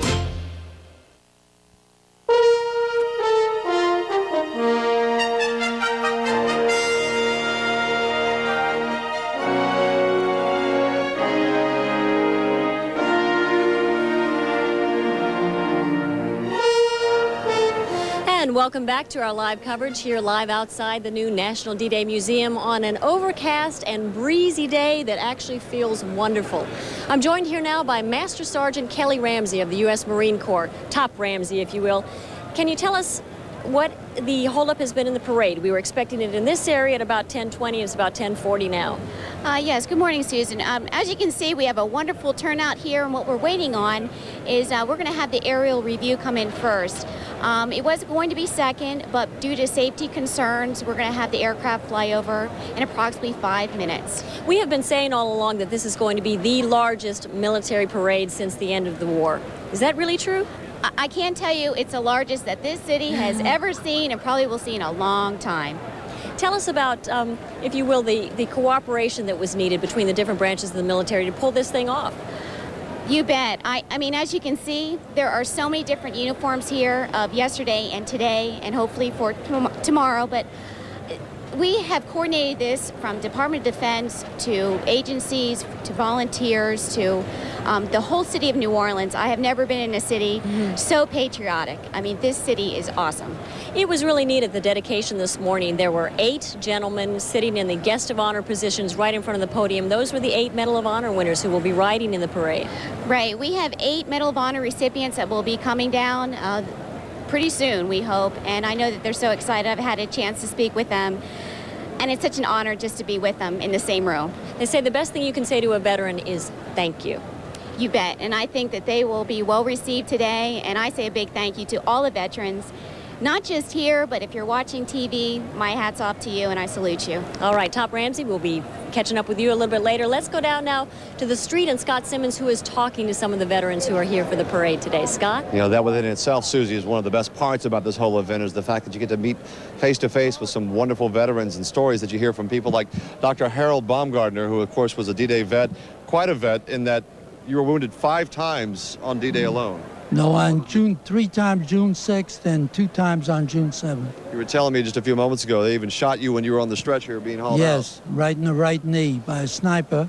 Welcome back to our live coverage here live outside the new National D-Day Museum on an overcast and breezy day that actually feels wonderful. I'm joined here now by Master Sergeant Kelly Ramsey of the U.S. Marine Corps, Top Ramsey, if you will. Can you tell us what the holdup has been in the parade? We were expecting it in this area at about 10:20. It's about 10:40 now. Yes, good morning, Susan. As you can see, we have a wonderful turnout here, and what we're waiting on is we're going to have the aerial review come in first. It was going to be second, but due to safety concerns, we're going to have the aircraft fly over in approximately 5 minutes. We have been saying all along that this is going to be the largest military parade since the end of the war. Is that really true? I can tell you it's the largest that this city has ever seen and probably will see in a long time. Tell us about, if you will, the cooperation that was needed between the different branches of the military to pull this thing off. You bet. I mean, as you can see, there are so many different uniforms here of yesterday and today and hopefully for tomorrow, but we have coordinated this from Department of Defense to agencies, to volunteers, to the whole city of New Orleans. I have never been in a city so patriotic. I mean, this city is awesome. It was really neat at the dedication this morning. There were 8 gentlemen sitting in the guest of honor positions right in front of the podium. Those were the 8 Medal of Honor winners who will be riding in the parade. Right. We have 8 Medal of Honor recipients that will be coming down pretty soon, we hope. And I know that they're so excited. I've had a chance to speak with them. And it's such an honor just to be with them in the same room. They say the best thing you can say to a veteran is thank you. You bet. And I think that they will be well received today. And I say a big thank you to all the veterans, not just here, but if you're watching TV, my hat's off to you and I salute you. All right, Top Ramsey, we'll be catching up with you a little bit later. Let's go down now to the street and Scott Simmons, who is talking to some of the veterans who are here for the parade today. Scott? You know, that within itself, Susie, is one of the best parts about this whole event is the fact that you get to meet face-to-face with some wonderful veterans and stories that you hear from people like Dr. Harold Baumgartner, who, of course, was a D-Day vet, quite a vet in that you were wounded 5 times on D-Day alone. No, on 3 times June 6th and 2 times on June 7th. You were telling me just a few moments ago they even shot you when you were on the stretcher being hauled out. Yes, right in the right knee by a sniper,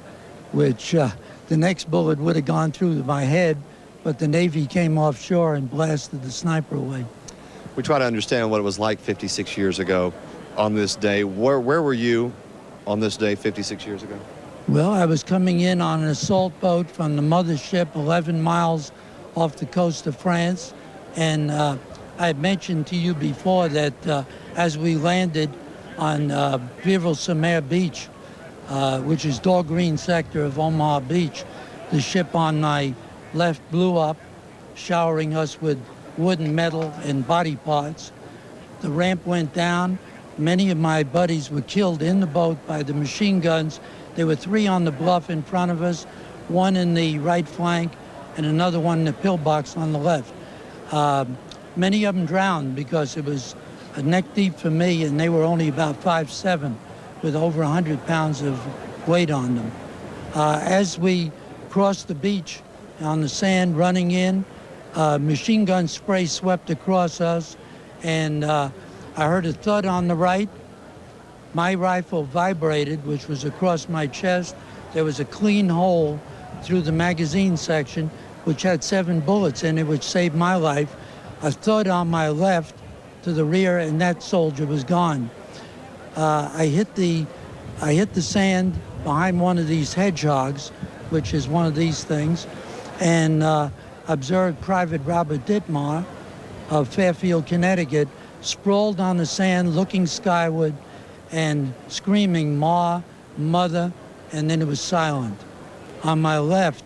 which the next bullet would have gone through my head, but the Navy came offshore and blasted the sniper away. We try to understand what it was like 56 years ago on this day. Where were you on this day 56 years ago? Well, I was coming in on an assault boat from the mothership 11 miles off the coast of France, and I had mentioned to you before that as we landed on Vivre-sur-Mer Beach, which is Dog Green sector of Omaha Beach, the ship on my left blew up, showering us with wood and metal and body parts. The ramp went down. Many of my buddies were killed in the boat by the machine guns. There were 3 on the bluff in front of us, 1 in the right flank, and another one in the pillbox on the left. Many of them drowned because it was neck deep for me, and they were only about 5'7", with over 100 pounds of weight on them. As we crossed the beach on the sand running in, machine gun spray swept across us, and I heard a thud on the right. My rifle vibrated, which was across my chest. There was a clean hole through the magazine section, which had 7 bullets in it, which saved my life. A thud on my left to the rear, and that soldier was gone. I hit the sand behind one of these hedgehogs, which is one of these things, and observed Private Robert Dittmar of Fairfield, Connecticut, sprawled on the sand, looking skyward and screaming, "Ma, Mother," and then it was silent. On my left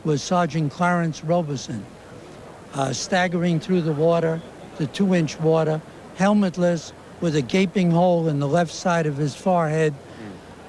was Sergeant Clarence Robeson, staggering through the water, the 2-inch water, helmetless, with a gaping hole in the left side of his forehead,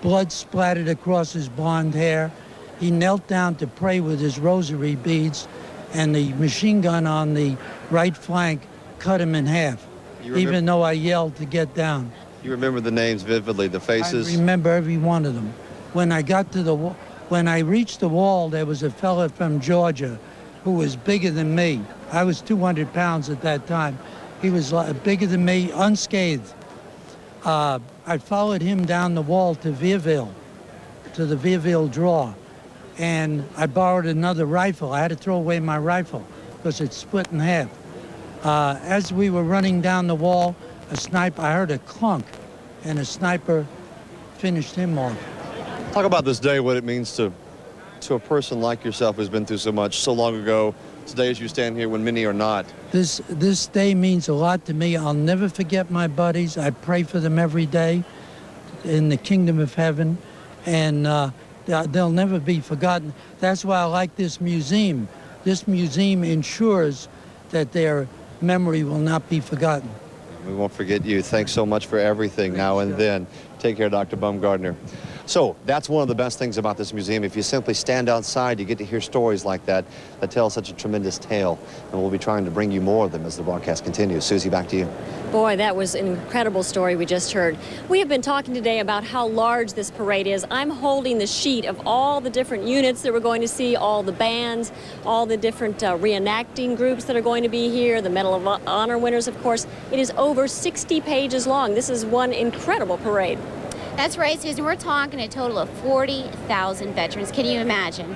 blood splattered across his blonde hair. He knelt down to pray with his rosary beads, and the machine gun on the right flank cut him in half, even though I yelled to get down. You remember the names vividly, the faces? I remember every one of them. When I reached the wall, there was a fella from Georgia who was bigger than me. I was 200 pounds at that time. He was bigger than me, unscathed. I followed him down the wall to Vierville, to the Vierville draw, and I borrowed another rifle. I had to throw away my rifle because it split in half. As we were running down the wall, I heard a clunk, and a sniper finished him off. Talk about this day, what it means to a person like yourself who's been through so much so long ago, today as you stand here when many are not. This day means a lot to me. I'll never forget my buddies. I pray for them every day in the kingdom of heaven, and they'll never be forgotten. That's why I like this museum. This museum ensures that their memory will not be forgotten. We won't forget you. Thanks so much for everything now and then. Take care, Dr. Baumgardner. So that's one of the best things about this museum. If you simply stand outside, you get to hear stories like that tell such a tremendous tale. And we'll be trying to bring you more of them as the broadcast continues. Susie, back to you. Boy, that was an incredible story we just heard. We have been talking today about how large this parade is. I'm holding the sheet of all the different units that we're going to see, all the bands, all the different reenacting groups that are going to be here, the Medal of Honor winners, of course. It is over 60 pages long. This is one incredible parade. That's right, Susan. We're talking a total of 40,000 veterans. Can you imagine?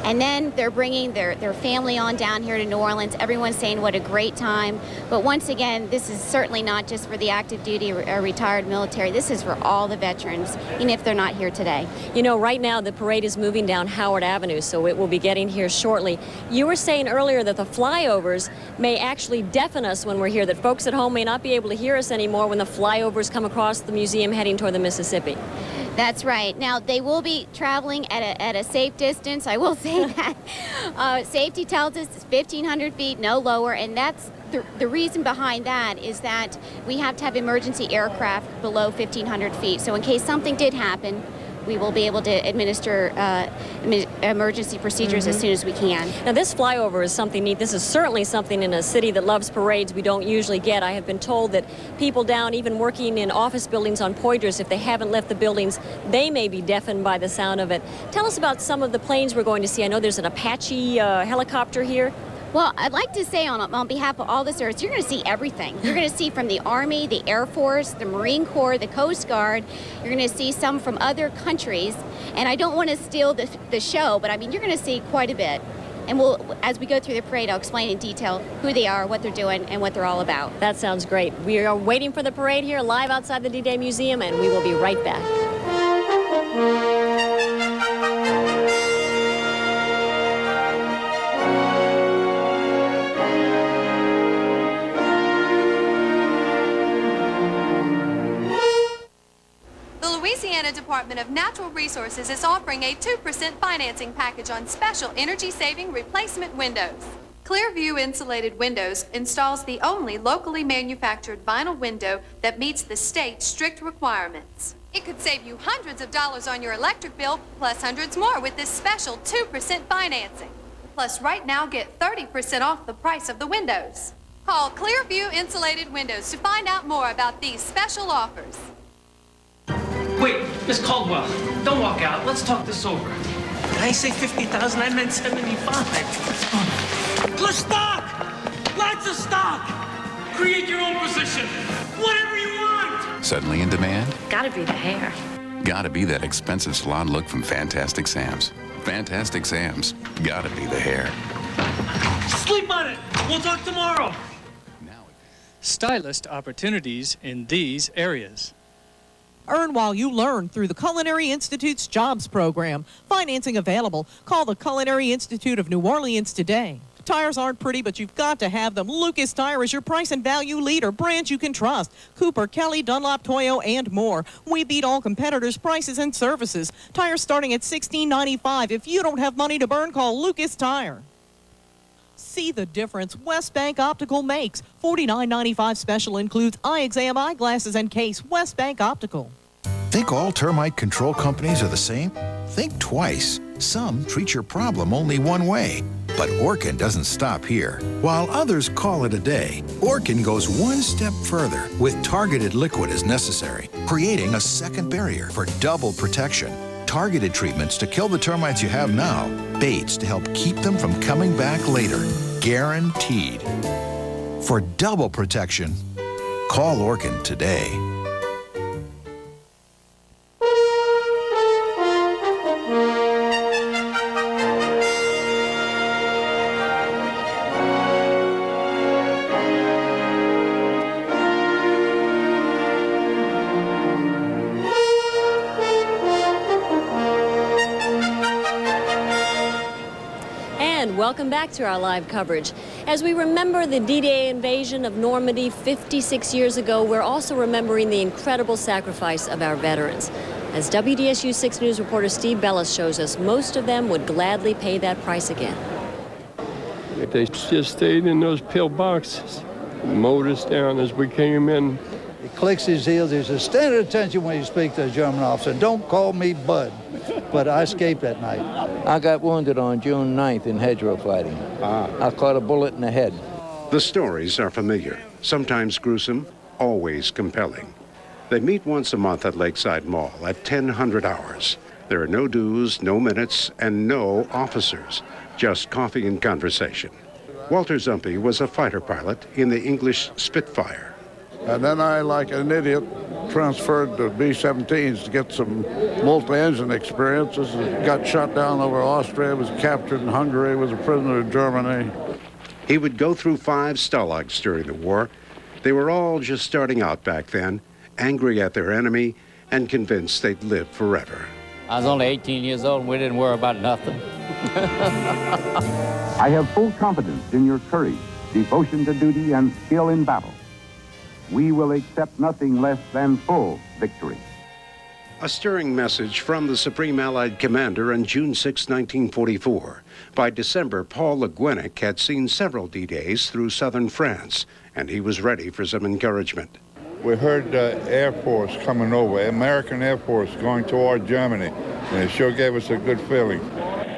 And then they're bringing their family on down here to New Orleans. Everyone's saying what a great time. But once again, this is certainly not just for the active duty or retired military. This is for all the veterans, even if they're not here today. You know, right now the parade is moving down Howard Avenue, so it will be getting here shortly. You were saying earlier that the flyovers may actually deafen us when we're here, that folks at home may not be able to hear us anymore when the flyovers come across the museum heading toward the Mississippi. That's right. Now, they will be traveling at a safe distance. I will say that. Safety tells us it's 1,500 feet, no lower, and that's the reason behind that is that we have to have emergency aircraft below 1,500 feet. So in case something did happen, we will be able to administer emergency procedures as soon as we can. Now, this flyover is something neat. This is certainly something in a city that loves parades we don't usually get. I have been told that people down, even working in office buildings on Poydras, if they haven't left the buildings, they may be deafened by the sound of it. Tell us about some of the planes we're going to see. I know there's an Apache helicopter here. Well, I'd like to say on behalf of all the service, you're going to see everything. You're going to see from the Army, the Air Force, the Marine Corps, the Coast Guard. You're going to see some from other countries. And I don't want to steal the show, but I mean, you're going to see quite a bit. And as we go through the parade, I'll explain in detail who they are, what they're doing, and what they're all about. That sounds great. We are waiting for the parade here live outside the D-Day Museum, and we will be right back. Louisiana Department of Natural Resources is offering a 2% financing package on special energy-saving replacement windows. Clearview Insulated Windows installs the only locally manufactured vinyl window that meets the state's strict requirements. It could save you hundreds of dollars on your electric bill, plus hundreds more with this special 2% financing. Plus, right now, get 30% off the price of the windows. Call Clearview Insulated Windows to find out more about these special offers. Wait, Miss Caldwell, don't walk out. Let's talk this over. Did I say 50,000? I meant 75. Let's stock! Lots of stock! Create your own position. Whatever you want! Suddenly in demand? Gotta be the hair. Gotta be that expensive salon look from Fantastic Sam's. Fantastic Sam's. Gotta be the hair. Sleep on it! We'll talk tomorrow! Stylist opportunities in these areas. Earn while you learn through the Culinary Institute's Jobs Program. Financing available. Call the Culinary Institute of New Orleans today. Tires aren't pretty, but you've got to have them. Lucas Tire is your price and value leader. Brands you can trust. Cooper, Kelly, Dunlop, Toyo, and more. We beat all competitors' prices and services. Tires starting at $16.95. If you don't have money to burn, call Lucas Tire. See the difference West Bank Optical makes. $49.95 special includes eye exam, eyeglasses, and case. West Bank Optical. Think all termite control companies are the same? Think twice. Some treat your problem only one way. But Orkin doesn't stop here. While others call it a day, Orkin goes one step further with targeted liquid as necessary, creating a second barrier for double protection. Targeted treatments to kill the termites you have now, baits to help keep them from coming back later. Guaranteed. For double protection, call Orkin today. Welcome back to our live coverage. As we remember the D-Day invasion of Normandy 56 years ago, we're also remembering the incredible sacrifice of our veterans. As WDSU 6 News reporter Steve Bellis shows us, most of them would gladly pay that price again. If they just stayed in those pillboxes, mowed us down as we came in. He clicks his heels. He says, stand at attention when you speak to a German officer. Don't call me Bud. But I escaped that night. I got wounded on June 9th in hedgerow fighting. I caught a bullet in the head. The stories are familiar, sometimes gruesome, always compelling. They meet once a month at Lakeside Mall at 1000 hours. There are no dues, no minutes, and no officers, just coffee and conversation. Walter Zumpy was a fighter pilot in the English Spitfire. And then I, like an idiot, transferred to B-17s to get some multi-engine experiences. Got shot down over Austria, was captured in Hungary, was a prisoner in Germany. He would go through 5 stalags during the war. They were all just starting out back then, angry at their enemy and convinced they'd live forever. I was only 18 years old and we didn't worry about nothing. I have full confidence in your courage, devotion to duty, and skill in battle. We will accept nothing less than full victory. A stirring message from the Supreme Allied Commander on June 6, 1944. By December, Paul Le Guenic had seen several D-Days through southern France, and he was ready for some encouragement. We heard Air Force coming over, American Air Force going toward Germany, and it sure gave us a good feeling.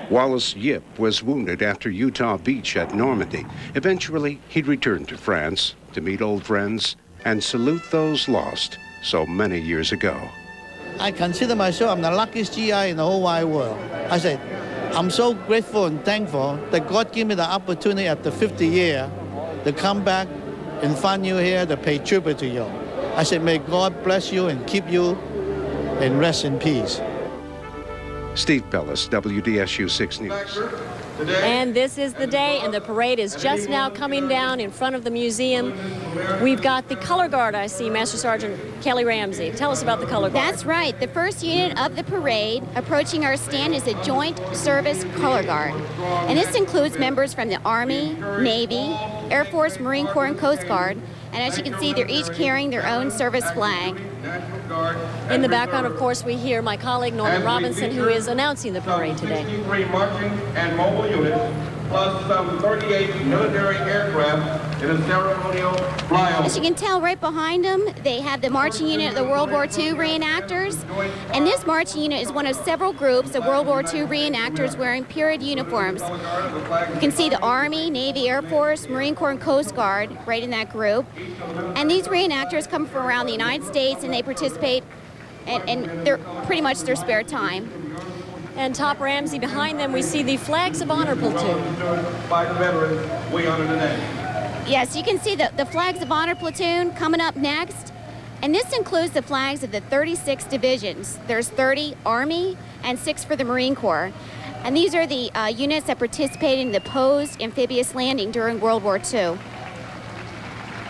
Wallace Yip was wounded after Utah Beach at Normandy. Eventually, he'd return to France to meet old friends and salute those lost so many years ago. I consider myself I'm the luckiest GI in the whole wide world. I said, I'm so grateful and thankful that God gave me the opportunity after 50 years to come back and find you here to pay tribute to you. I said, may God bless you and keep you and rest in peace. Steve Bellis, WDSU 6 News. And this is the day, and the parade is just now coming down in front of the museum. We've got the color guard, I see, Master Sergeant Kelly Ramsey. Tell us about the color guard. That's right. The first unit of the parade approaching our stand is the Joint Service Color Guard. And this includes members from the Army, Navy, Air Force, Marine Corps, and Coast Guard. And as you can see, they're each carrying their own service flag. In the background, of course, we hear my colleague Norman Robinson, who is announcing the parade today. Marching and mobile units plus some 38 military aircraft in a ceremonial flyover. As you can tell right behind them, they have the marching unit of the World War II reenactors. And this marching unit is one of several groups of World War II reenactors wearing period uniforms. You can see the Army, Navy, Air Force, Marine Corps, and Coast Guard right in that group. And these reenactors come from around the United States, and they participate in their pretty much their spare time. And top Ramsey behind them, we see the Flags of Honor platoon. By the veterans, we honor the name. Yes, you can see the Flags of Honor platoon coming up next. And this includes the flags of the 36 divisions. There's 30 Army and 6 for the Marine Corps. And these are the units that participated in the posed amphibious landing during World War II.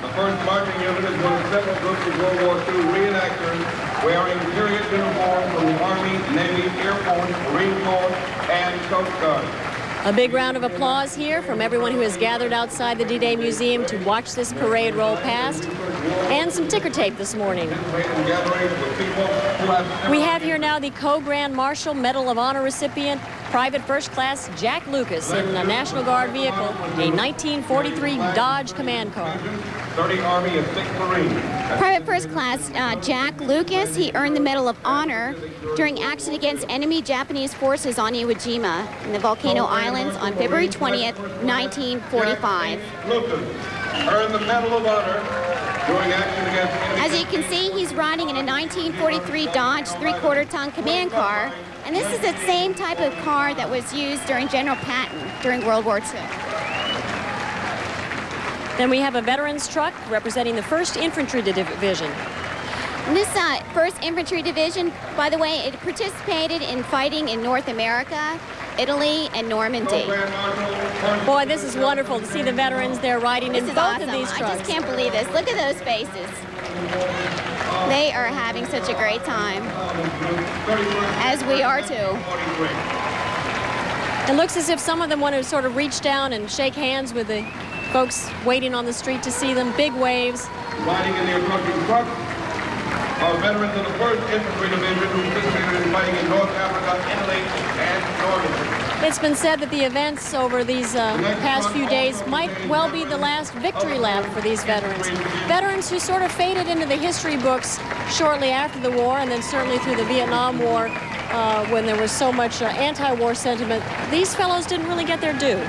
The first marching unit is one of several groups of World War II reenactors wearing period uniforms from the Army, Navy, Air Force, Marine Corps, and Coast Guard. A big round of applause here from everyone who has gathered outside the D-Day Museum to watch this parade roll past, and some ticker tape this morning. We have here now the Co-Grand Marshal Medal of Honor recipient, Private First Class Jack Lucas in a National Guard vehicle, a 1943 Dodge Command Car. 30 Army and 6 Marines. Private First Class Jack Lucas, he earned the Medal of Honor during action against enemy Japanese forces on Iwo Jima in the Volcano Islands on February 20th, 1945. Lucas earned the Medal of Honor during action against enemy. As you can see, he's riding in a 1943 Dodge 3/4-ton command car, and this is the same type of car that was used during General Patton during World War II. Then we have a veterans truck representing the 1st Infantry Division. And this 1st Infantry Division, by the way, it participated in fighting in North America, Italy, and Normandy. Boy, this is wonderful to see the veterans there riding in both of these trucks. I just can't believe this. Look at those faces. They are having such a great time, as we are too. It looks as if some of them want to sort of reach down and shake hands with the folks waiting on the street to see them. Big waves. Riding in the approaching truck are veterans of the 1st Infantry Division who participated in fighting in North Africa, Italy, and Normandy. It's been said that the events over these past few days might well be the last victory lap for these veterans. Veterans who sort of faded into the history books shortly after the war, and then certainly through the Vietnam War when there was so much anti-war sentiment. These fellows didn't really get their due.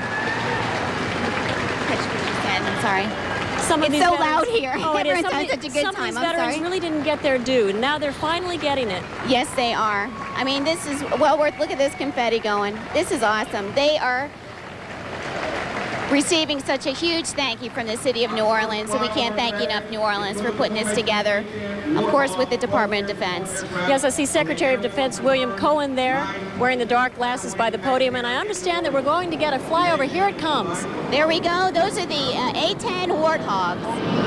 I'm sorry. It's so loud here. Oh, it is. Everyone's having such a good some time. of these I'm veterans sorry. really didn't get their due. Now they're finally getting it. Yes, they are. I mean, this is well worth. Look at this confetti going. This is awesome. They are receiving such a huge thank you from the city of New Orleans, and we can't thank you enough, New Orleans, for putting this together, of course, with the Department of Defense. Yes, I see Secretary of Defense William Cohen there, wearing the dark glasses by the podium, and I understand that we're going to get a flyover. Here it comes. There we go. Those are the A-10 Warthogs.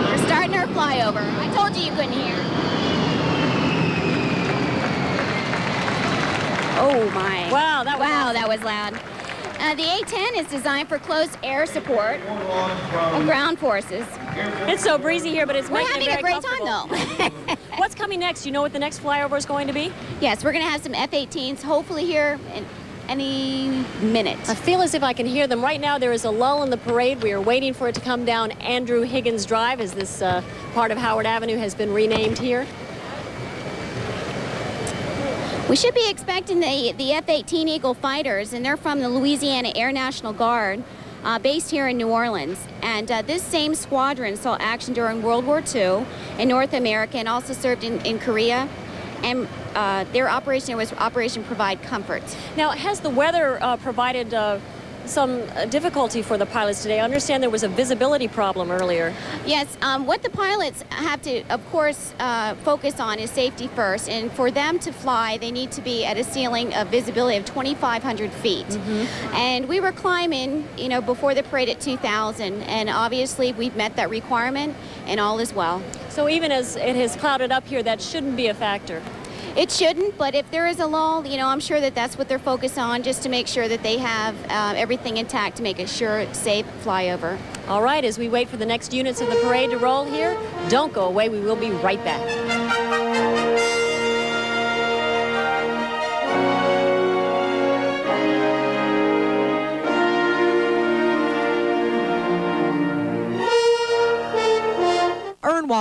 We're starting our flyover. I told you couldn't hear. Oh, my. Wow, that was loud. The A-10 is designed for close air support of ground forces. It's so breezy here, but it's We're making it having very a great time, though. What's coming next? You know what the next flyover is going to be? Yes, we're going to have some F-18s, hopefully here in any minute. I feel as if I can hear them. Right now, there is a lull in the parade. We are waiting for it to come down Andrew Higgins Drive, as this part of Howard Avenue has been renamed here. We should be expecting the F-18 Eagle fighters, and they're from the Louisiana Air National Guard, based here in New Orleans. And this same squadron saw action during World War II in North America and also served in Korea. And their operation was Operation Provide Comfort. Now, has the weather provided some difficulty for the pilots today? I understand there was a visibility problem earlier. Yes, what the pilots have to, of course, focus on is safety first. And for them to fly, they need to be at a ceiling of visibility of 2,500 feet. And we were climbing, before the parade at 2,000. And obviously, we've met that requirement, and all is well. So even as it has clouded up here, that shouldn't be a factor. It shouldn't, but if there is a lull, I'm sure that's what they're focused on, just to make sure that they have everything intact to make a sure, safe flyover. All right, as we wait for the next units of the parade to roll here, don't go away. We will be right back.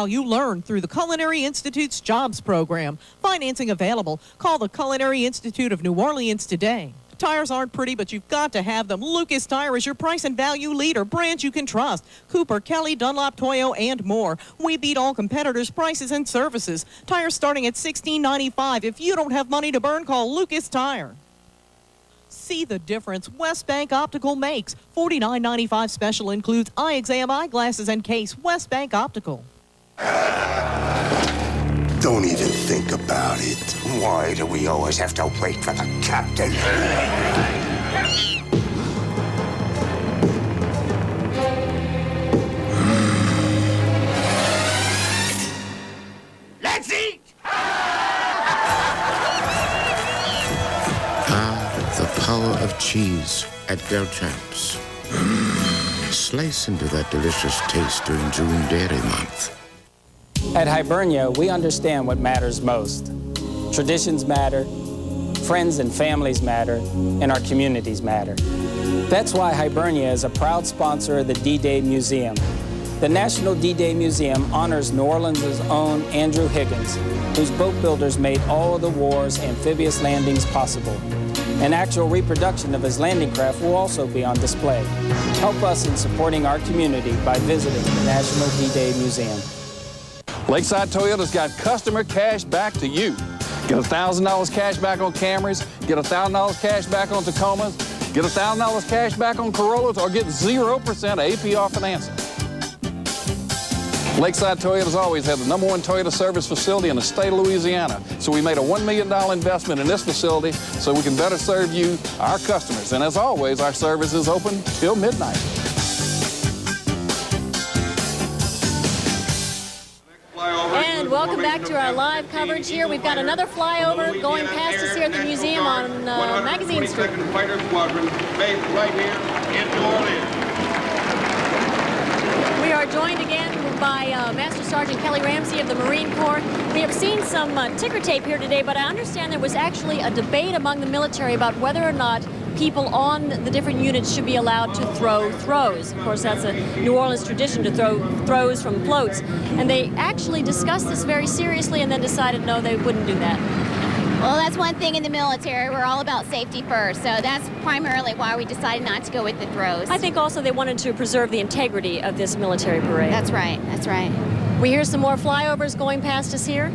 while you learn through the Culinary Institute's Jobs Program. Financing available. Call the Culinary Institute of New Orleans today. Tires aren't pretty, but you've got to have them. Lucas Tire is your price and value leader. Brands you can trust. Cooper, Kelly, Dunlop, Toyo, and more. We beat all competitors' prices and services. Tires starting at $16.95. If you don't have money to burn, call Lucas Tire. See the difference West Bank Optical makes. $49.95 special includes eye exam, eyeglasses, and case. West Bank Optical. Don't even think about it. Why do we always have to wait for the captain? Let's eat! The power of cheese at Del Champs. Slice into that delicious taste during June Dairy Month. At Hibernia, we understand what matters most. Traditions matter, friends and families matter, and our communities matter. That's why Hibernia is a proud sponsor of the D-Day Museum. The National D-Day Museum honors New Orleans' own Andrew Higgins, whose boat builders made all of the war's amphibious landings possible. An actual reproduction of his landing craft will also be on display. Help us in supporting our community by visiting the National D-Day Museum. Lakeside Toyota's got customer cash back to you. Get $1,000 cash back on Camrys, get $1,000 cash back on Tacomas, get $1,000 cash back on Corollas, or get 0% APR financing. Lakeside Toyota's always had the #1 Toyota service facility in the state of Louisiana. So we made a $1 million investment in this facility so we can better serve you, our customers. And as always, our service is open till midnight. And welcome back to our live coverage here. We've got another flyover going past us here at the museum on Magazine Street. Fighter Squadron based right here in New Orleans. We are joined again by Master Sergeant Kelly Ramsey of the Marine Corps. We have seen some ticker tape here today, but I understand there was actually a debate among the military about whether or not people on the different units should be allowed to throw throws. Of course, that's a New Orleans tradition to throw throws from floats. And they actually discussed this very seriously and then decided no, they wouldn't do that. Well, that's one thing in the military. We're all about safety first, so that's primarily why we decided not to go with the throws. I think also they wanted to preserve the integrity of this military parade. That's right, that's right. We hear some more flyovers going past us here.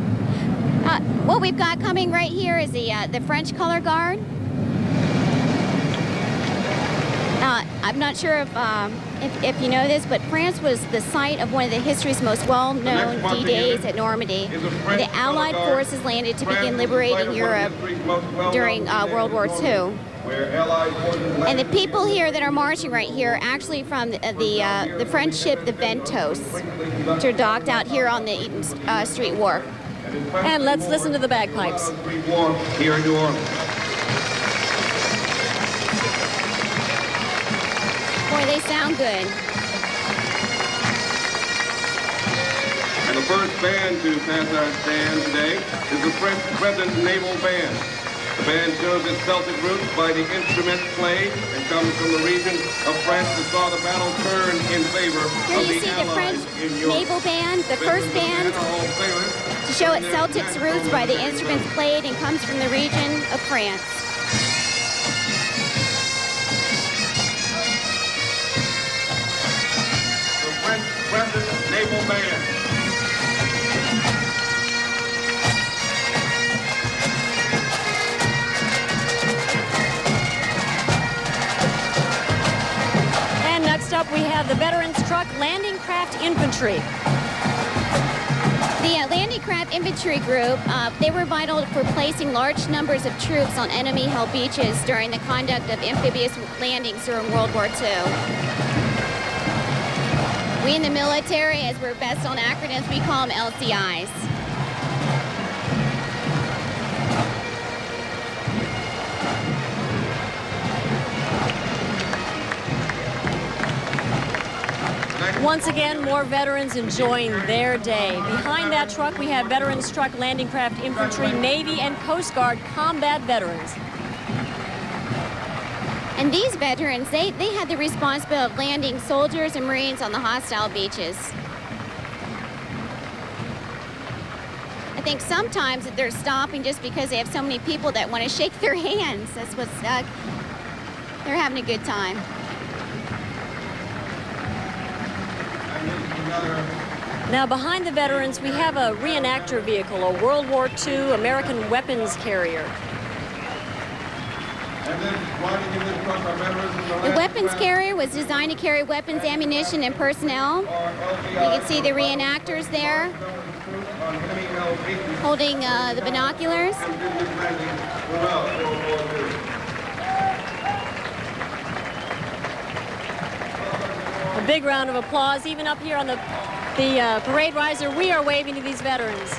What we've got coming right here is the French Color Guard. I'm not sure if you know this, but France was the site of one of the history's most well-known D-Days at Normandy. The Allied forces landed to begin liberating Europe during World War II. And the people here that are marching right here are actually from the French ship, the Ventos, which are docked out here on the Eaton Street Wharf. And let's listen to the bagpipes. Here in New Orleans. Boy, they sound good. And the first band to pass our stand today is the French Crescent Naval Band. The band shows its Celtic roots by the instruments played and comes from the region of France that saw the battle turn in favor Here of you the see the French Allies in Europe. Naval Band, the first band to show its Celtic's roots by the instruments played and comes from the region of France. Crescent Naval Band. And next up we have the Veterans Truck Landing Craft Infantry. The Landing Craft Infantry Group, they were vital for placing large numbers of troops on enemy-held beaches during the conduct of amphibious landings during World War II. We in the military, as we're best on acronyms, we call them LCIs. Once again, more veterans enjoying their day. Behind that truck, we have Veterans Truck Landing Craft Infantry, Navy, and Coast Guard combat veterans. And these veterans, they had the responsibility of landing soldiers and Marines on the hostile beaches. I think sometimes that they're stopping just because they have so many people that want to shake their hands. That's what's, they're having a good time. Now, behind the veterans, we have a reenactor vehicle, a World War II American weapons carrier. The weapons carrier was designed to carry weapons, ammunition, and personnel. You can see the reenactors there holding the binoculars. A big round of applause, even up here on the parade riser. We are waving to these veterans.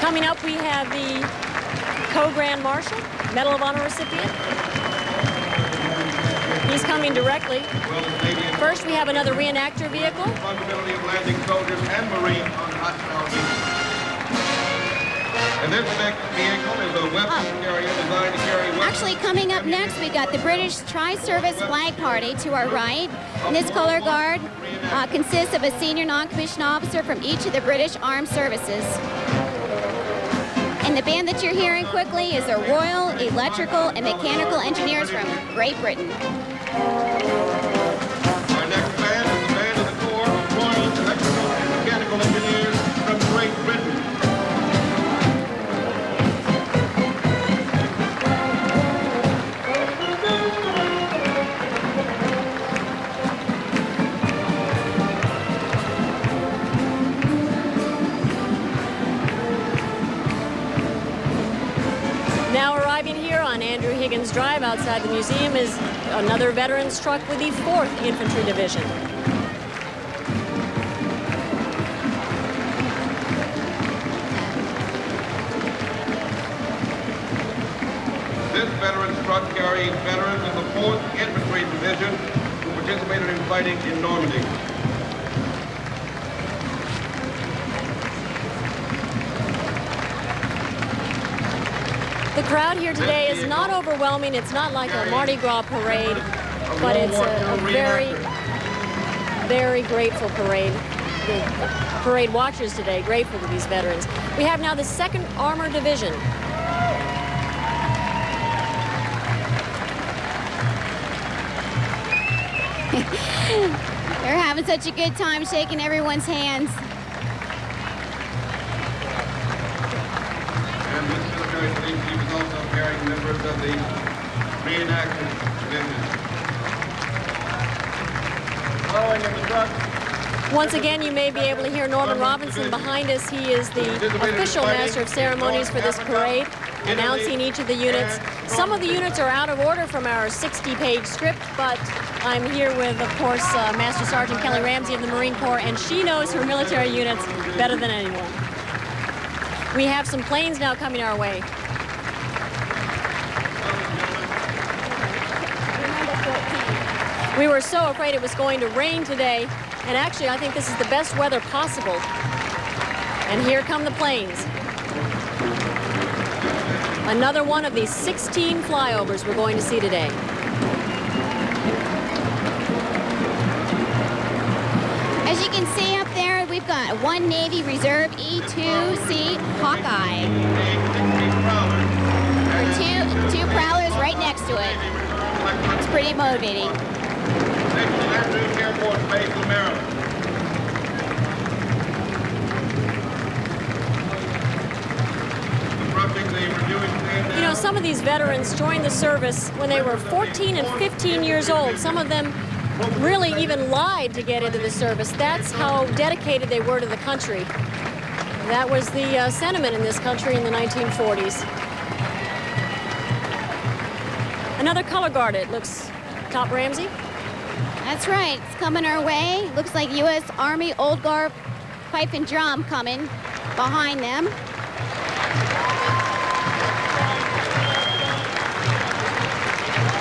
Coming up, we have the Co-Grand Marshal, Medal of Honor recipient. He's coming directly. First, we have another reenactor vehicle. And this next vehicle is a weapons carrier designed to carry weapons. Actually, coming up next, we got the British Tri-Service Flag Party to our right. And this color guard consists of a senior non-commissioned officer from each of the British Armed Services. And the band that you're hearing quickly is the Royal Electrical and Mechanical Engineers from Great Britain. Our next band is the band of the Corps of Royal Electrical and Mechanical Engineers from Great Britain. Now arriving here on Andrew Higgins Drive outside the museum is another veterans truck with the 4th Infantry Division. This veterans truck carries veterans of the 4th Infantry Division who participated in fighting in Normandy. The crowd here today is not overwhelming. It's not like a Mardi Gras parade, but it's a very, very grateful parade. The parade watchers today grateful to these veterans. We have now the 2nd Armored Division. They're having such a good time shaking everyone's hands. And this military police chief is also carrying members of the reenactors division. Following in the truck. Once again, you may be able to hear Norman Robinson behind us. He is the official master of ceremonies for this parade, announcing each of the units. Some of the units are out of order from our 60-page script, but I'm here with, of course, Master Sergeant Kelly Ramsey of the Marine Corps, and she knows her military units better than anyone. We have some planes now coming our way. We were so afraid it was going to rain today, and actually I think this is the best weather possible. And here come the planes. Another one of these 16 flyovers we're going to see today. As you can see up there, we've got one Navy Reserve E-2C Hawkeye. Two Prowlers right next to it. It's pretty motivating. Air Force Base in Maryland. You know, some of these veterans joined the service when they were 14 and 15 years old. Some of them really even lied to get into the service. That's how dedicated they were to the country. That was the sentiment in this country in the 1940s. Another color guard, it looks. Top Ramsey? That's right. It's coming our way. Looks like U.S. Army Old Guard pipe and drum coming behind them.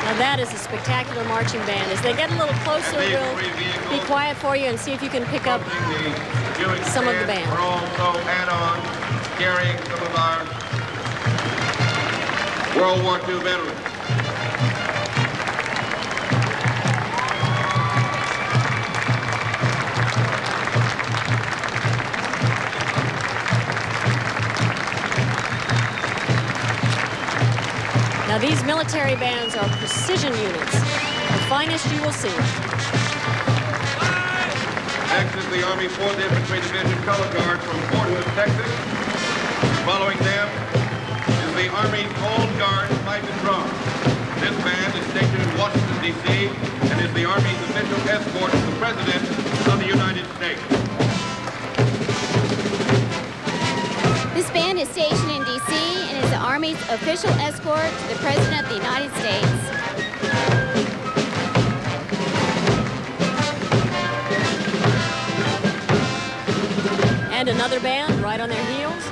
Now that is a spectacular marching band. As they get a little closer, we'll be quiet for you and see if you can pick up some of the band. We're also add-on carrying some of our World War II veterans. Now, these military bands are precision units, the finest you will see. Next is the Army 4th Infantry Division Color Guard from Fort Hood, Texas. Following them is the Army's Old Guard Pipe and Drum. This band is stationed in Washington, D.C., and is the Army's official escort to the President of the United States. This band is stationed in D.C. and is the Army's official escort to the President of the United States. And another band right on their heels.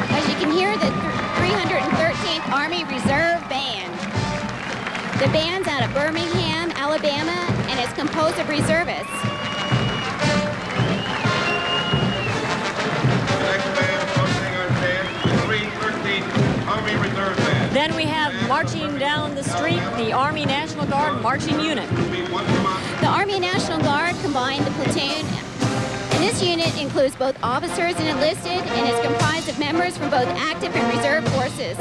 As you can hear, the 313th Army Reserve Band. The band's out of Birmingham, Alabama, and is composed of reservists. The next band focusing on stand is the 313th Army Reserve Band. Then we have marching down the street, the Army National Guard Marching Unit. The Army National Guard combined the platoon, and this unit includes both officers and enlisted, and is comprised of members from both active and reserve forces,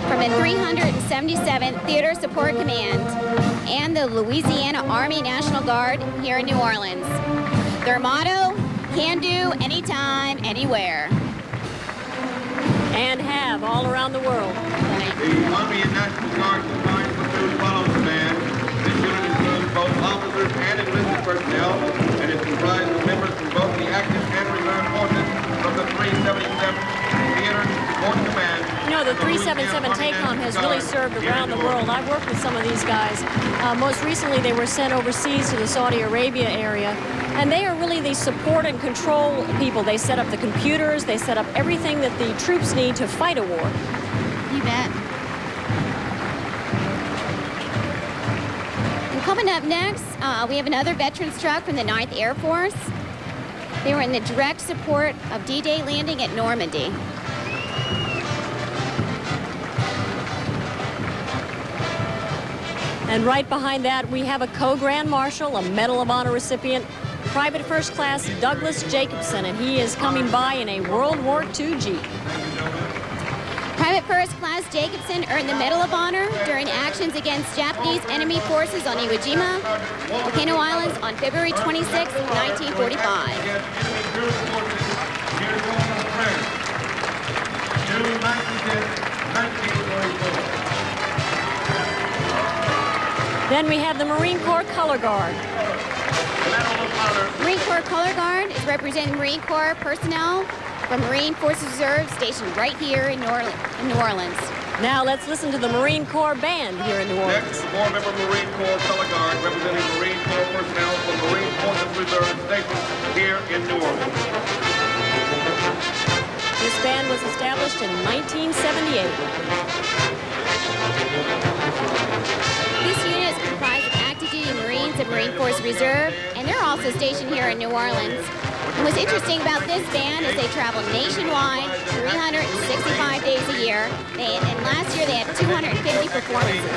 from the 377th Theater Support Command and the Louisiana Army National Guard here in New Orleans. Their motto, can do, anytime, anywhere. And have all around the world. The Army and National Guard combined platoon follows the band. This unit includes both officers and enlisted personnel, and is comprised of members from both the active and reserve forces from the 377th Theater Support Command. You know, the 377 TACOM has really served around the world. I've worked with some of these guys. Most recently, they were sent overseas to the Saudi Arabia area, and they are really the support and control people. They set up the computers, they set up everything that the troops need to fight a war. You bet. And coming up next, we have another veterans truck from the 9th Air Force. They were in the direct support of D-Day landing at Normandy. And right behind that, we have a co-grand marshal, a Medal of Honor recipient, Private First Class Douglas Jacobson, and he is coming by in a World War II Jeep. Private First Class Jacobson earned the Medal of Honor during actions against Japanese enemy forces on Iwo Jima, Volcano Islands on February 26, 1945. Then we have the Marine Corps Color Guard. Marine Corps Color Guard is representing Marine Corps personnel from Marine Forces Reserve stationed right here in New Orleans. Now let's listen to the Marine Corps Band here in New Orleans. Next, the 4-member Marine Corps Color Guard representing Marine Corps personnel from Marine Forces Reserve stationed here in New Orleans. This band was established in 1978. This unit is comprised of active duty Marines and Marine Force Reserve, and they're also stationed here in New Orleans. And what's interesting about this band is they travel nationwide 365 days a year. And last year they had 250 performances.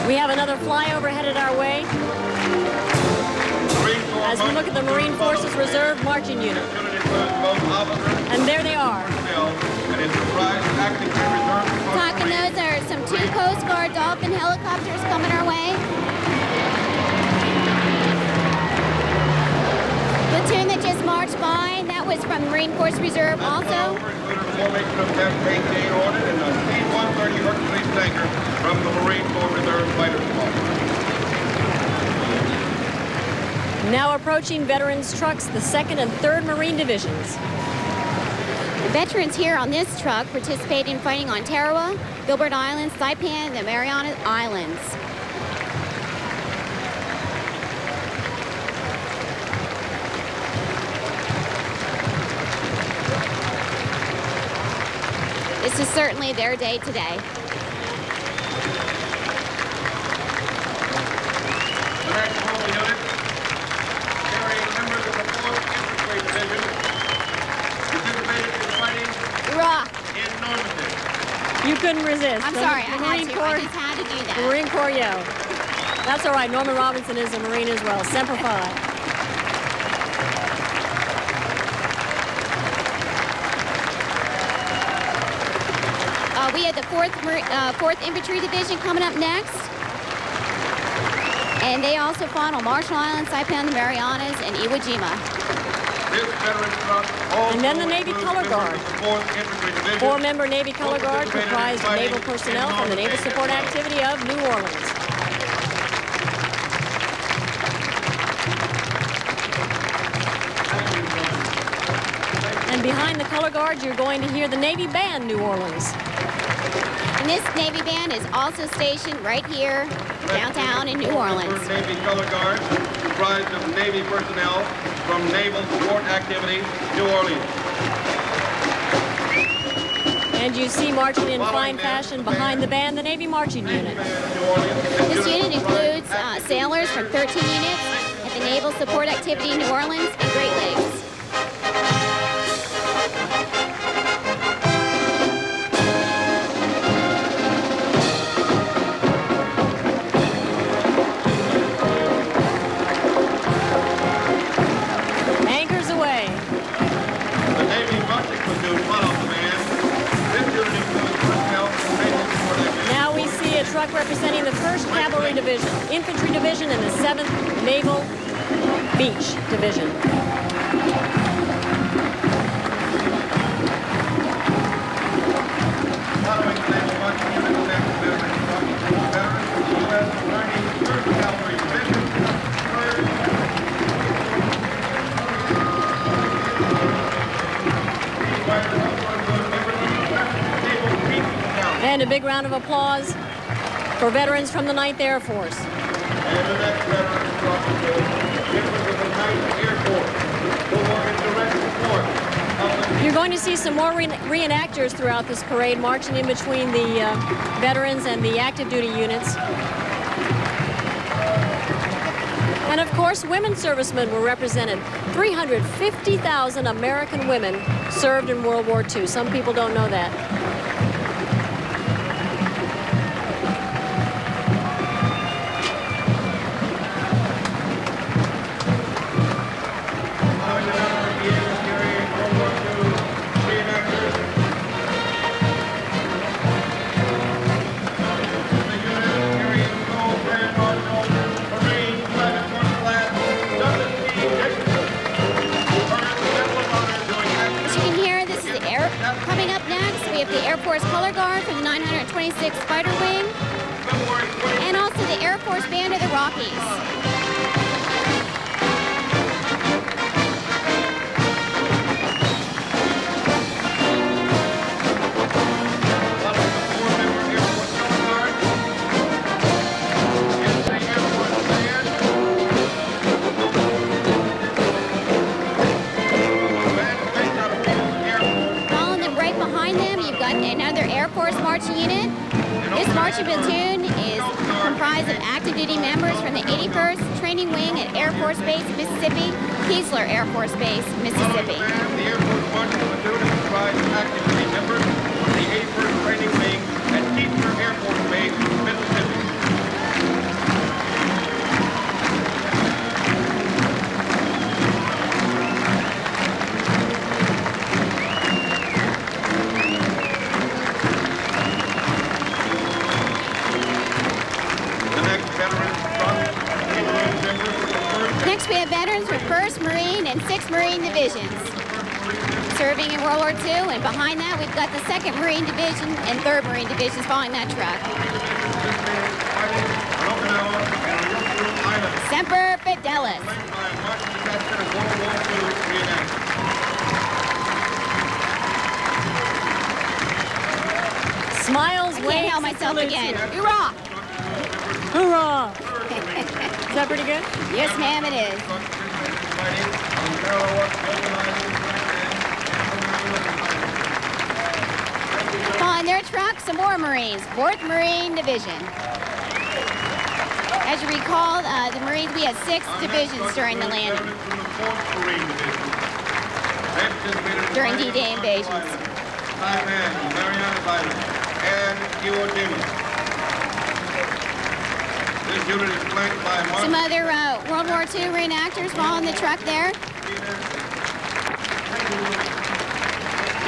We have another flyover headed our way as we look at the Marine Forces Reserve Marching Unit. And there they are. Talking, those are some 2 Coast Guard Dolphin helicopters coming our way. Platoon that just marched by, that was from Marine Force Reserve also. Formation of F-18 ordered and a C-130 Hercules tanker from the Marine Corps Reserve Fighter Squadron. Now approaching veterans trucks, the 2nd and 3rd Marine Divisions. The veterans here on this truck participated in fighting on Tarawa, Gilbert Island, Saipan, and the Mariana Islands. This is certainly their day today. The next mobile unit, carrying members of the 4th Infantry Division, participated in fighting in Normandy. You couldn't resist. I'm The sorry, I Marine Corps, just had to do that. The Marine Corps yell. That's all right. Norman Robinson is a Marine as well. Semper Fi. We had the 4th Infantry Division coming up next. And they also fought on Marshall Islands, Saipan, the Marianas, and Iwo Jima. And then the Navy Color Guard. 4-member Navy Color Guard comprised of naval personnel from the Naval Support Activity of New Orleans. And behind the Color Guard, you're going to hear the Navy Band New Orleans. And this Navy Band is also stationed right here, downtown in New Orleans. Navy Color Guard, comprised of Navy personnel from Naval Support Activity, New Orleans. And you see marching in fine fashion behind the band, the Navy Marching Unit. This unit includes sailors from 13 units at the Naval Support Activity, New Orleans, and Great Lakes. Truck representing the 1st Cavalry Division, Infantry Division, and the 7th Naval Beach Division. Following the Naval Marching Unit, the next veterans from the U.S. 93rd Cavalry Division, 3rd. And a big round of applause for veterans from the 9th Air Force. And the next veteran from the Air Force, who are in direct support of the... You're going to see some more reenactors throughout this parade, marching in between the veterans and the active duty units. And of course, women servicemen were represented. 350,000 American women served in World War II. Some people don't know that. Color Guard from the 926th Fighter Wing, and also the Air Force Band of the Rockies. Another Air Force marching unit. This marching platoon is comprised of active duty members from the 81st Training Wing at Air Force Base, Mississippi, Keesler Air Force Base, Mississippi. The Air Force marching platoon is comprised of active duty members from the 81st Training Wing at Keesler Air Force Base, Mississippi. Next, we have veterans from 1st Marine and 6th Marine Divisions serving in World War II, and behind that, we've got the 2nd Marine Division and 3rd Marine Divisions following that truck. Semper Fidelis. Smiles, I can't help myself again. Hoorah! Hoorah! Is that pretty good? Yes, ma'am, it is. On their truck, some more Marines, 4th Marine Division. As you recall, the Marines, we had 6 divisions during the landing. During D-Day invasions. This unit is flanked by some other World War II reenactors following the truck there.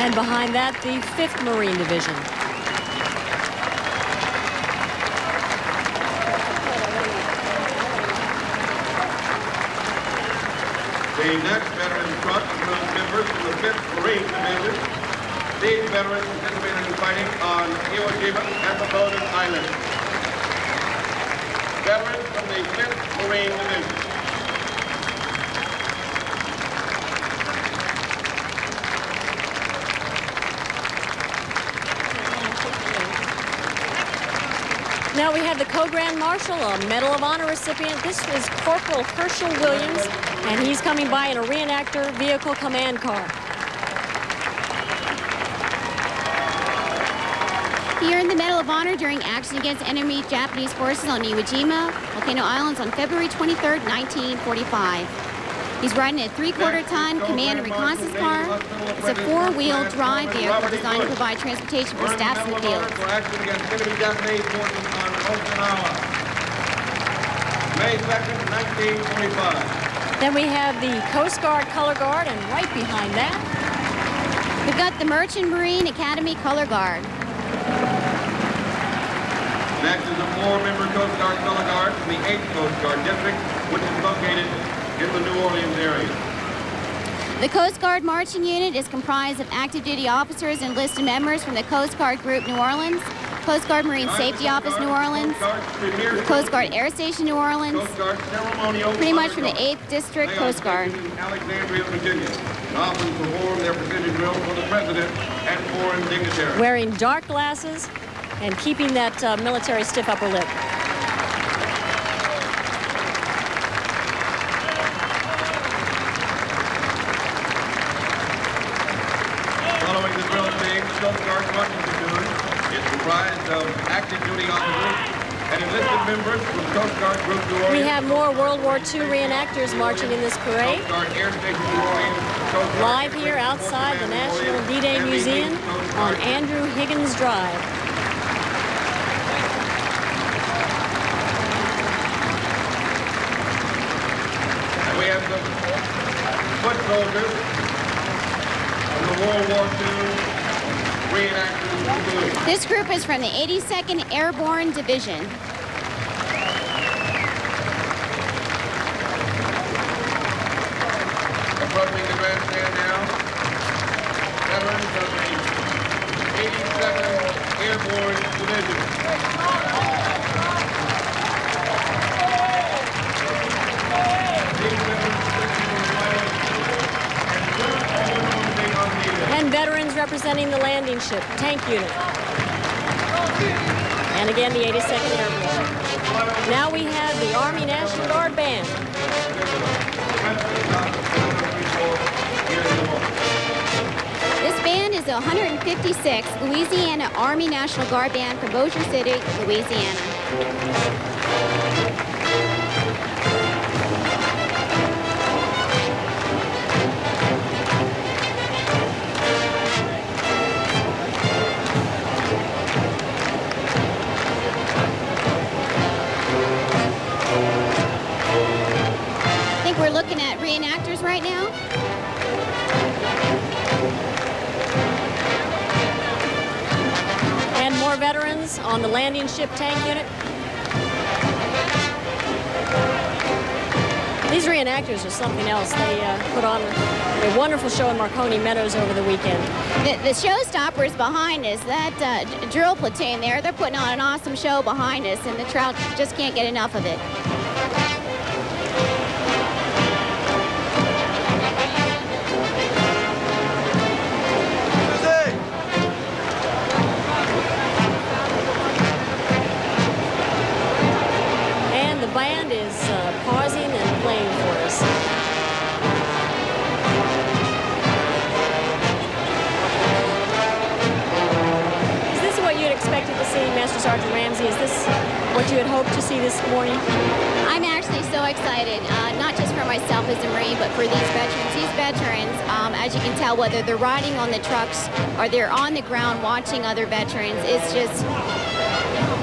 And behind that, the 5th Marine Division. The next veteran truck includes members from the 5th Marine Division. These veterans participated in fighting on Iwo Jima and the Bonin Island. Veterans from the 5th Marine Division. Now we have the Co-Grand Marshal, a Medal of Honor recipient. This was Corporal Herschel Williams, and he's coming by in a reenactor vehicle command car. He earned the Medal of Honor during action against enemy Japanese forces on Iwo Jima, Volcano Islands on February 23, 1945. He's riding a 3/4-ton command and reconnaissance car. It's a 4-wheel drive vehicle designed to provide transportation for staffs in the field. For action against enemy Japanese forces on Okinawa, May 2nd, 1945. Then we have the Coast Guard Color Guard, and right behind that, we've got the Merchant Marine Academy Color Guard. Next is a 4-member Coast Guard Color Guard from the 8th Coast Guard District, which is located in the New Orleans area. The Coast Guard Marching Unit is comprised of active duty officers and enlisted members from the Coast Guard Group New Orleans, Coast Guard Marine Safety Office New Orleans, Coast Guard Air Station New Orleans, pretty much from the 8th District Coast Guard. Alexandria, Virginia, and often perform their precision drills for the President and foreign dignitaries. wearing dark glasses and keeping that military stiff upper lip. Following the drill team, the Coast Guard Marching Platoon is comprised of active duty officers and enlisted members from Coast Guard Group New Orleans. We have more World War II reenactors marching in this parade. Coast Guard Air Station New Orleans. Coast Guard Live here outside the National D-Day Museum on Andrew Higgins Drive. And we have some foot soldiers from the World War II reenactors. This group is from the 82nd Airborne Division. Approaching the grandstand now, veterans of the 82nd Airborne Division. And veterans representing the landing ship, tank unit. And again, the 82nd Airborne. Now we have the Army National Guard Band. This band is the 156th Louisiana Army National Guard Band from Bossier City, Louisiana. I think we're looking at reenactors right now. And more veterans on the landing ship tank unit. These reenactors are something else. They put on a wonderful show in Marconi Meadows over the weekend. The showstoppers behind us, that drill platoon there, they're putting on an awesome show behind us, and the Trout just can't get enough of it. And the band is pausing and playing for us. what you had expected to see, Master Sergeant Ramsey? Is this what you had hoped to see this morning? I'm actually so excited, not just for myself as a Marine, but for these veterans. These veterans, as you can tell, whether they're riding on the trucks or they're on the ground watching other veterans, it's just,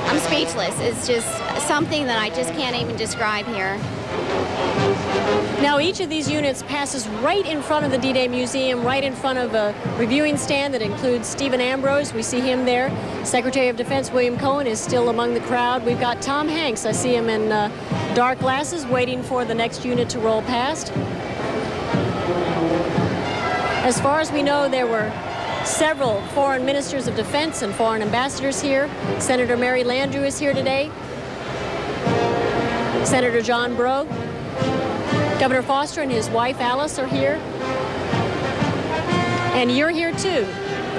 I'm speechless. It's just something that I just can't even describe here. Now, each of these units passes right in front of the D-Day Museum, right in front of a reviewing stand that includes Stephen Ambrose. We see him there. Secretary of Defense William Cohen is still among the crowd. We've got Tom Hanks. I see him in dark glasses waiting for the next unit to roll past. As far as we know, there were several foreign ministers of defense and foreign ambassadors here. Senator Mary Landrieu is here today. Senator John Breaux. Governor Foster and his wife Alice are here. And you're here too,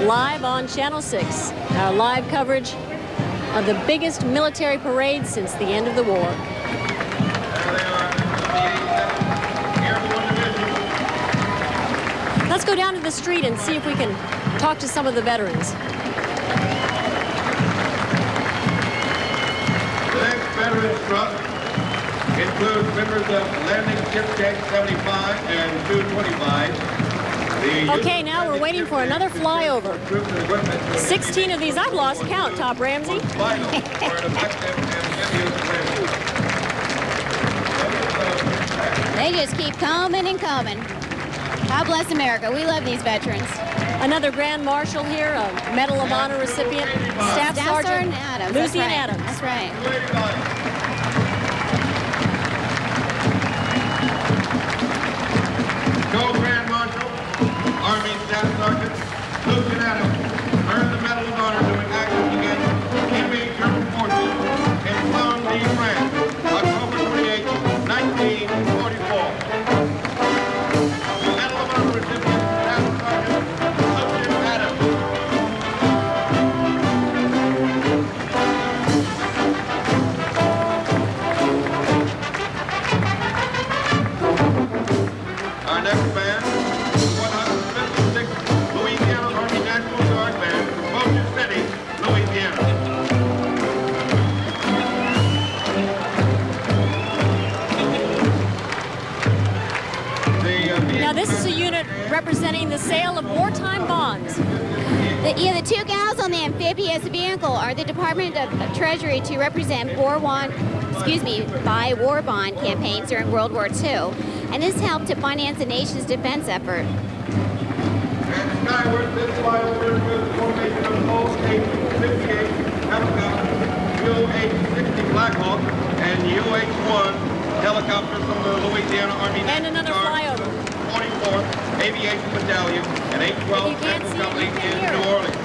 live on Channel 6. Our live coverage of the biggest military parade since the end of the war. Let's go down to the street and see if we can talk to some of the veterans. The next veterans truck includes members of Landing Ship Deck 75 and 225. Okay, now we're waiting for another flyover. 16 of these. I've lost count, Top Ramsey. They just keep coming and coming. God bless America. We love these veterans. Another Grand Marshal here, a Medal of Honor recipient, Staff Sergeant Adams. Lucian Adams. That's right. Co-Grand Marshal, Army Staff Sergeant Lucian Adams earned the Medal of Honor doing actions against enemy German forces in Normandy, France, October 28, 1944. The Medal of Honor recipient, Staff Sergeant Lucian Adams. Our next band is 156th Louisiana Army National Guard Band from Motion City, Louisiana. Now this is a unit representing the sale of wartime bonds. The two gals on the amphibious vehicle are the Department of Treasury to represent buy war bond campaigns during World War II. And this helped to finance the nation's defense effort. And skyward, this flyover includes the formation of OH-58 helicopters, UH-60 Blackhawk, and UH-1 helicopters from the Louisiana Army And another flyover. 44th Aviation Battalion and 812 Naval Company in New Orleans.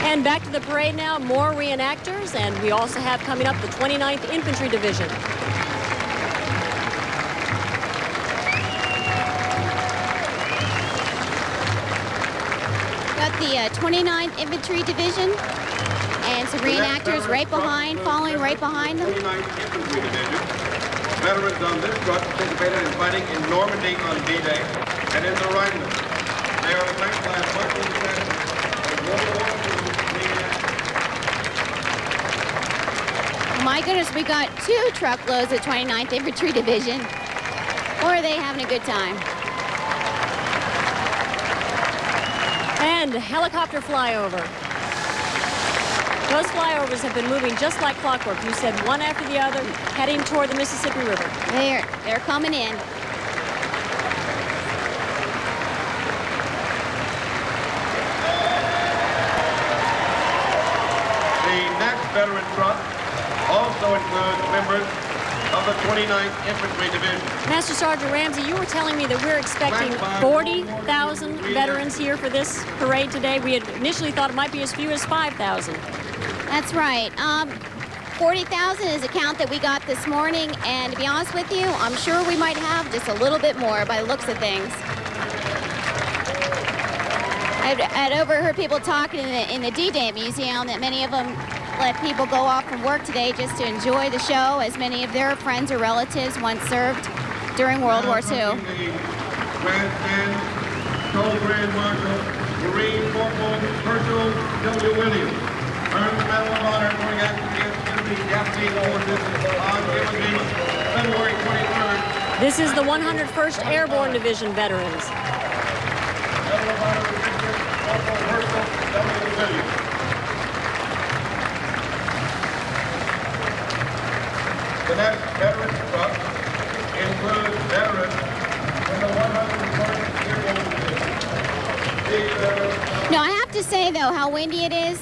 And back to the parade now, more reenactors, and we also have coming up the 29th Infantry Division. Got the 29th Infantry Division and some reenactors right behind, following right behind them. 29th Infantry Division. Veterans on this truck participated in fighting in Normandy on D-Day and in the Rhineland. They are flanked by a marching band of World War II reenactors. My goodness, we got 2 truckloads of 29th Infantry Division. Boy, are they having a good time. And helicopter flyover. Those flyovers have been moving just like clockwork. You said one after the other, heading toward the Mississippi River. They're coming in. The next veteran truck also includes members of the 29th Infantry Division. Master Sergeant Ramsey, you were telling me that we're expecting 40,000 veterans here for this parade today. We had initially thought it might be as few as 5,000. That's right. 40,000 is a count that we got this morning, and to be honest with you, I'm sure we might have just a little bit more by the looks of things. I'd overheard people talking in the D-Day Museum that many of them let people go off from work today just to enjoy the show, as many of their friends or relatives once served during World War II. Grandstand, Grand Marshal, Marine Corporal Herschel W. Williams, earned the Medal of Honor during action against enemy Japanese forces on Iwo Jima, February 23rd. This is the 101st Airborne Division veterans. Medal of Honor recipient, Corporal Herschel W. Williams. The next veterans truck includes veterans in the 101st Airborne Division. No, I have to say, though, how windy it is.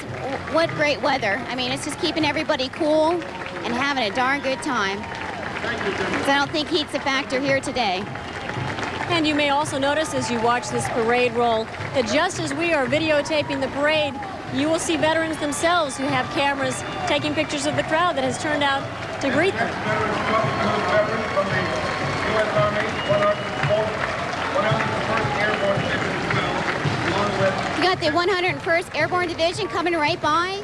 What great weather. I mean, it's just keeping everybody cool and having a darn good time. Because I don't think heat's a factor here today. And you may also notice as you watch this parade roll that just as we are videotaping the parade, you will see veterans themselves who have cameras taking pictures of the crowd that has turned out to greet them. Veterans from the U.S. Army, 101st Airborne Division as well, along with... You got the 101st Airborne Division coming right by,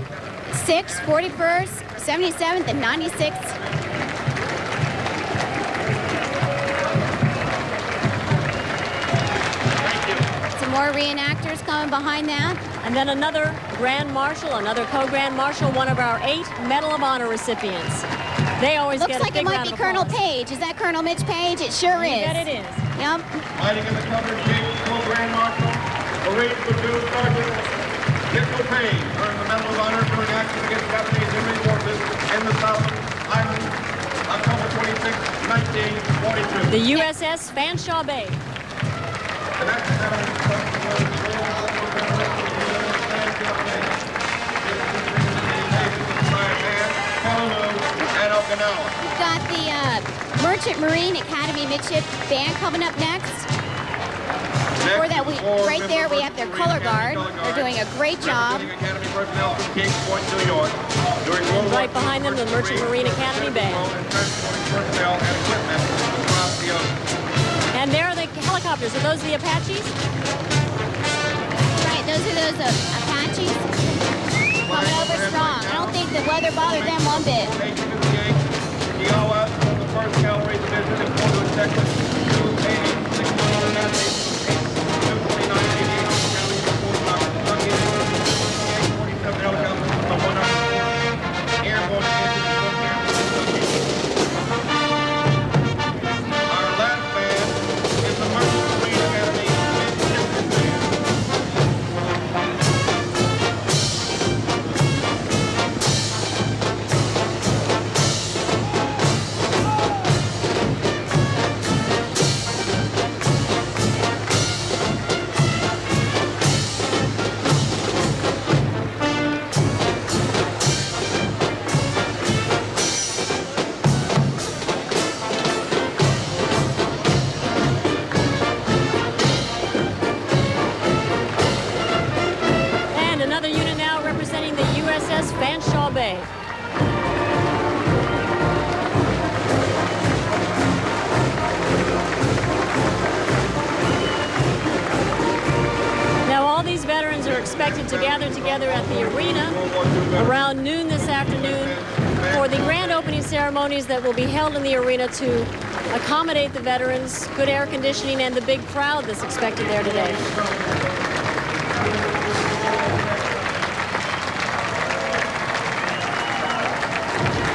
6th, 41st, 77th, and 96th. Some more reenactors coming behind that. And then another Grand Marshal, another Co-Grand Marshal, one of our 8 Medal of Honor recipients. They always Looks get a like big it might round be of Colonel applause. Page. Is that Colonel Mitch Page? It sure is. You bet it is. Yep. Fighting in the cover chief, Co-Grand Marshal, Marine Platoon Sergeant Mitchell Payne, earned the Medal of Honor during action against Japanese enemy forces in the Southern Islands, October 26, 1942. The USS Fanshawe Bay. The next veteran was and Okinawa. We've got the Merchant Marine Academy Midship Band coming up next. Before that, right there we have their color guard. They're doing a great job. Academy personnel from Kings Point, New York. During World War Right behind them, the Merchant Marine Academy Band. personnel and equipment across the ocean. And there are the helicopters. Are those the Apaches? Right, those are those Apaches coming over strong. I don't think the weather bothered them one bit. Kiowa from the 1st Cavalry Division in Fort Hood, Texas. 280, 600 Navy, 229, 88 on the County Fort Knox, Kentucky. 47 helicopters from the 100 Airborne Division in Fort Campbell, Kentucky. Our last band is the Merchant Marine Academy Midshipman Band. And another unit now representing the USS Fanshawe Bay. Now all these veterans are expected to gather together at the arena around noon this afternoon for the grand opening ceremonies that will be held in the arena to accommodate the veterans, good air conditioning, and the big crowd that's expected there today.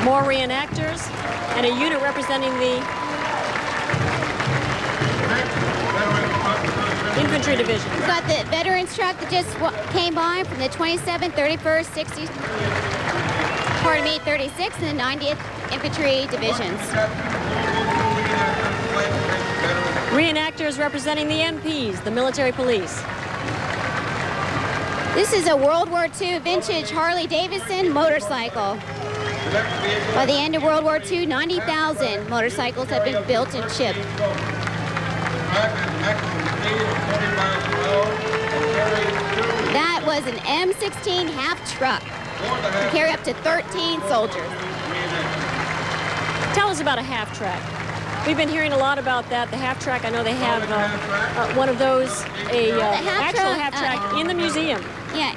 More reenactors and a unit representing the infantry division. We've got the veterans truck that just came by from the 27th, 31st, 60th, pardon me, 36th and the 90th Infantry Divisions. Reenactors representing the MPs, the military police. This is a World War II vintage Harley-Davidson motorcycle. By the end of World War II, 90,000 motorcycles have been built and shipped. That was an M16 half truck to carry up to 13 soldiers. Tell us about a half track. We've been hearing a lot about that. The half track, I know they have one of those, actual half track in the museum. Yeah,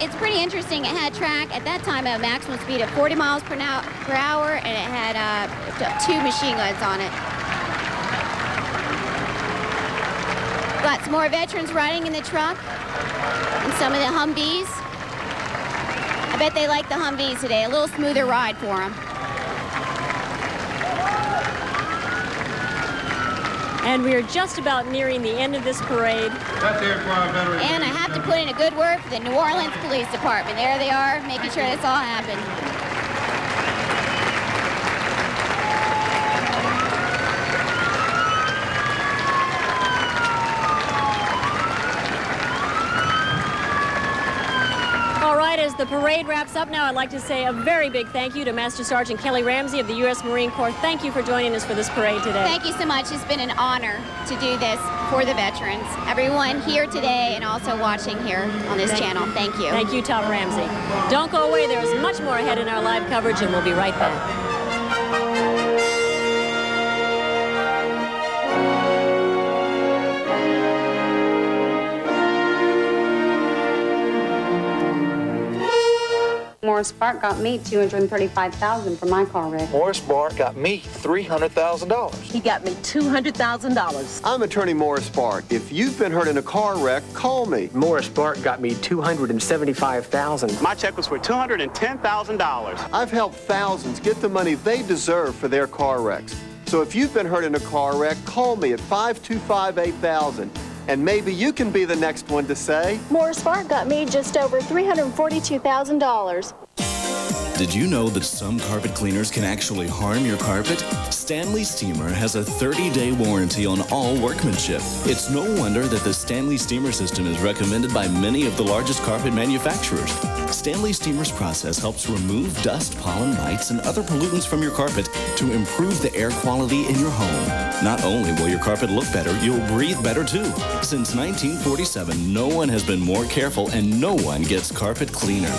it's pretty interesting. It had track at that time at a maximum speed of 40 miles per hour, and it had 2 machine guns on it. Got some more veterans riding in the truck and some of the Humvees. I bet they like the Humvees today. A little smoother ride for them. And we are just about nearing the end of this parade. And I have to put in a good word for the New Orleans Police Department. There they are, making sure this all happened. All right, as the parade wraps up now, I'd like to say a very big thank you to Master Sergeant Kelly Ramsey of the U.S. Marine Corps. Thank you for joining us for this parade today. Thank you so much. It's been an honor to do this for the veterans. Everyone here today and also watching here on this channel. Thank you. Thank you, Tom Ramsey. Don't go away. There's much more ahead in our live coverage, and we'll be right back. Morris Spark got me $235,000 for my car wreck. Morris Spark got me $300,000. He got me $200,000. I'm attorney Morris Spark. If you've been hurt in a car wreck, call me. Morris Spark got me $275,000. My check was for $210,000. I've helped thousands get the money they deserve for their car wrecks. So if you've been hurt in a car wreck, call me at 525-8000. And maybe you can be the next one to say, Morris Spark got me just over $342,000. Did you know that some carpet cleaners can actually harm your carpet? Stanley Steamer has a 30-day warranty on all workmanship. It's no wonder that the Stanley Steamer system is recommended by many of the largest carpet manufacturers. Stanley Steamer's process helps remove dust, pollen, mites, and other pollutants from your carpet to improve the air quality in your home. Not only will your carpet look better, you'll breathe better too. Since 1947, no one has been more careful and no one gets carpet cleaner.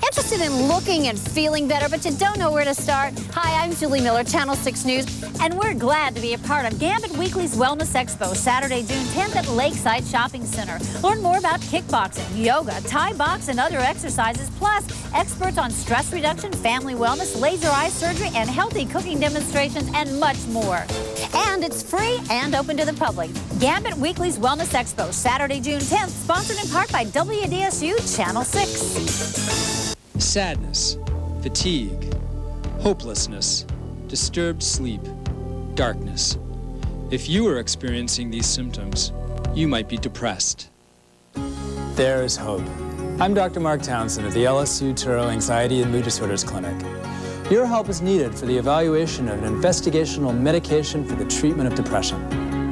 Interested in looking and feeling better, but you don't know where to start? Hi, I'm Julie Miller, Channel 6 News, and we're glad to be a part of Gambit Weekly's Wellness Expo, Saturday, June 10th at Lakeside Shopping Center. Learn more about kickboxing, yoga, Thai box, and other exercises, plus experts on stress reduction, family wellness, laser eye surgery, and healthy cooking demonstrations, and much more. And it's free and open to the public. Gambit Weekly's Wellness Expo, Saturday, June 10th, sponsored in part by WDSU Channel 6. Sadness, fatigue, hopelessness, disturbed sleep, darkness. If you are experiencing these symptoms, you might be depressed. There is hope. I'm Dr. Mark Townsend of the LSU Turo Anxiety and Mood Disorders Clinic. Your help is needed for the evaluation of an investigational medication for the treatment of depression.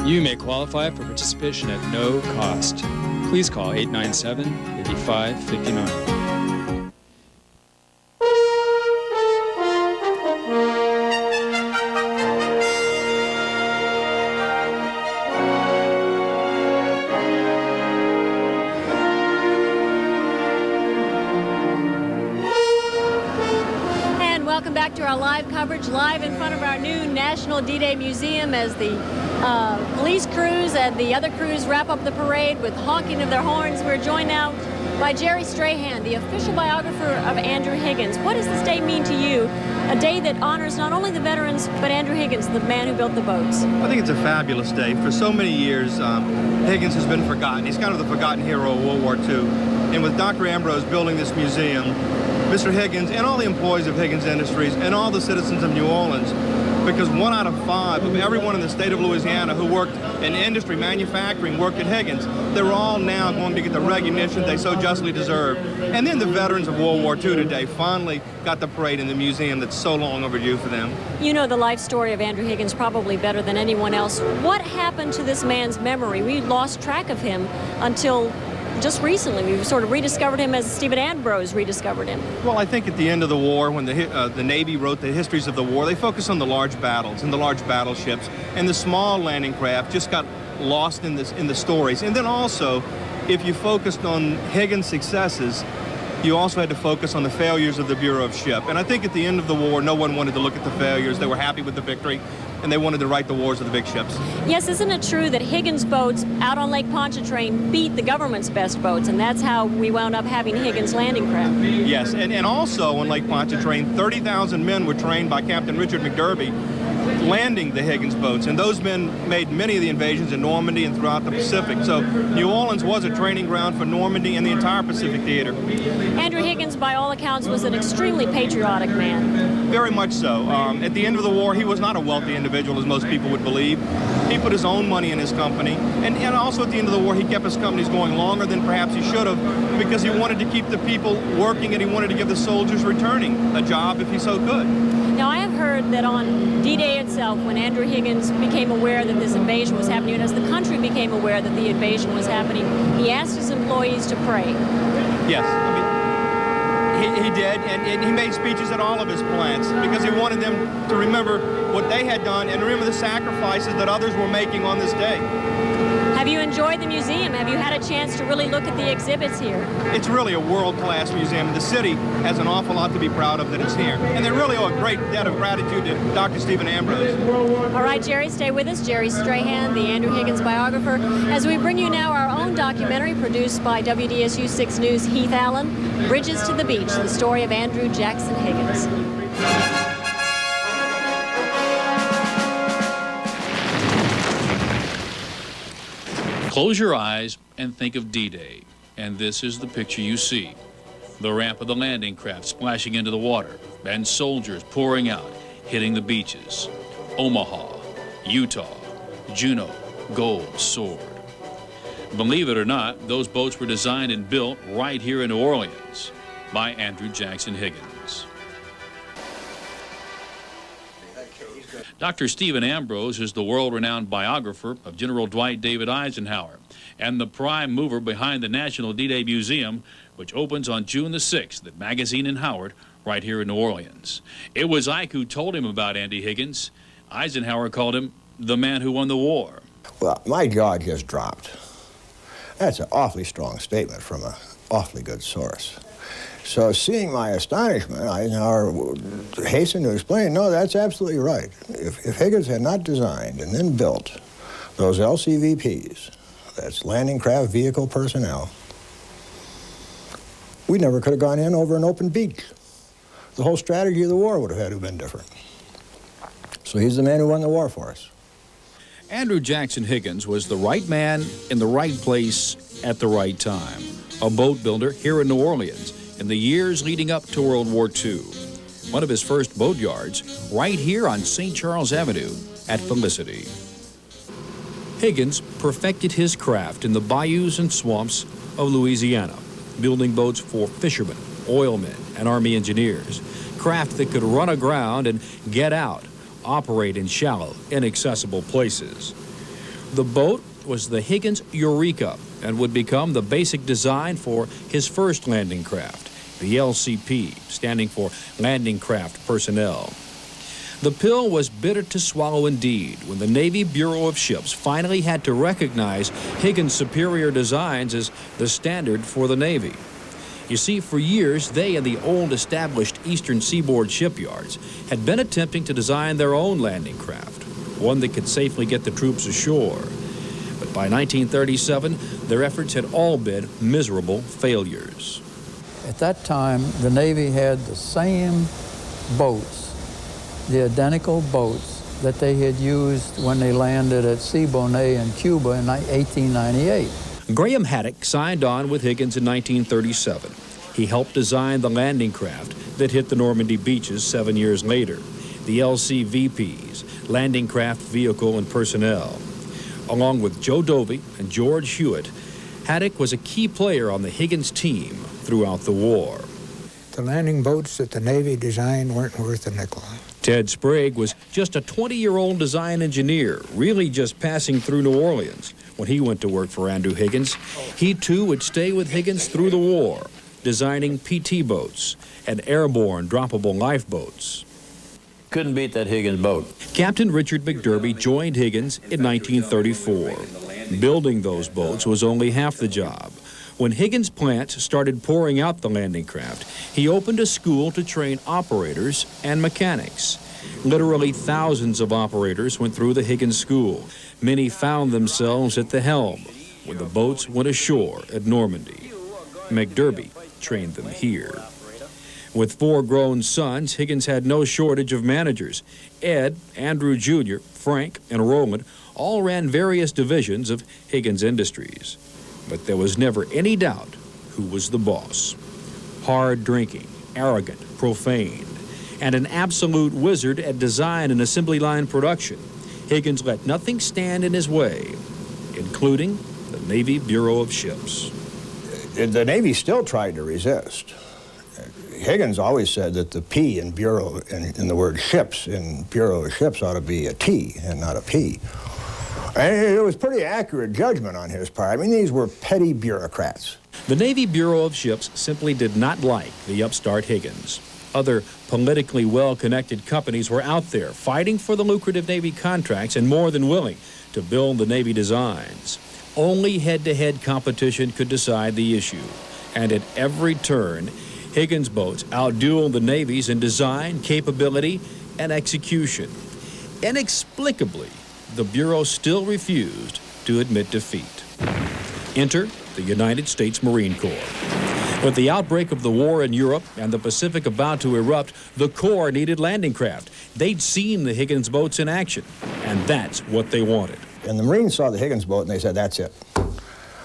You may qualify for participation at no cost. Please call 897-8559. Welcome back to our live coverage, live in front of our new National D-Day Museum as the police crews and the other crews wrap up the parade with honking of their horns. We're joined now by Jerry Strahan, the official biographer of Andrew Higgins. What does this day mean to you? A day that honors not only the veterans, but Andrew Higgins, the man who built the boats. I think it's a fabulous day. For so many years, Higgins has been forgotten. He's kind of the forgotten hero of World War II. And with Dr. Ambrose building this museum, Mr. Higgins and all the employees of Higgins Industries and all the citizens of New Orleans, because 1 out of 5 of everyone in the state of Louisiana who worked in industry, manufacturing, worked at Higgins. They're all now going to get the recognition they so justly deserve. And then the veterans of World War II today finally got the parade in the museum that's so long overdue for them. You know the life story of Andrew Higgins probably better than anyone else. What happened to this man's memory? We lost track of him until just recently. We've sort of rediscovered him as Stephen Ambrose rediscovered him. Well, I think at the end of the war, when the Navy wrote the histories of the war, they focused on the large battles and the large battleships, and the small landing craft just got lost in the stories. And then also, if you focused on Higgins' successes, you also had to focus on the failures of the Bureau of Ship. And I think at the end of the war, no one wanted to look at the failures. They were happy with the victory. and they wanted to right the wars of the big ships. Yes, isn't it true that Higgins boats out on Lake Pontchartrain beat the government's best boats, and that's how we wound up having Higgins landing craft? Yes, and also on Lake Pontchartrain, 30,000 men were trained by Captain Richard McDerby landing the Higgins boats, and those men made many of the invasions in Normandy and throughout the Pacific. So New Orleans was a training ground for Normandy and the entire Pacific theater. Andrew Higgins, by all accounts, was an extremely patriotic man. Very much so. At the end of the war, he was not a wealthy individual, as most people would believe. He put his own money in his company, and also at the end of the war, he kept his companies going longer than perhaps he should have, because he wanted to keep the people working, and he wanted to give the soldiers returning a job if he so could. Now, I have heard that on D-Day itself, when Andrew Higgins became aware that this invasion was happening, and as the country became aware that the invasion was happening, he asked his employees to pray. Yes, I mean, he did, and he made speeches at all of his plants because he wanted them to remember what they had done and remember the sacrifices that others were making on this day. Have you enjoyed the museum? Have you had a chance to really look at the exhibits here? It's really a world-class museum. The city has an awful lot to be proud of that it's here. And they really owe a great debt of gratitude to Dr. Stephen Ambrose. All right, Jerry, stay with us. Jerry Strahan, the Andrew Higgins biographer, as we bring you now our own documentary produced by WDSU 6 News' Heath Allen, Bridges to the Beach, the story of Andrew Jackson Higgins. Close your eyes and think of D-Day, and this is the picture you see. The ramp of the landing craft splashing into the water, and soldiers pouring out, hitting the beaches. Omaha, Utah, Juneau, Gold, Sword. Believe it or not, those boats were designed and built right here in New Orleans by Andrew Jackson Higgins. Dr. Stephen Ambrose is the world-renowned biographer of General Dwight David Eisenhower and the prime mover behind the National D-Day Museum, which opens on June the 6th at Magazine in Howard, right here in New Orleans. It was Ike who told him about Andy Higgins. Eisenhower called him the man who won the war. Well, my jaw just dropped. That's an awfully strong statement from an awfully good source. So seeing my astonishment, Eisenhower hastened to explain, no, that's absolutely right. If Higgins had not designed and then built those LCVPs, that's landing craft vehicle personnel, we never could have gone in over an open beach. The whole strategy of the war would have had to have been different. So he's the man who won the war for us. Andrew Jackson Higgins was the right man in the right place at the right time. A boat builder here in New Orleans in the years leading up to World War II. One of his first boat yards right here on St. Charles Avenue at Felicity. Higgins perfected his craft in the bayous and swamps of Louisiana, building boats for fishermen, oilmen, and Army engineers. Craft that could run aground and get out, operate in shallow, inaccessible places. The boat was the Higgins Eureka and would become the basic design for his first landing craft, the LCP, standing for Landing Craft Personnel. The pill was bitter to swallow indeed when the Navy Bureau of Ships finally had to recognize Higgins' superior designs as the standard for the Navy. You see, for years, they and the old established eastern seaboard shipyards had been attempting to design their own landing craft, one that could safely get the troops ashore. But by 1937, their efforts had all been miserable failures. At that time, the Navy had the same boats, the identical boats that they had used when they landed at Siboney in Cuba in 1898. Graham Haddock signed on with Higgins in 1937. He helped design the landing craft that hit the Normandy beaches 7 years later, the LCVPs, Landing Craft Vehicle and Personnel. Along with Joe Dovey and George Hewitt, Haddock was a key player on the Higgins team throughout the war. The landing boats that the Navy designed weren't worth a nickel. Ted Sprague was just a 20-year-old design engineer, really just passing through New Orleans when he went to work for Andrew Higgins. He, too, would stay with Higgins through the war, designing PT boats and airborne droppable lifeboats. Couldn't beat that Higgins boat. Captain Richard McDerby joined Higgins in 1934. Building those boats was only half the job. When Higgins' plant started pouring out the landing craft, he opened a school to train operators and mechanics. Literally thousands of operators went through the Higgins School. Many found themselves at the helm when the boats went ashore at Normandy. McDerby trained them here. With 4 grown sons, Higgins had no shortage of managers. Ed, Andrew Jr., Frank, and Roland all ran various divisions of Higgins Industries. But there was never any doubt who was the boss. Hard drinking, arrogant, profane, and an absolute wizard at design and assembly line production, Higgins let nothing stand in his way, including the Navy Bureau of Ships. The Navy still tried to resist. Higgins always said that the P in Bureau, in the word ships, in Bureau of Ships ought to be a T and not a P. And it was pretty accurate judgment on his part. I mean, these were petty bureaucrats. The Navy Bureau of Ships simply did not like the upstart Higgins. Other politically well-connected companies were out there fighting for the lucrative Navy contracts and more than willing to build the Navy designs. Only head-to-head competition could decide the issue. And at every turn, Higgins boats outdueled the Navy's in design, capability, and execution. Inexplicably, the Bureau still refused to admit defeat. Enter the United States Marine Corps. With the outbreak of the war in Europe and the Pacific about to erupt, the Corps needed landing craft. They'd seen the Higgins boats in action, and that's what they wanted. And the Marines saw the Higgins boat and they said, that's it.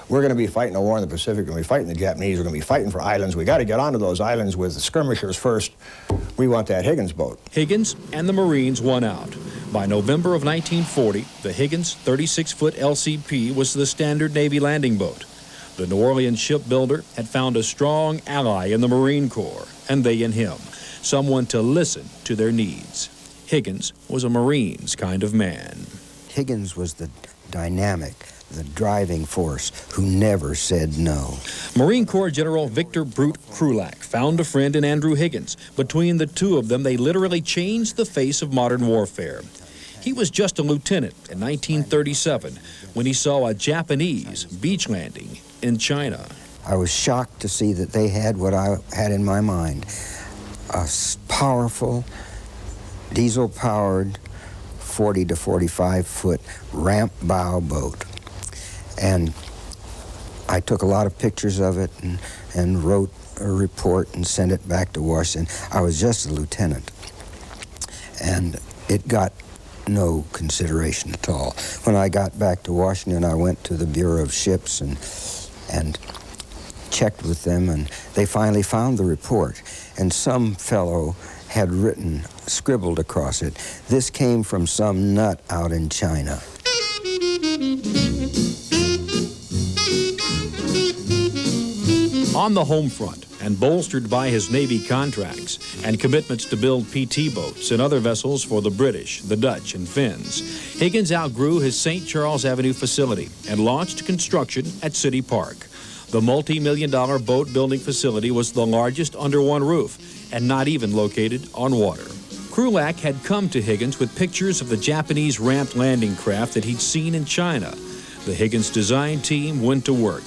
We're going to be fighting a war in the Pacific. We're going to be fighting the Japanese. We're going to be fighting for islands. We got to get onto those islands with the skirmishers first. We want that Higgins boat. Higgins and the Marines won out. By November of 1940, the Higgins 36-foot LCP was the standard Navy landing boat. The New Orleans shipbuilder had found a strong ally in the Marine Corps, and they in him, someone to listen to their needs. Higgins was a Marines kind of man. Higgins was the dynamic, the driving force who never said no. Marine Corps General Victor Brute Krulak found a friend in Andrew Higgins. Between the two of them, they literally changed the face of modern warfare. He was just a lieutenant in 1937 when he saw a Japanese beach landing in China. I was shocked to see that they had what I had in my mind, a powerful, diesel-powered, 40 to 45-foot ramp bow boat. And I took a lot of pictures of it and wrote a report and sent it back to Washington. I was just a lieutenant, and it got no consideration at all. When I got back to Washington, I went to the Bureau of Ships and checked with them, and they finally found the report. And some fellow had scribbled across it, "This came from some nut out in China." On the home front, and bolstered by his Navy contracts and commitments to build PT boats and other vessels for the British, the Dutch, and Finns, Higgins outgrew his St. Charles Avenue facility and launched construction at City Park. The multi-million-dollar boat building facility was the largest under one roof and not even located on water. Krulak had come to Higgins with pictures of the Japanese ramped landing craft that he'd seen in China. The Higgins design team went to work,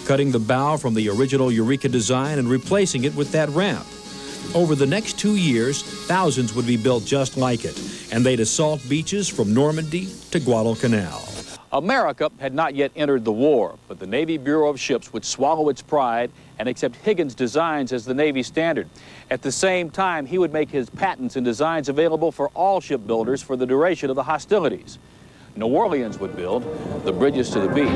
cutting the bow from the original Eureka design and replacing it with that ramp. Over the next 2 years, thousands would be built just like it, and they'd assault beaches from Normandy to Guadalcanal. America had not yet entered the war, but the Navy Bureau of Ships would swallow its pride and accept Higgins' designs as the Navy standard. At the same time, he would make his patents and designs available for all shipbuilders for the duration of the hostilities. New Orleans would build the bridges to the beach.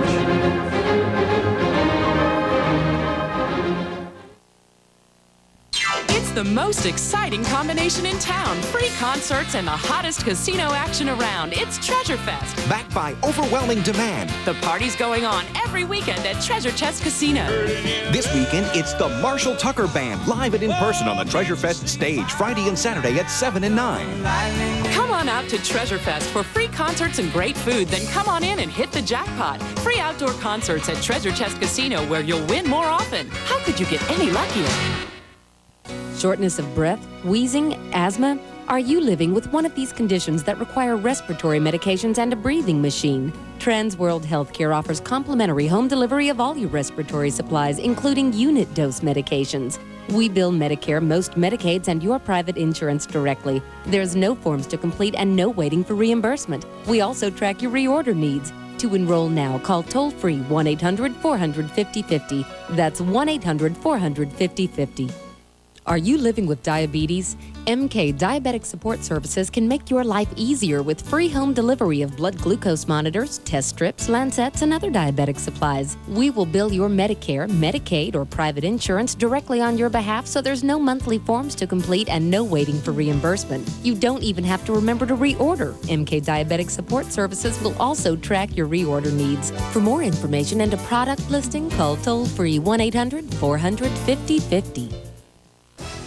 It's the most exciting combination in town. Free concerts and the hottest casino action around. It's Treasure Fest. Backed by overwhelming demand. The party's going on every weekend at Treasure Chest Casino. This weekend, it's the Marshall Tucker Band, live and in person on the Treasure Fest stage, Friday and Saturday at 7 and 9. Come on out to Treasure Fest for free concerts and great food. Then come on in and hit the jackpot. Free outdoor concerts at Treasure Chest Casino where you'll win more often. How could you get any luckier? Shortness of breath, wheezing, asthma? Are you living with one of these conditions that require respiratory medications and a breathing machine? Trans World Healthcare offers complimentary home delivery of all your respiratory supplies, including unit dose medications. We bill Medicare, most Medicaids, and your private insurance directly. There's no forms to complete and no waiting for reimbursement. We also track your reorder needs. To enroll now, call toll-free 1-800-450-5050. That's 1-800-450-5050. Are you living with diabetes? MK Diabetic Support Services can make your life easier with free home delivery of blood glucose monitors, test strips, lancets, and other diabetic supplies. We will bill your Medicare, Medicaid, or private insurance directly on your behalf, so there's no monthly forms to complete and no waiting for reimbursement. You don't even have to remember to reorder. MK Diabetic Support Services will also track your reorder needs. For more information and a product listing, call toll-free 1-800-400-5050.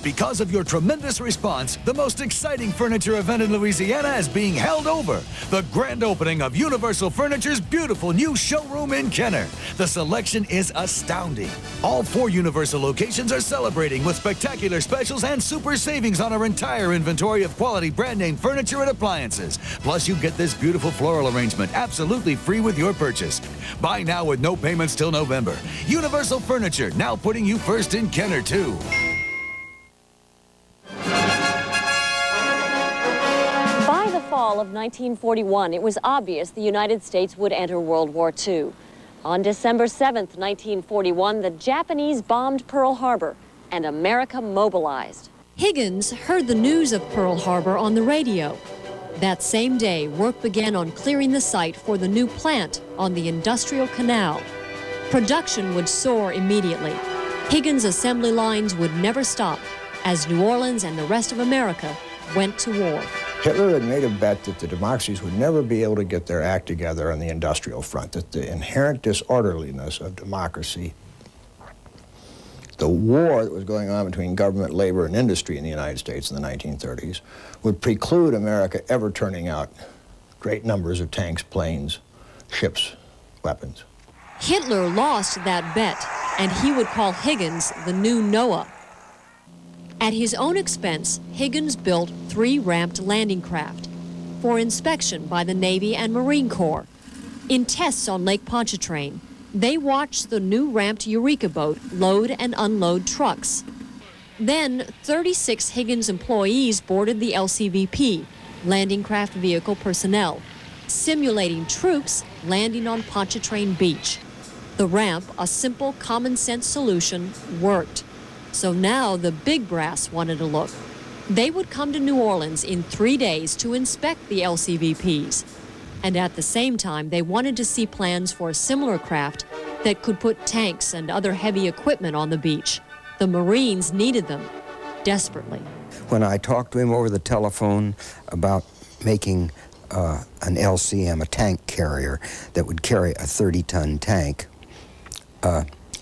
Because of your tremendous response, the most exciting furniture event in Louisiana is being held over. The grand opening of Universal Furniture's beautiful new showroom in Kenner. The selection is astounding. All 4 Universal locations are celebrating with spectacular specials and super savings on our entire inventory of quality brand name furniture and appliances. Plus, you get this beautiful floral arrangement absolutely free with your purchase. Buy now with no payments till November. Universal Furniture, now putting you first in Kenner, too. Fall of 1941, it was obvious the United States would enter World War II. On December 7th, 1941, the Japanese bombed Pearl Harbor, and America mobilized. Higgins heard the news of Pearl Harbor on the radio. That same day, work began on clearing the site for the new plant on the Industrial Canal. Production would soar immediately. Higgins' assembly lines would never stop as New Orleans and the rest of America went to war. Hitler had made a bet that the democracies would never be able to get their act together on the industrial front, that the inherent disorderliness of democracy, the war that was going on between government, labor, and industry in the United States in the 1930s would preclude America ever turning out great numbers of tanks, planes, ships, weapons. Hitler lost that bet, and he would call Higgins the new Noah. At his own expense, Higgins built 3 ramped landing craft for inspection by the Navy and Marine Corps. In tests on Lake Pontchartrain, they watched the new ramped Eureka boat load and unload trucks. Then 36 Higgins employees boarded the LCVP, landing craft vehicle personnel, simulating troops landing on Pontchartrain Beach. The ramp, a simple common sense solution, worked. So now the big brass wanted a look. They would come to New Orleans in 3 days to inspect the LCVPs. And at the same time, they wanted to see plans for a similar craft that could put tanks and other heavy equipment on the beach. The Marines needed them desperately. When I talked to him over the telephone about making an LCM, a tank carrier that would carry a 30-ton tank,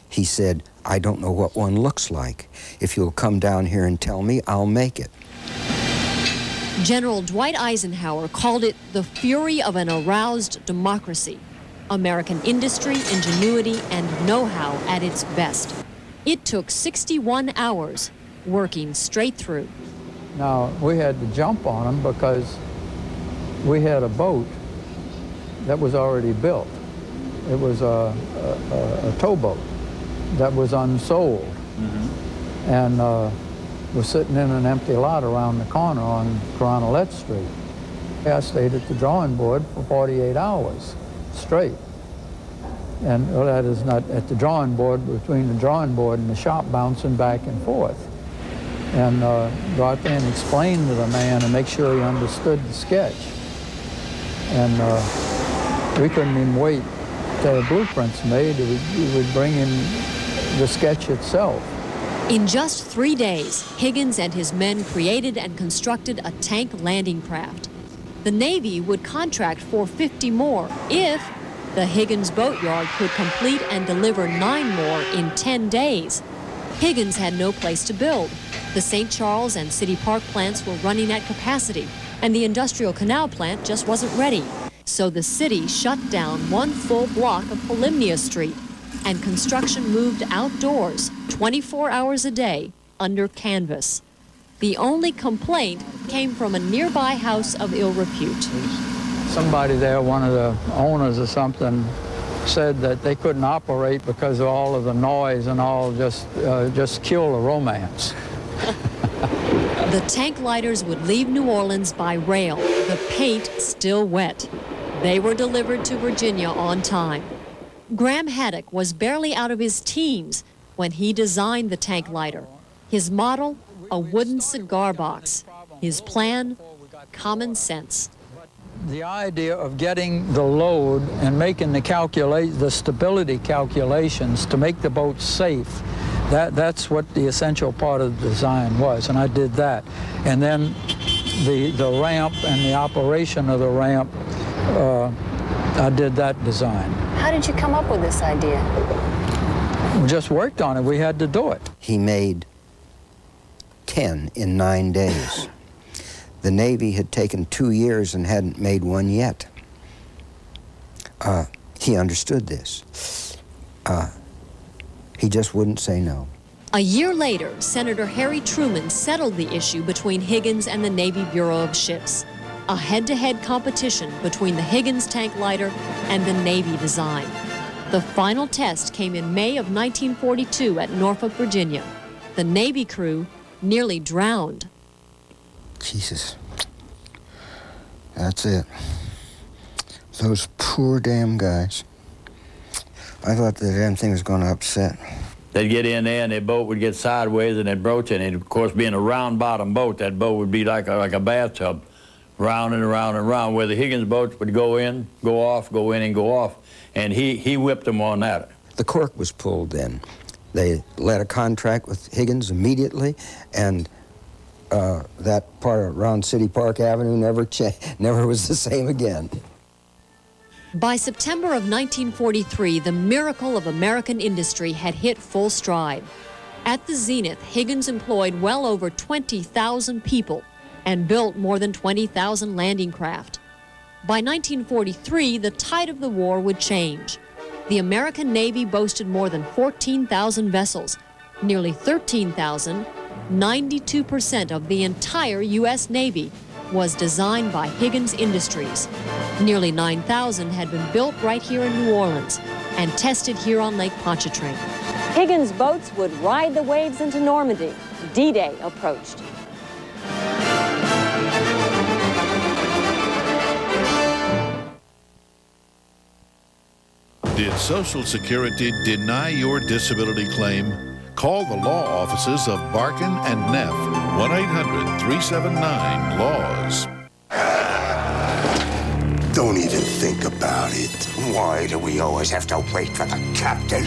he said, "I don't know what one looks like. If you'll come down here and tell me, I'll make it." General Dwight Eisenhower called it the fury of an aroused democracy. American industry, ingenuity, and know-how at its best. It took 61 hours, working straight through. Now, we had to jump on them because we had a boat that was already built. It was a towboat that was unsold, and was sitting in an empty lot around the corner on Coronelette Street. I stayed at the drawing board for 48 hours straight. And well, that is not at the drawing board, between the drawing board and the shop, bouncing back and forth. And go out there and explain to the man and make sure he understood the sketch. And we couldn't even wait till the blueprints made. We would bring in the sketch itself. In just 3 days, Higgins and his men created and constructed a tank landing craft. The Navy would contract for 50 more if the Higgins Boatyard could complete and deliver 9 more in 10 days. Higgins had no place to build. The St. Charles and City Park plants were running at capacity, and the Industrial Canal plant just wasn't ready. So the city shut down 1 full block of Polymnia Street, and construction moved outdoors 24 hours a day under canvas. The only complaint came from a nearby house of ill repute. Somebody there, one of the owners or something, said that they couldn't operate because of all of the noise and all, just kill the romance. The tank lighters would leave New Orleans by rail, the paint still wet. They were delivered to Virginia on time. Graham Haddock was barely out of his teens when he designed the tank lighter. His model, a wooden cigar box. His plan, common sense. The idea of getting the load and making the stability calculations to make the boat safe, that's what the essential part of the design was, and I did that. And then the ramp and the operation of the ramp, I did that design. How did you come up with this idea? We just worked on it. We had to do it. He made 10 in 9 days. The Navy had taken 2 years and hadn't made one yet. He understood this. He just wouldn't say no. A year later, Senator Harry Truman settled the issue between Higgins and the Navy Bureau of Ships. A head-to-head competition between the Higgins tank lighter and the Navy design. The final test came in May of 1942 at Norfolk, Virginia. The Navy crew nearly drowned. Jesus. That's it. Those poor damn guys. I thought the damn thing was going to upset. They'd get in there and their boat would get sideways and they'd broach it. And of course, being a round bottom boat, that boat would be like a bathtub, round and around and around, where the Higgins boats would go in, go off, go in and go off. And he whipped them on that. The cork was pulled then. They let a contract with Higgins immediately, and that part around City Park Avenue never was the same again. By September of 1943, the miracle of American industry had hit full stride. At the zenith, Higgins employed well over 20,000 people and built more than 20,000 landing craft. By 1943, the tide of the war would change. The American Navy boasted more than 14,000 vessels, nearly 13,000, 92% of the entire U.S. Navy was designed by Higgins Industries. Nearly 9,000 had been built right here in New Orleans and tested here on Lake Pontchartrain. Higgins' boats would ride the waves into Normandy. D-Day approached. Did Social Security deny your disability claim? Call the law offices of Barkin and Neff, 1-800-379-LAWS. Don't even think about it. Why do we always have to wait for the captain?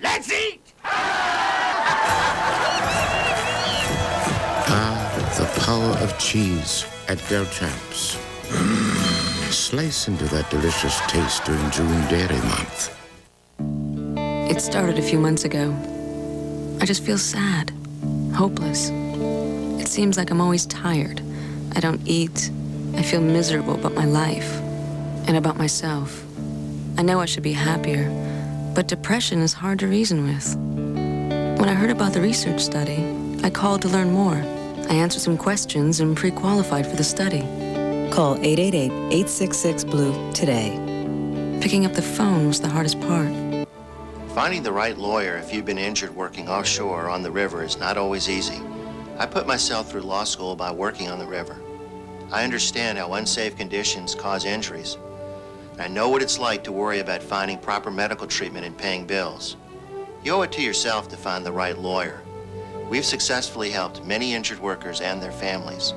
Let's eat! The power of cheese at Del Champ's. Slice into that delicious taste during June Dairy Month. It started a few months ago. I just feel sad, hopeless. It seems like I'm always tired. I don't eat. I feel miserable about my life and about myself. I know I should be happier, but depression is hard to reason with. When I heard about the research study, I called to learn more. I answered some questions and pre-qualified for the study. Call 888-866-BLUE today. Picking up the phone was the hardest part. Finding the right lawyer if you've been injured working offshore or on the river is not always easy. I put myself through law school by working on the river. I understand how unsafe conditions cause injuries. I know what it's like to worry about finding proper medical treatment and paying bills. You owe it to yourself to find the right lawyer. We've successfully helped many injured workers and their families.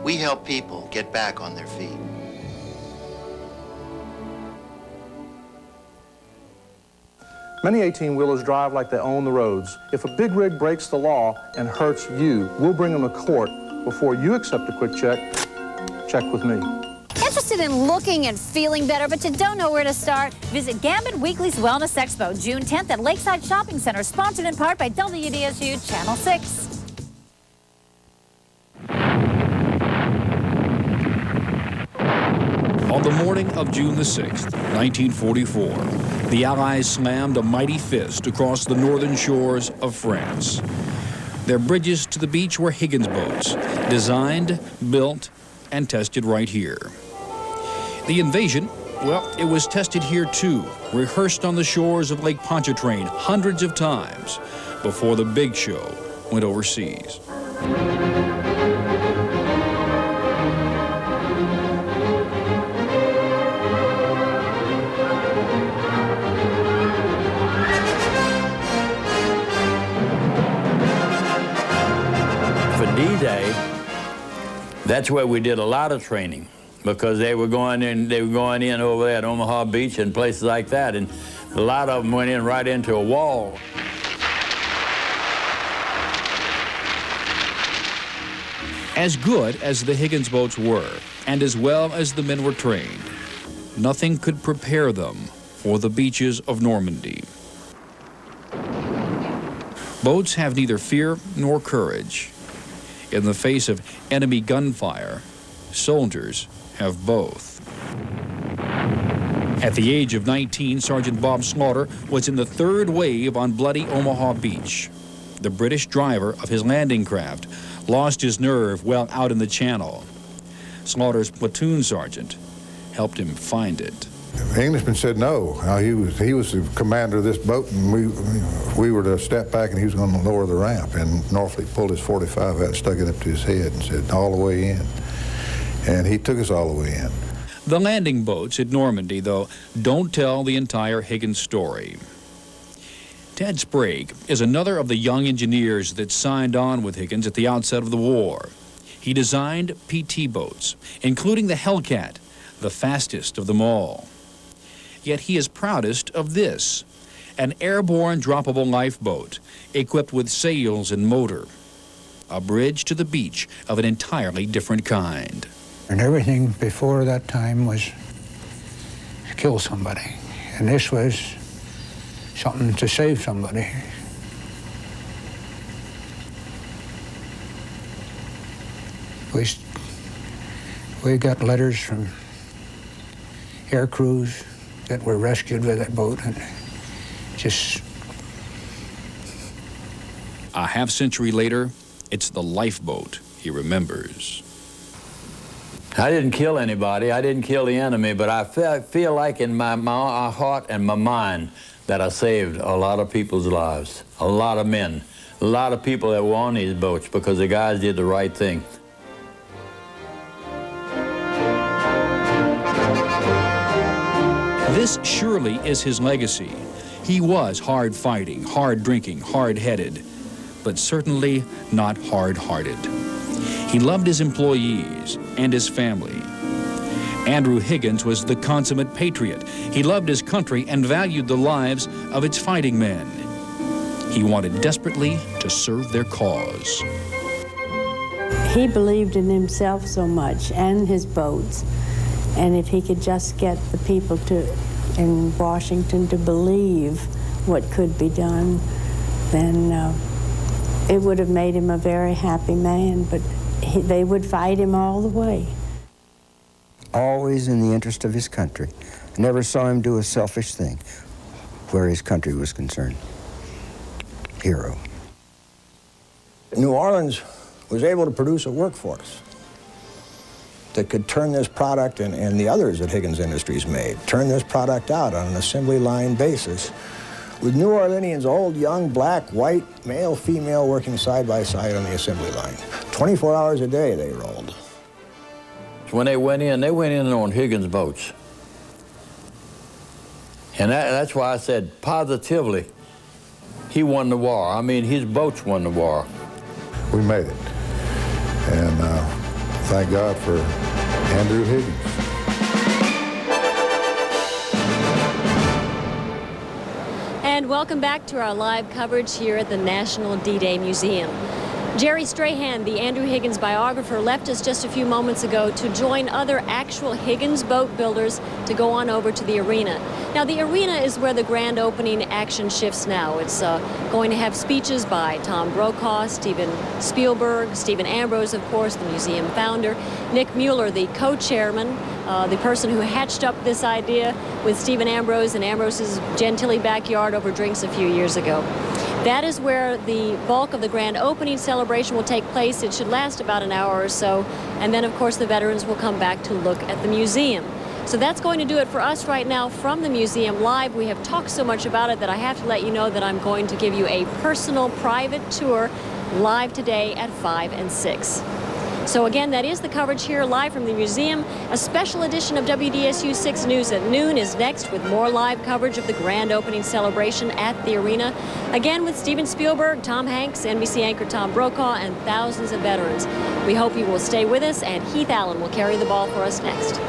We help people get back on their feet. Many 18-wheelers drive like they own the roads. If a big rig breaks the law and hurts you, we'll bring them to court. Before you accept a quick check, check with me. Interested in looking and feeling better, but you don't know where to start? Visit Gambit Weekly's Wellness Expo, June 10th at Lakeside Shopping Center, sponsored in part by WDSU Channel 6. On the morning of June the 6th, 1944, the Allies slammed a mighty fist across the northern shores of France. Their bridges to the beach were Higgins boats, designed, built, and tested right here. The Invasion, well, it was tested here too, rehearsed on the shores of Lake Pontchartrain hundreds of times before the big show went overseas. D-Day, that's where we did a lot of training, because they were going in over there at Omaha Beach and places like that, and a lot of them went in right into a wall. As good as the Higgins boats were, and as well as the men were trained, nothing could prepare them for the beaches of Normandy. Boats have neither fear nor courage. In the face of enemy gunfire, soldiers have both. At the age of 19, Sergeant Bob Slaughter was in the third wave on bloody Omaha Beach. The British driver of his landing craft lost his nerve well out in the channel. Slaughter's platoon sergeant helped him find it. The Englishman said no. He was the commander of this boat, and we were to step back, and he was going to lower the ramp. And Norfolk pulled his .45 out and stuck it up to his head and said, all the way in. And he took us all the way in. The landing boats at Normandy, though, don't tell the entire Higgins story. Ted Sprague is another of the young engineers that signed on with Higgins at the outset of the war. He designed PT boats, including the Hellcat, the fastest of them all. Yet he is proudest of this, an airborne droppable lifeboat equipped with sails and motor, a bridge to the beach of an entirely different kind. And everything before that time was to kill somebody. And this was something to save somebody. We got letters from air crews that were rescued with that boat, and just... A half-century later, it's the lifeboat he remembers. I didn't kill anybody, I didn't kill the enemy, but I feel like in my heart and my mind that I saved a lot of people's lives, a lot of men, a lot of people that were on these boats, because the guys did the right thing. This surely is his legacy. He was hard-fighting, hard-drinking, hard-headed, but certainly not hard-hearted. He loved his employees and his family. Andrew Higgins was the consummate patriot. He loved his country and valued the lives of its fighting men. He wanted desperately to serve their cause. He believed in himself so much and his boats. And if he could just get the people in Washington to believe what could be done, then it would have made him a very happy man, but they would fight him all the way. Always in the interest of his country. I never saw him do a selfish thing where his country was concerned. Hero. New Orleans was able to produce a workforce that could turn this product, and the others that Higgins Industries made, turn this product out on an assembly line basis with New Orleanians, old, young, black, white, male, female, working side by side on the assembly line. 24 hours a day they rolled. When they went in on Higgins boats. And that's why I said positively, he won the war. I mean, his boats won the war. We made it. And thank God for Andrew Higgins. And welcome back to our live coverage here at the National D-Day Museum. Jerry Strahan, the Andrew Higgins biographer, left us just a few moments ago to join other actual Higgins boat builders to go on over to the arena. Now, the arena is where the grand opening action shifts now. It's going to have speeches by Tom Brokaw, Steven Spielberg, Stephen Ambrose, of course, the museum founder, Nick Mueller, the co-chairman, the person who hatched up this idea with Stephen Ambrose in Ambrose's Gentilly backyard over drinks a few years ago. That is where the bulk of the grand opening celebration will take place. It should last about an hour or so. And then, of course, the veterans will come back to look at the museum. So that's going to do it for us right now from the museum live. We have talked so much about it that I have to let you know that I'm going to give you a personal private tour live today at 5 and 6. So again, that is the coverage here live from the museum. A special edition of WDSU 6 News at noon is next with more live coverage of the grand opening celebration at the arena. Again with Steven Spielberg, Tom Hanks, NBC anchor Tom Brokaw, and thousands of veterans. We hope you will stay with us, and Heath Allen will carry the ball for us next.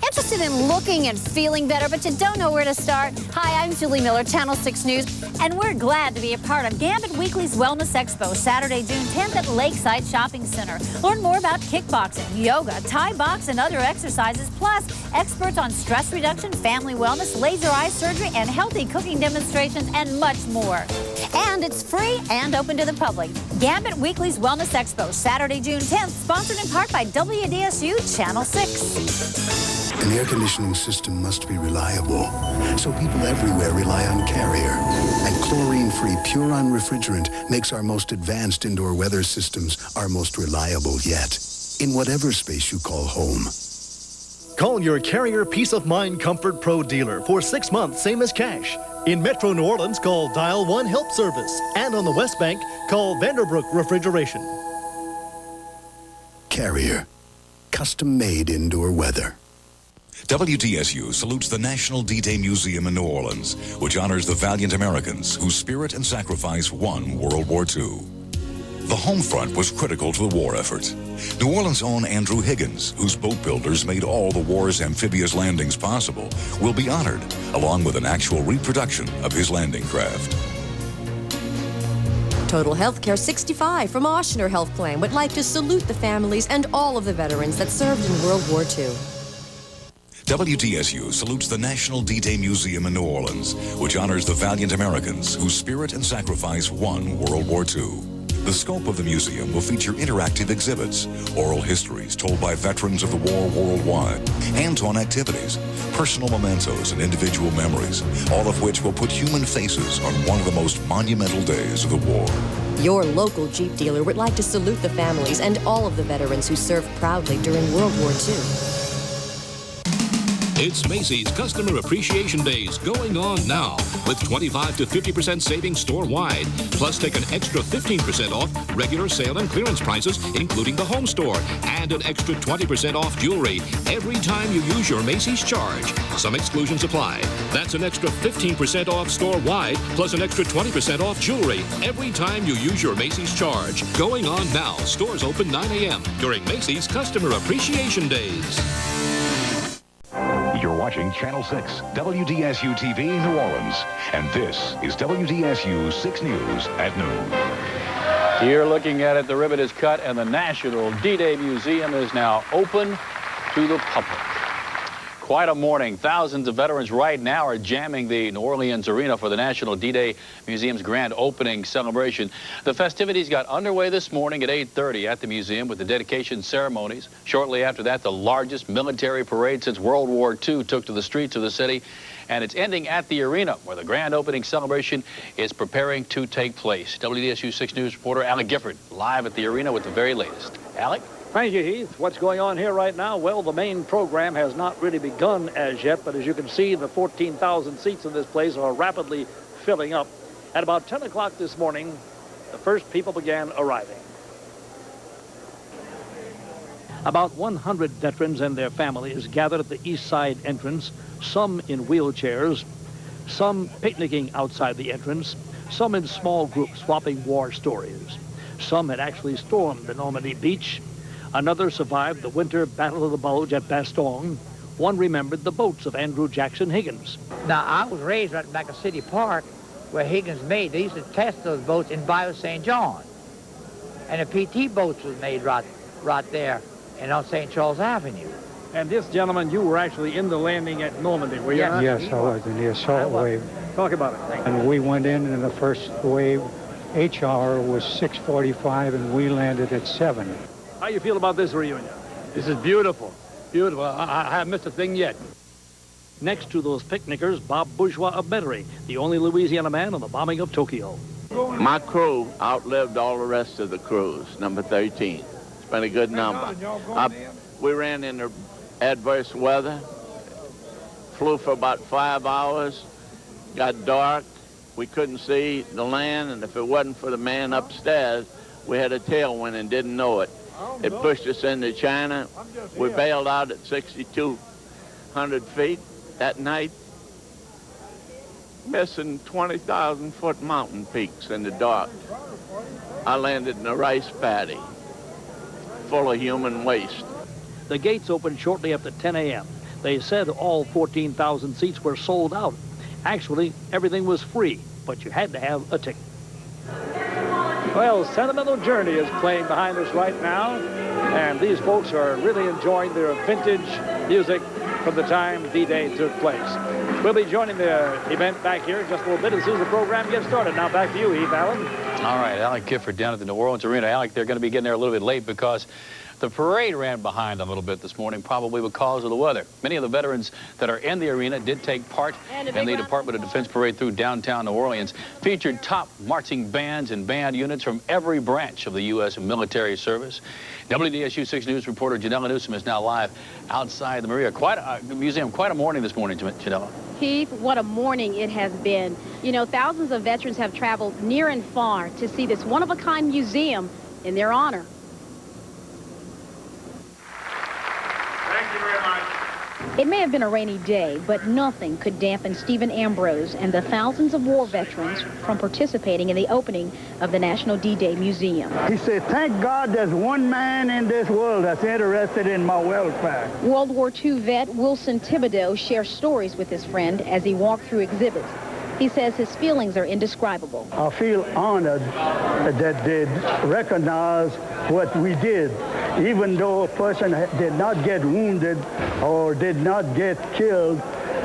Interested in looking and feeling better, but you don't know where to start? Hi, I'm Julie Miller, Channel 6 News, and we're glad to be a part of Gambit Weekly's Wellness Expo, Saturday, June 10th at Lakeside Shopping Center. Learn more about kickboxing, yoga, Thai box, and other exercises, plus experts on stress reduction, family wellness, laser eye surgery, and healthy cooking demonstrations, and much more. And it's free and open to the public. Gambit Weekly's Wellness Expo, Saturday, June 10th, sponsored in part by WDSU Channel 6. An air conditioning system must be reliable, so people everywhere rely on Carrier. And chlorine-free, pure-on refrigerant makes our most advanced indoor weather systems our most reliable yet, in whatever space you call home. Call your Carrier Peace of Mind Comfort Pro dealer for 6 months, same as cash. In Metro New Orleans, call Dial 1 Help Service. And on the West Bank, call Vanderbrook Refrigeration. Carrier. Custom-made indoor weather. WDSU salutes the National D-Day Museum in New Orleans, which honors the valiant Americans whose spirit and sacrifice won World War II. The home front was critical to the war effort. New Orleans' own Andrew Higgins, whose boat builders made all the war's amphibious landings possible, will be honored, along with an actual reproduction of his landing craft. Total Healthcare 65 from Oshner Health Plan would like to salute the families and all of the veterans that served in World War II. WDSU salutes the National D-Day Museum in New Orleans, which honors the valiant Americans whose spirit and sacrifice won World War II. The scope of the museum will feature interactive exhibits, oral histories told by veterans of the war worldwide, hands-on activities, personal mementos, and individual memories, all of which will put human faces on one of the most monumental days of the war. Your local Jeep dealer would like to salute the families and all of the veterans who served proudly during World War II. It's Macy's Customer Appreciation Days going on now with 25 to 50% savings store-wide. Plus, take an extra 15% off regular sale and clearance prices, including the home store, and an extra 20% off jewelry every time you use your Macy's charge. Some exclusions apply. That's an extra 15% off store-wide, plus an extra 20% off jewelry every time you use your Macy's charge. Going on now. Stores open 9 a.m. during Macy's Customer Appreciation Days. You're watching Channel 6, WDSU TV, New Orleans. And this is WDSU 6 News at noon. Here looking at it, the ribbon is cut and the National D-Day Museum is now open to the public. Quite a morning. Thousands of veterans right now are jamming the New Orleans Arena for the National D-Day Museum's grand opening celebration. The festivities got underway this morning at 8:30 at the museum with the dedication ceremonies. Shortly after that, the largest military parade since World War II took to the streets of the city. And it's ending at the arena where the grand opening celebration is preparing to take place. WDSU 6 News reporter Alec Gifford live at the arena with the very latest. Alec? Thank you, Heath. What's going on here right now? Well, the main program has not really begun as yet, but as you can see, the 14,000 seats in this place are rapidly filling up. At about 10 o'clock this morning, the first people began arriving. About 100 veterans and their families gathered at the east side entrance, some in wheelchairs, some picnicking outside the entrance, some in small groups swapping war stories. Some had actually stormed the Normandy beach. Another survived the winter Battle of the Bulge at Bastogne. One remembered the boats of Andrew Jackson Higgins. Now, I was raised right back at City Park where Higgins made. They used to test those boats in Bayou St. John. And the PT boats was made right there and on St. Charles Avenue. And this gentleman, you were actually in the landing at Normandy, were you not? Yes, I was in the assault wave. Talk about it. And we went in the first wave. H hour was 6:45, and we landed at 7. How you feel about this reunion? This is beautiful. Beautiful. I haven't missed a thing yet. Next to those picnickers, Bob Bourgeois of Metairie, the only Louisiana man on the bombing of Tokyo. My crew outlived all the rest of the crews, number 13. It's been a good number. We ran into adverse weather, flew for about 5 hours, got dark, we couldn't see the land, and if it wasn't for the man upstairs, we had a tailwind and didn't know it. It pushed us into China. We bailed out at 6,200 feet that night, missing 20,000-foot mountain peaks in the dark. I landed in a rice paddy full of human waste. The gates opened shortly after 10 a.m. They said all 14,000 seats were sold out. Actually, everything was free, but you had to have a ticket. Well, Sentimental Journey is playing behind us right now, and these folks are really enjoying their vintage music from the time D-Day took place. We'll be joining the event back here in just a little bit as soon as the program gets started. Now back to you, Heath Allen. All right, Alec Gifford down at the New Orleans Arena. Alec, they're going to be getting there a little bit late because the parade ran behind a little bit this morning, probably because of the weather. Many of the veterans that are in the arena did take part in the Department of Defense parade through downtown New Orleans. Featured top marching bands and band units from every branch of the U.S. military service. WDSU 6 News reporter Janella Newsom is now live outside the museum. Quite a morning this morning, Janella. Keith, what a morning it has been. You know, thousands of veterans have traveled near and far to see this one-of-a-kind museum in their honor. It may have been a rainy day, but nothing could dampen Stephen Ambrose and the thousands of war veterans from participating in the opening of the National D-Day Museum. He said, thank God there's one man in this world that's interested in my welfare. World War II vet Wilson Thibodeau shares stories with his friend as he walked through exhibits. He says his feelings are indescribable. I feel honored that they recognize what we did. Even though a person did not get wounded or did not get killed,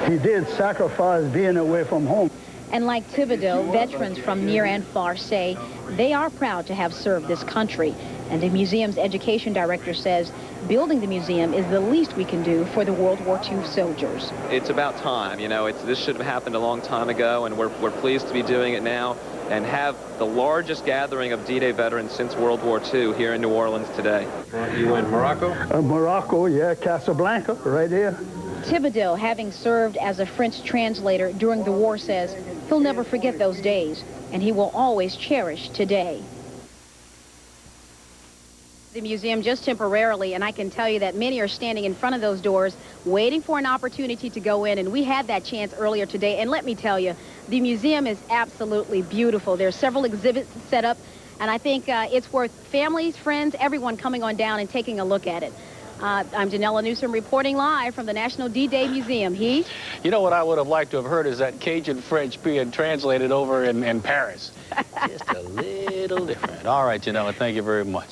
he did sacrifice being away from home. And like Thibodeau, veterans from near and far say they are proud to have served this country. And the museum's education director says building the museum is the least we can do for the World War II soldiers. It's about time, you know, this should have happened a long time ago, and we're pleased to be doing it now and have the largest gathering of D-Day veterans since World War II here in New Orleans today. You in Morocco? Morocco, yeah, Casablanca, right here. Thibodeau, having served as a French translator during the war, says he'll never forget those days, and he will always cherish today. The museum just temporarily, and I can tell you that many are standing in front of those doors waiting for an opportunity to go in, and we had that chance earlier today. And let me tell you, the museum is absolutely beautiful. There are several exhibits set up, and I think it's worth families, friends, everyone coming on down and taking a look at it. I'm Janella Newsom reporting live from the National D-Day Museum. Heath? You know what I would have liked to have heard is that Cajun French being translated over in Paris. Just a little different. All right, Janella, thank you very much.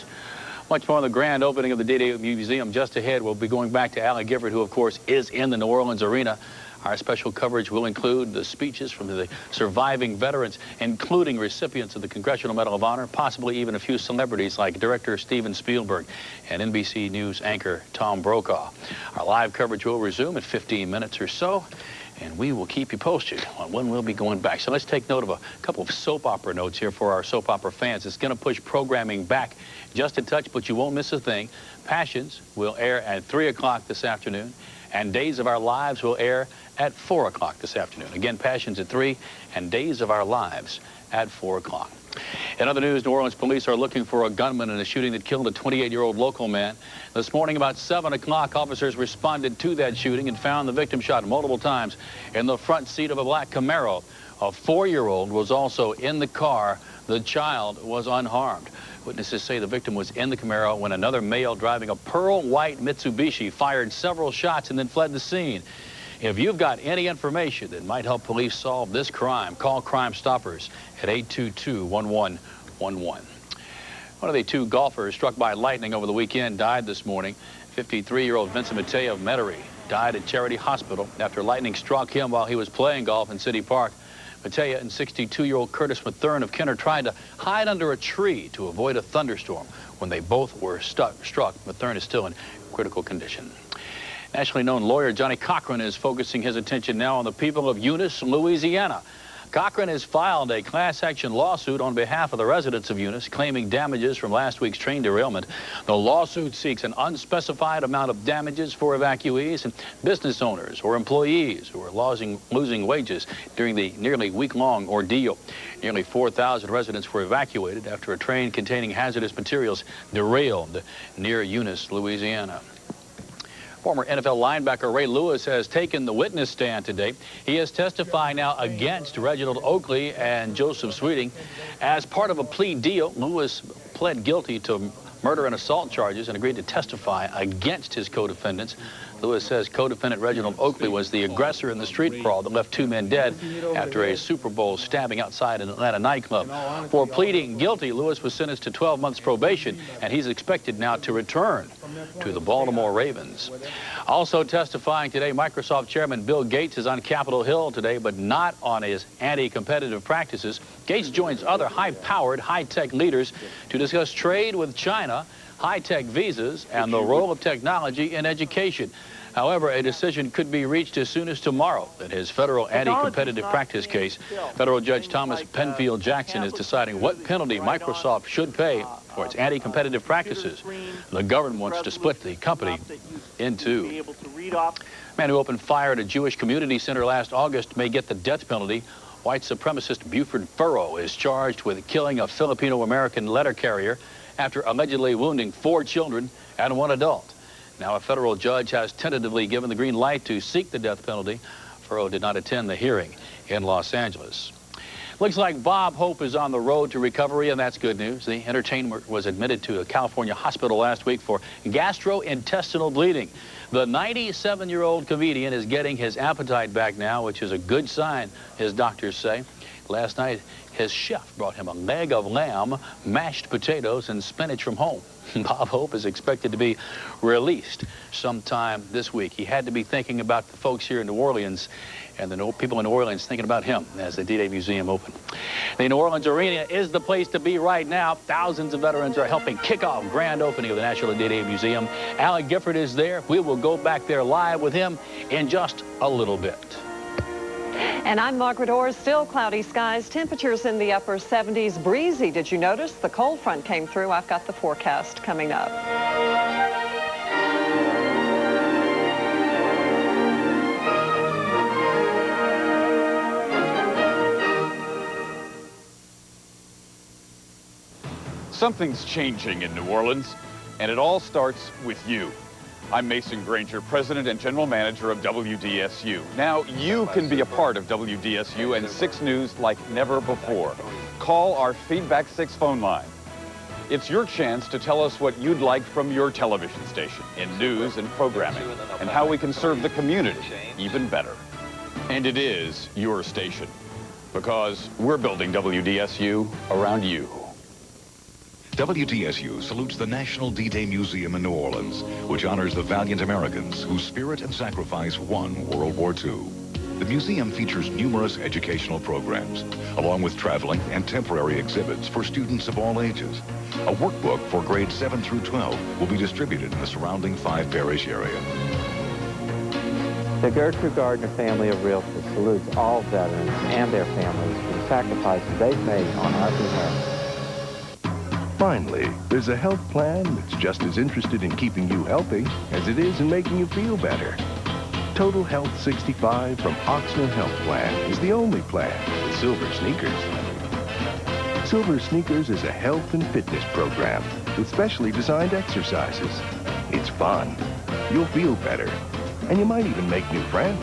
Much more on the grand opening of the D-Day Museum just ahead. We'll be going back to Alec Gifford, who, of course, is in the New Orleans arena. Our special coverage will include the speeches from the surviving veterans, including recipients of the Congressional Medal of Honor, possibly even a few celebrities like director Steven Spielberg and NBC News anchor Tom Brokaw. Our live coverage will resume in 15 minutes or so, and we will keep you posted on when we'll be going back. So let's take note of a couple of soap opera notes here for our soap opera fans. It's going to push programming back just a touch, but you won't miss a thing. Passions will air at 3 o'clock this afternoon, and Days of Our Lives will air at 4 o'clock this afternoon. Again, Passions at 3 and Days of Our Lives at 4 o'clock. In other news, New Orleans police are looking for a gunman in a shooting that killed a 28-year-old local man. This morning about 7 o'clock, officers responded to that shooting and found the victim shot multiple times in the front seat of a black Camaro. A 4-year-old was also in the car. The child was unharmed. Witnesses say the victim was in the Camaro when another male driving a pearl white Mitsubishi fired several shots and then fled the scene. If you've got any information that might help police solve this crime, call Crime Stoppers at 822-1111. One of the two golfers struck by lightning over the weekend died this morning. 53-year-old Vincent Mattea of Metairie died at Charity Hospital after lightning struck him while he was playing golf in City Park. Mattea and 62-year-old Curtis Mathern of Kenner tried to hide under a tree to avoid a thunderstorm. When they both were struck, Mathern is still in critical condition. Nationally known lawyer Johnny Cochran is focusing his attention now on the people of Eunice, Louisiana. Cochran has filed a class action lawsuit on behalf of the residents of Eunice, claiming damages from last week's train derailment. The lawsuit seeks an unspecified amount of damages for evacuees and business owners or employees who are losing wages during the nearly week-long ordeal. Nearly 4,000 residents were evacuated after a train containing hazardous materials derailed near Eunice, Louisiana. Former NFL linebacker Ray Lewis has taken the witness stand today. He is testifying now against Reginald Oakley and Joseph Sweeting. As part of a plea deal, Lewis pled guilty to murder and assault charges and agreed to testify against his co-defendants. Lewis says co-defendant Reginald Oakley was the aggressor in the street brawl that left 2 men dead after a Super Bowl stabbing outside an Atlanta nightclub. For pleading guilty, Lewis was sentenced to 12 months probation, and he's expected now to return to the Baltimore Ravens. Also testifying today, Microsoft Chairman Bill Gates is on Capitol Hill today, but not on his anti-competitive practices. Gates joins other high-powered, high-tech leaders to discuss trade with China, high-tech visas, and the role of technology in education. However, a decision could be reached as soon as tomorrow in his federal anti-competitive practice case. Federal Judge Thomas Penfield Jackson is deciding what penalty Microsoft should pay for its anti-competitive practices. The government wants to split the company in two. The man who opened fire at a Jewish community center last August may get the death penalty. White supremacist Buford Furrow is charged with killing a Filipino-American letter carrier after allegedly wounding 4 children and 1 adult. Now a federal judge has tentatively given the green light to seek the death penalty. Furrow did not attend the hearing in Los Angeles. Looks like Bob Hope is on the road to recovery, and that's good news. The entertainer was admitted to a California hospital last week for gastrointestinal bleeding. The 97-year-old comedian is getting his appetite back now, which is a good sign, his doctors say. Last night, his chef brought him a leg of lamb, mashed potatoes, and spinach from home. Bob Hope is expected to be released sometime this week. He had to be thinking about the folks here in New Orleans and the people in New Orleans thinking about him as the D-Day Museum opened. The New Orleans Arena is the place to be right now. Thousands of veterans are helping kick off grand opening of the National D-Day Museum. Alec Gifford is there. We will go back there live with him in just a little bit. And I'm Margaret Orr. Still cloudy skies, temperatures in the upper 70s, breezy. Did you notice the cold front came through? I've got the forecast coming up. Something's changing in New Orleans, and it all starts with you. I'm Mason Granger, President and General Manager of WDSU. Now, you can be a part of WDSU and 6 News like never before. Call our Feedback 6 phone line. It's your chance to tell us what you'd like from your television station in news and programming, and how we can serve the community even better. And it is your station, because we're building WDSU around you. WDSU salutes the National D-Day Museum in New Orleans, which honors the valiant Americans whose spirit and sacrifice won World War II. The museum features numerous educational programs, along with traveling and temporary exhibits for students of all ages. A workbook for grades 7 through 12 will be distributed in the surrounding 5-parish area. The Gertrude Gardner family of realtors salutes all veterans and their families for the sacrifices they've made on our behalf. Finally, there's a health plan that's just as interested in keeping you healthy as it is in making you feel better. Total Health 65 from Oxnard Health Plan is the only plan with Silver Sneakers. Silver Sneakers is a health and fitness program with specially designed exercises. It's fun, you'll feel better, and you might even make new friends.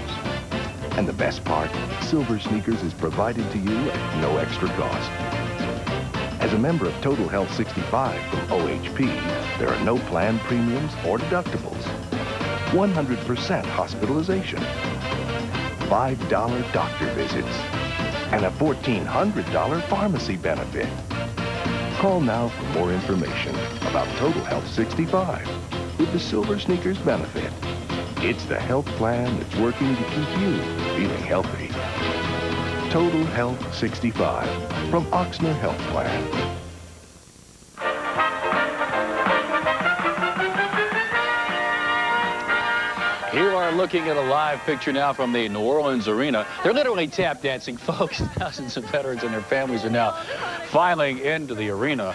And the best part, Silver Sneakers is provided to you at no extra cost. As a member of Total Health 65 from OHP, there are no plan premiums or deductibles, 100% hospitalization, $5 doctor visits, and a $1,400 pharmacy benefit. Call now for more information about Total Health 65 with the Silver Sneakers benefit. It's the health plan that's working to keep you feeling healthy. Total Health 65 from Oxnard Health Plan. Here looking at a live picture now from the New Orleans Arena. They're literally tap dancing, folks. Thousands of veterans and their families are now filing into the arena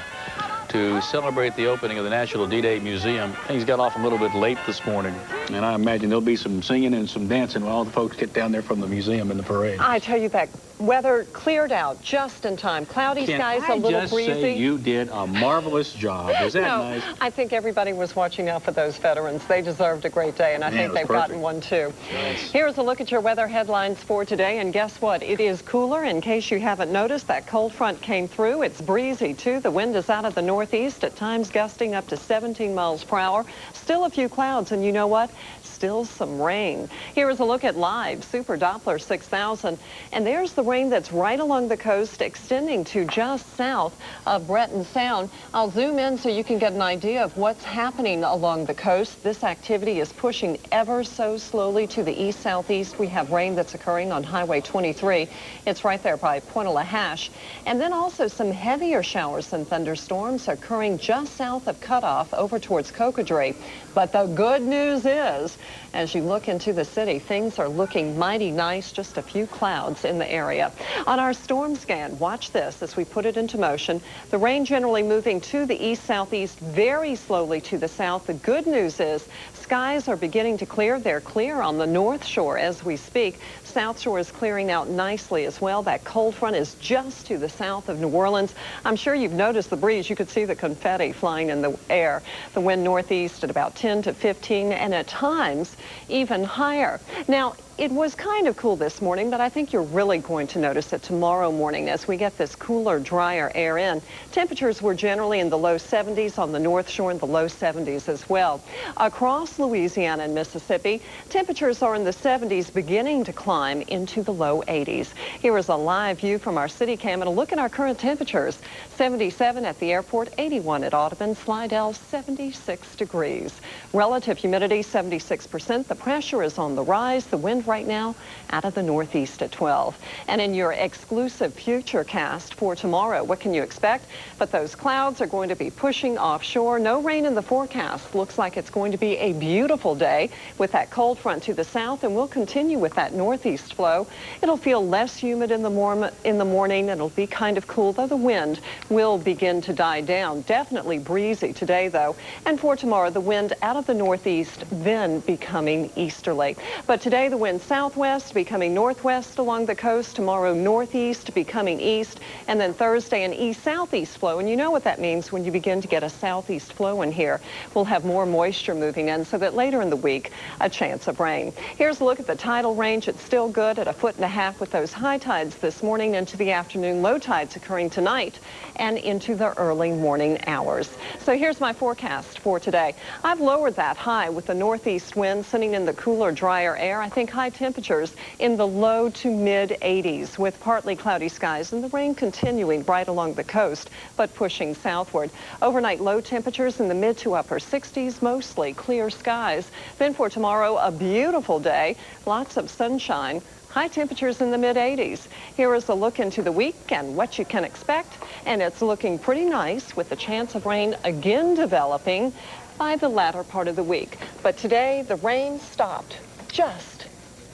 to celebrate the opening of the National D-Day Museum. Things got off a little bit late this morning, and I imagine there'll be some singing and some dancing while the folks get down there from the museum in the parade. I tell you, that weather cleared out just in time. Cloudy skies, a little breezy. Can I just say you did a marvelous job? Is that nice? I think everybody was watching out for those veterans. They deserved a great day, and I think they've gotten one too. Nice. Here's a look at your weather headlines for today, and guess what? It is cooler. In case you haven't noticed, that cold front came through. It's breezy too. The wind is out of the northeast, at times gusting up to 17 miles per hour. Still a few clouds, and you know what? Still some rain. Here is a look at live Super Doppler 6000, and there's the rain that's right along the coast, extending to just south of Breton Sound. I'll zoom in so you can get an idea of what's happening along the coast. This activity is pushing ever so slowly to the east-southeast. We have rain that's occurring on Highway 23. It's right there by Pointe-a-la-Hache. And then also some heavier showers and thunderstorms occurring just south of Cutoff over towards Cocodrie. But the good news is, as you look into the city, things are looking mighty nice, just a few clouds in the area. On our storm scan, watch this as we put it into motion. The rain generally moving to the east-southeast, very slowly to the south. The good news is skies are beginning to clear. They're clear on the north shore as we speak. South shore is clearing out nicely as well. That cold front is just to the south of New Orleans. I'm sure you've noticed the breeze. You could see the confetti flying in the air. The wind northeast at about 10 to 15, and at times even higher. Now, it was kind of cool this morning, but I think you're really going to notice it tomorrow morning as we get this cooler, drier air in. Temperatures were generally in the low 70s on the north shore and the low 70s as well. Across Louisiana and Mississippi, temperatures are in the 70s, beginning to climb into the low 80s. Here is a live view from our city cam and a look at our current temperatures. 77 at the airport, 81 at Audubon, Slidell, 76 degrees. Relative humidity, 76%. The pressure is on the rise. The wind right now out of the northeast at 12. And in your exclusive futurecast for tomorrow, what can you expect? But those clouds are going to be pushing offshore. No rain in the forecast. Looks like it's going to be a beautiful day with that cold front to the south, and we'll continue with that northeast flow. It'll feel less humid in the morning. It'll be kind of cool, though the wind will begin to die down. Definitely breezy today, though. And for tomorrow, the wind out of the northeast, then becoming easterly. But today, the wind southwest becoming northwest along the coast. Tomorrow, northeast becoming east. And then Thursday, an east-southeast flow. And you know what that means when you begin to get a southeast flow in here. We'll have more moisture moving in so that later in the week, a chance of rain. Here's a look at the tidal range. It's still good at 1.5 feet with those high tides this morning into the afternoon. Low tides occurring tonight and into the early morning hours. So here's my forecast for today. I've lowered that high with the northeast wind sending in the cooler, drier air. I think high temperatures in the low to mid 80s with partly cloudy skies and the rain continuing right along the coast, but pushing southward. Overnight low temperatures in the mid to upper 60s, mostly clear skies. Then for tomorrow, a beautiful day, lots of sunshine. High temperatures in the mid-80s. Here is a look into the week and what you can expect. And it's looking pretty nice with the chance of rain again developing by the latter part of the week. But today, the rain stopped just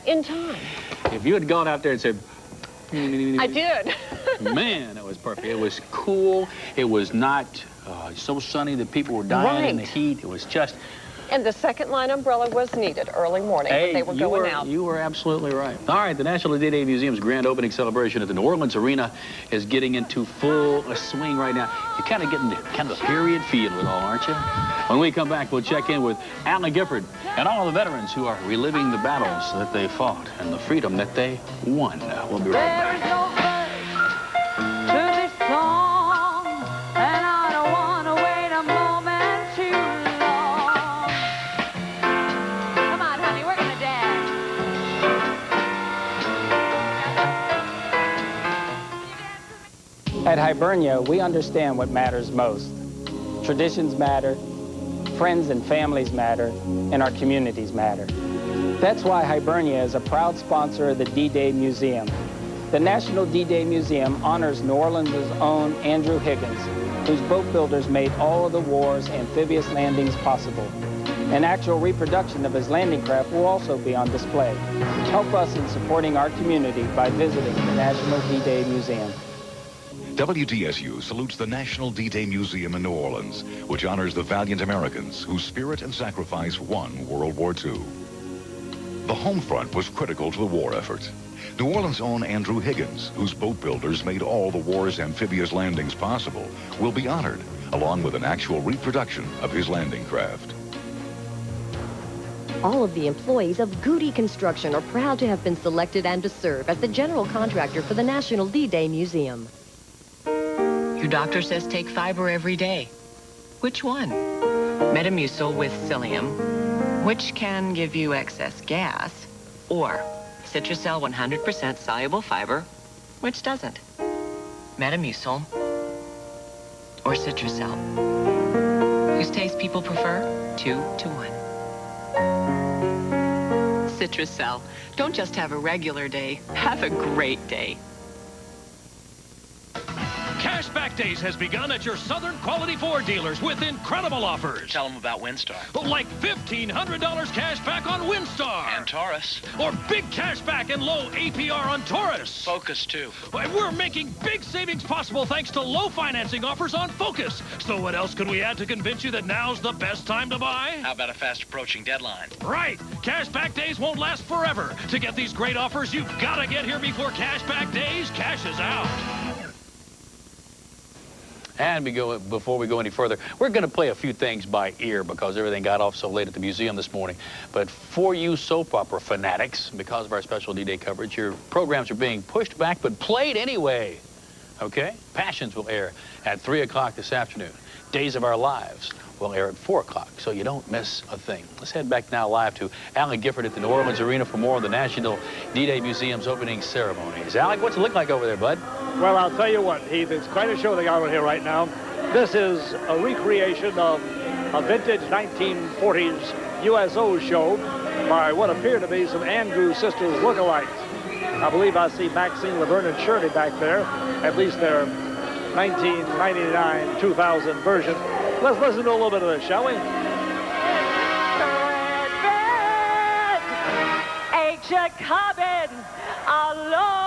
in time. If you had gone out there and said, I did. Man, it was perfect. It was cool. It was not so sunny that people were dying in the heat. It was just... And the second line umbrella was needed early morning when they were going out. You were absolutely right. All right, the National D-Day Museum's grand opening celebration at the New Orleans Arena is getting into full swing right now. You're kind of getting the kind of a period feel of it all, aren't you? When we come back, we'll check in with Alan Gifford and all the veterans who are reliving the battles that they fought and the freedom that they won. We'll be right back. At Hibernia, we understand what matters most. Traditions matter, friends and families matter, and our communities matter. That's why Hibernia is a proud sponsor of the D-Day Museum. The National D-Day Museum honors New Orleans' own Andrew Higgins, whose boat builders made all of the war's amphibious landings possible. An actual reproduction of his landing craft will also be on display. Help us in supporting our community by visiting the National D-Day Museum. WDSU salutes the National D-Day Museum in New Orleans, which honors the valiant Americans whose spirit and sacrifice won World War II. The home front was critical to the war effort. New Orleans' own Andrew Higgins, whose boat builders made all the war's amphibious landings possible, will be honored, along with an actual reproduction of his landing craft. All of the employees of Goody Construction are proud to have been selected and to serve as the general contractor for the National D-Day Museum. Your doctor says take fiber every day. Which one? Metamucil with psyllium, which can give you excess gas, or Citrusel 100% soluble fiber, which doesn't. Metamucil or Citrusel. Whose taste people prefer? 2 to 1. Citrusel. Don't just have a regular day, have a great day. Cashback Days has begun at your Southern Quality Ford dealers with incredible offers. Tell them about Windstar. Like $1,500 cash back on Windstar. And Taurus. Or big cash back and low APR on Taurus. Focus, too. We're making big savings possible thanks to low financing offers on Focus. So what else could we add to convince you that now's the best time to buy? How about a fast-approaching deadline? Right. Cashback Days won't last forever. To get these great offers, you've got to get here before Cashback Days cashes out. And before we go any further, we're going to play a few things by ear because everything got off so late at the museum this morning. But for you soap opera fanatics, because of our special D-Day coverage, your programs are being pushed back but played anyway. Okay? Passions will air at 3 o'clock this afternoon. Days of Our Lives will air at 4 o'clock, so you don't miss a thing. Let's head back now live to Alec Gifford at the New Orleans Arena for more of the National D-Day Museum's opening ceremonies. Alec, what's it look like over there, bud? Well, I'll tell you what, Heath, it's quite a show they got over here right now. This is a recreation of a vintage 1940s USO show by what appear to be some Andrews Sisters lookalikes. I believe I see Maxine, Laverne, and Shirley back there, at least their 1999-2000 version. Let's listen to a little bit of this, shall we? Ain't you coming along?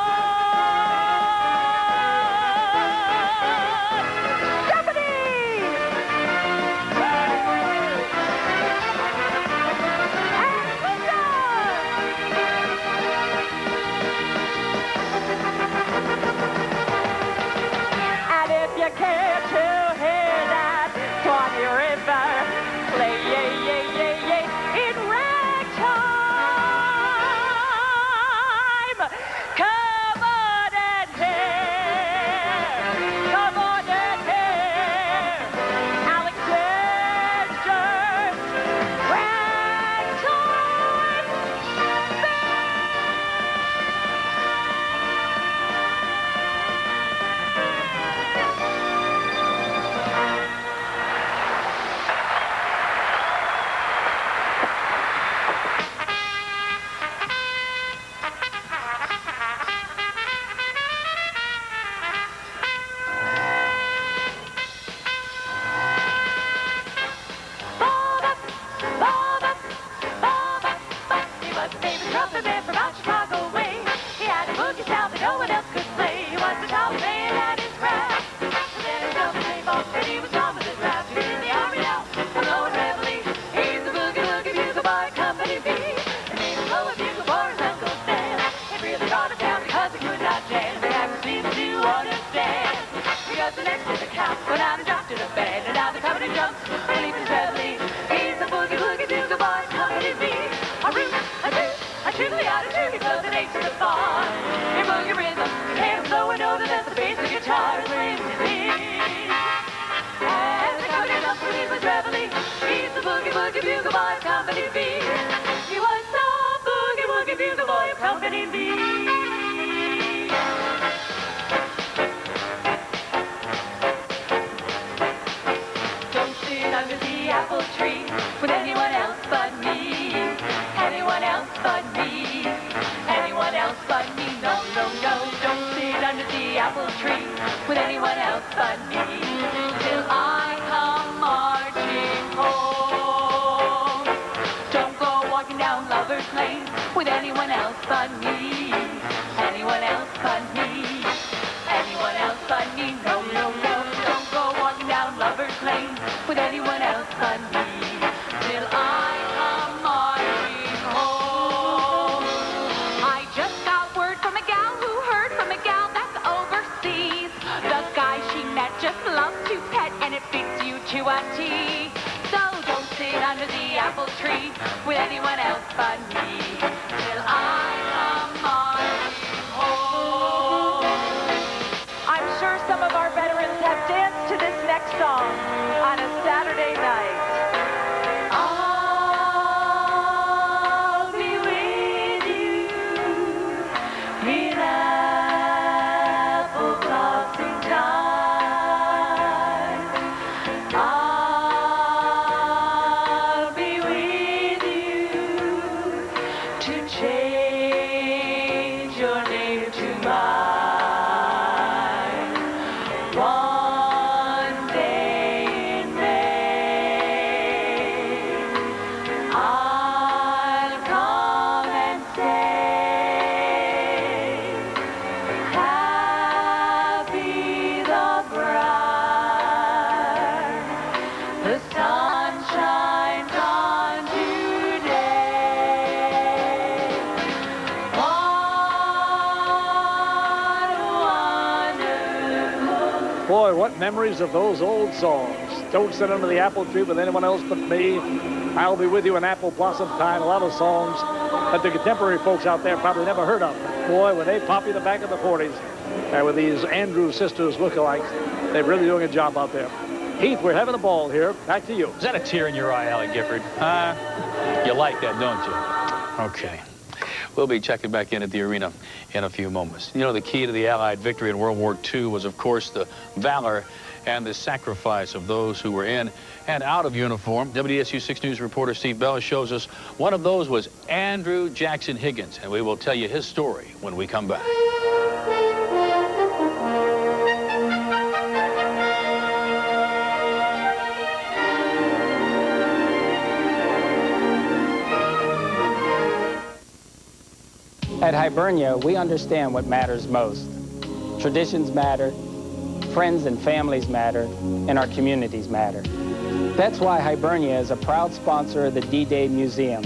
Till I come marching home. WWII. So don't sit under the apple tree with anyone else but me till I come marching home. I'm sure some of our veterans have danced to this next song on a Saturday night. I'll be with you in apple blossom time. I'll be with you to change your name to mine. One day in May, I'll come and say, happy the bride, the sun shines on today. What Boy, what memories of those old songs. Don't sit under the apple tree with anyone else but me. I'll be with you in apple blossom time. A lot of songs that the contemporary folks out there probably never heard of. Boy, when they pop you the back of the 40s, with these Andrews sisters lookalikes, they're really doing a job out there. Heath, we're having a ball here. Back to you. Is that a tear in your eye, Alec Gifford? You like that, don't you? Okay. We'll be checking back in at the arena in a few moments. You know, the key to the Allied victory in World War II was, of course, the valor and the sacrifice of those who were in and out of uniform. WDSU 6 News reporter Steve Bell shows us one of those was Andrew Jackson Higgins, and we will tell you his story when we come back. At Hibernia, we understand what matters most. Traditions matter, friends and families matter, and our communities matter. That's why Hibernia is a proud sponsor of the D-Day Museum.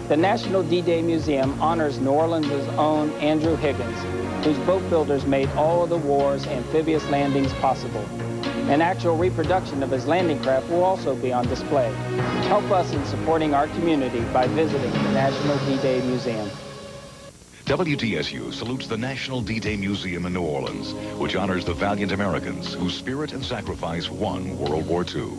The National D-Day Museum honors New Orleans' own Andrew Higgins, whose boat builders made all of the war's amphibious landings possible. An actual reproduction of his landing craft will also be on display. Help us in supporting our community by visiting the National D-Day Museum. WDSU salutes the National D-Day Museum in New Orleans, which honors the valiant Americans whose spirit and sacrifice won World War II.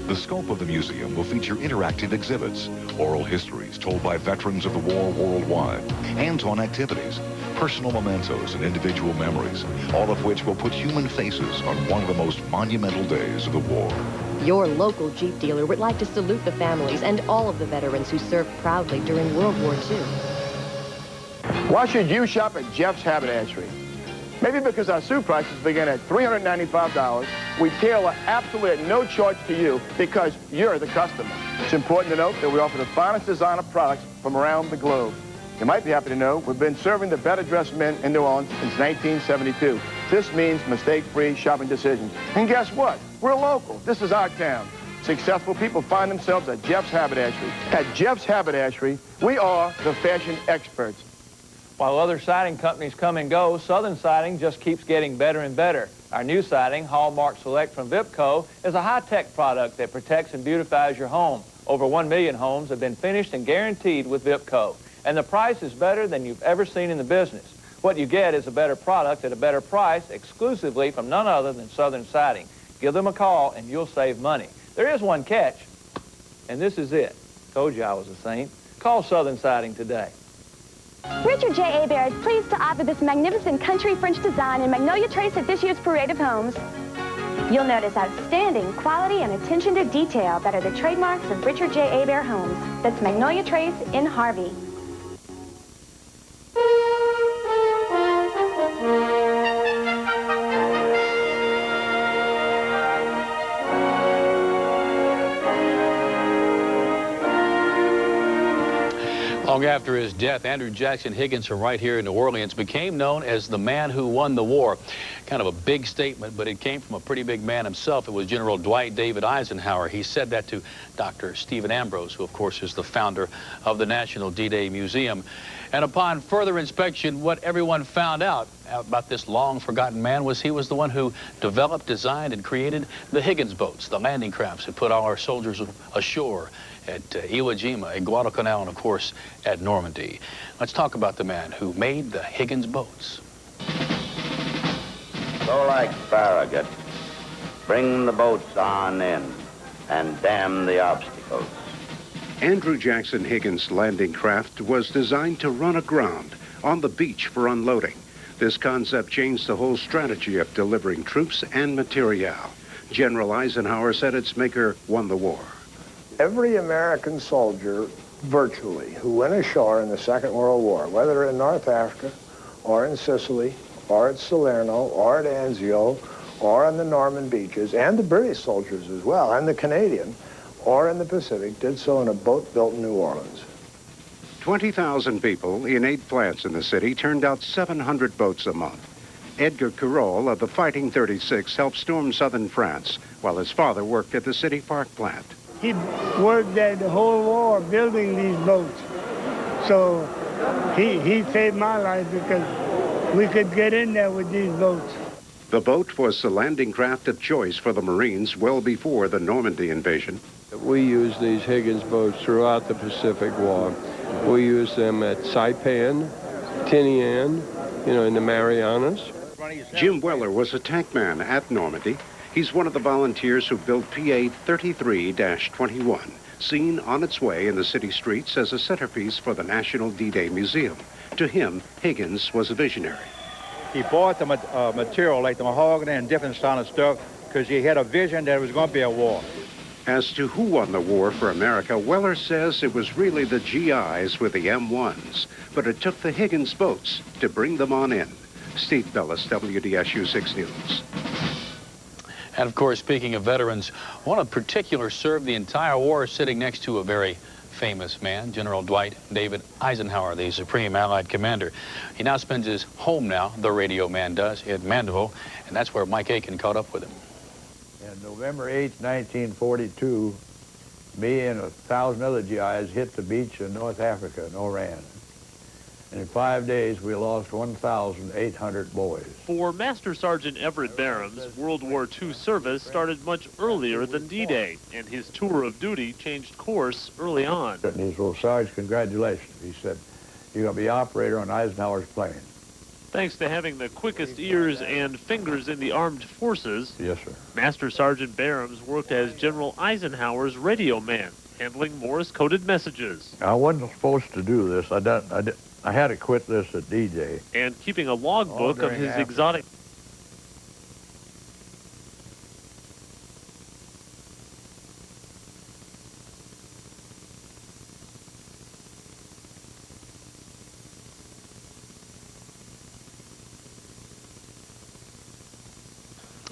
The scope of the museum will feature interactive exhibits, oral histories told by veterans of the war worldwide, hands-on activities, personal mementos and individual memories, all of which will put human faces on one of the most monumental days of the war. Your local Jeep dealer would like to salute the families and all of the veterans who served proudly during World War II. Why should you shop at Jeff's Haberdashery? Maybe because our suit prices begin at $395. We tailor absolutely at no charge to you because you're the customer. It's important to note that we offer the finest designer products from around the globe. You might be happy to know we've been serving the better dressed men in New Orleans since 1972. This means mistake-free shopping decisions. And guess what? We're local. This is our town. Successful people find themselves at Jeff's Haberdashery. At Jeff's Haberdashery, we are the fashion experts. While other siding companies come and go, Southern Siding just keeps getting better and better. Our new siding, Hallmark Select from Vipco, is a high-tech product that protects and beautifies your home. Over 1 million homes have been finished and guaranteed with Vipco. And the price is better than you've ever seen in the business. What you get is a better product at a better price exclusively from none other than Southern Siding. Give them a call and you'll save money. There is one catch, and this is it. Told you I was a saint. Call Southern Siding today. Richard J. Hebert is pleased to offer this magnificent country French design in Magnolia Trace at this year's Parade of Homes. You'll notice outstanding quality and attention to detail that are the trademarks of Richard J. Hebert Homes. That's Magnolia Trace in Harvey. Long after his death, Andrew Jackson Higgins from right here in New Orleans became known as the man who won the war. Kind of a big statement, but it came from a pretty big man himself. It was General Dwight David Eisenhower. He said that to Dr. Stephen Ambrose, who of course is the founder of the National D-Day Museum. And upon further inspection, what everyone found out about this long-forgotten man was he was the one who developed, designed, and created the Higgins boats, the landing crafts that put all our soldiers ashore at Iwo Jima, at Guadalcanal, and of course at Normandy. Let's talk about the man who made the Higgins boats. So like Farragut, bring the boats on in and damn the obstacles. Andrew Jackson Higgins' landing craft was designed to run aground on the beach for unloading. This concept changed the whole strategy of delivering troops and materiel. General Eisenhower said its maker won the war. Every American soldier, virtually, who went ashore in the Second World War, whether in North Africa or in Sicily or at Salerno or at Anzio or on the Norman beaches, and the British soldiers as well, and the Canadian, or in the Pacific, did so in a boat built in New Orleans. 20,000 people in 8 plants in the city turned out 700 boats a month. Edgar Carroll of the Fighting 36 helped storm southern France, while his father worked at the City Park plant. He worked at the whole war building these boats. So he saved my life because we could get in there with these boats. The boat was the landing craft of choice for the Marines well before the Normandy invasion. We used these Higgins boats throughout the Pacific War. We used them at Saipan, Tinian, in the Marianas. Jim Weller was a tank man at Normandy. He's one of the volunteers who built PA 33-21, seen on its way in the city streets as a centerpiece for the National D-Day Museum. To him, Higgins was a visionary. He bought the material like the mahogany and different style of stuff because he had a vision that it was going to be a war. As to who won the war for America, Weller says it was really the GIs with the M1s, but it took the Higgins boats to bring them on in. Steve Bellis, WDSU 6 News. And of course, speaking of veterans, one in particular served the entire war sitting next to a very famous man, General Dwight David Eisenhower, the Supreme Allied Commander. He now spends his home now, the radio man does, at Mandeville, and that's where Mike Aiken caught up with him. On November 8, 1942, me and 1,000 other GIs hit the beach in North Africa, in Oran. And in 5 days, we lost 1,800 boys. For Master Sergeant Everett Barham's World War II service started much earlier than D-Day, and his tour of duty changed course early on. And he said, well, Sarge, congratulations. He said, you're going to be operator on Eisenhower's plane. Thanks to having the quickest ears and fingers in the armed forces, yes, sir. Master Sergeant Barham's worked as General Eisenhower's radio man, handling Morse-coded messages. I wasn't supposed to do this. I had to quit this at D-Day. And keeping a logbook of his exotic...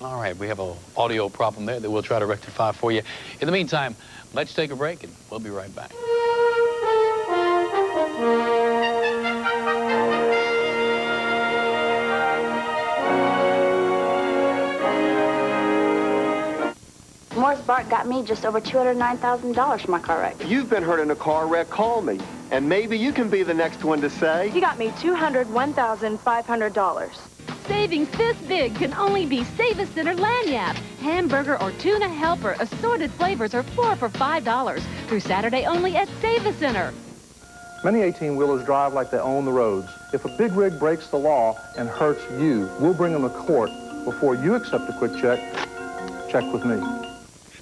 All right, we have an audio problem there that we'll try to rectify for you. In the meantime, let's take a break and we'll be right back. Morris Bart got me just over $209,000 for my car wreck. You've been hurt in a car wreck, call me. And maybe you can be the next one to say... He got me $201,500. Savings this big can only be Save a Center Lanyap. Hamburger or tuna helper, assorted flavors are 4 for $5 through Saturday only at Save a Center. Many 18-wheelers drive like they own the roads. If a big rig breaks the law and hurts you, we'll bring them to court. Before you accept a quick check, check with me.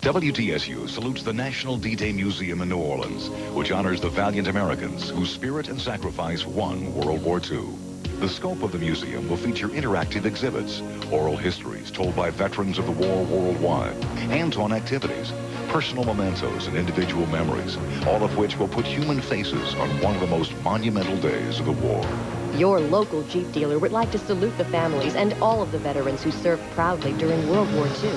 WDSU salutes the National D-Day Museum in New Orleans, which honors the valiant Americans whose spirit and sacrifice won World War II. The scope of the museum will feature interactive exhibits, oral histories told by veterans of the war worldwide, hands-on activities, personal mementos and individual memories, all of which will put human faces on one of the most monumental days of the war. Your local Jeep dealer would like to salute the families and all of the veterans who served proudly during World War II.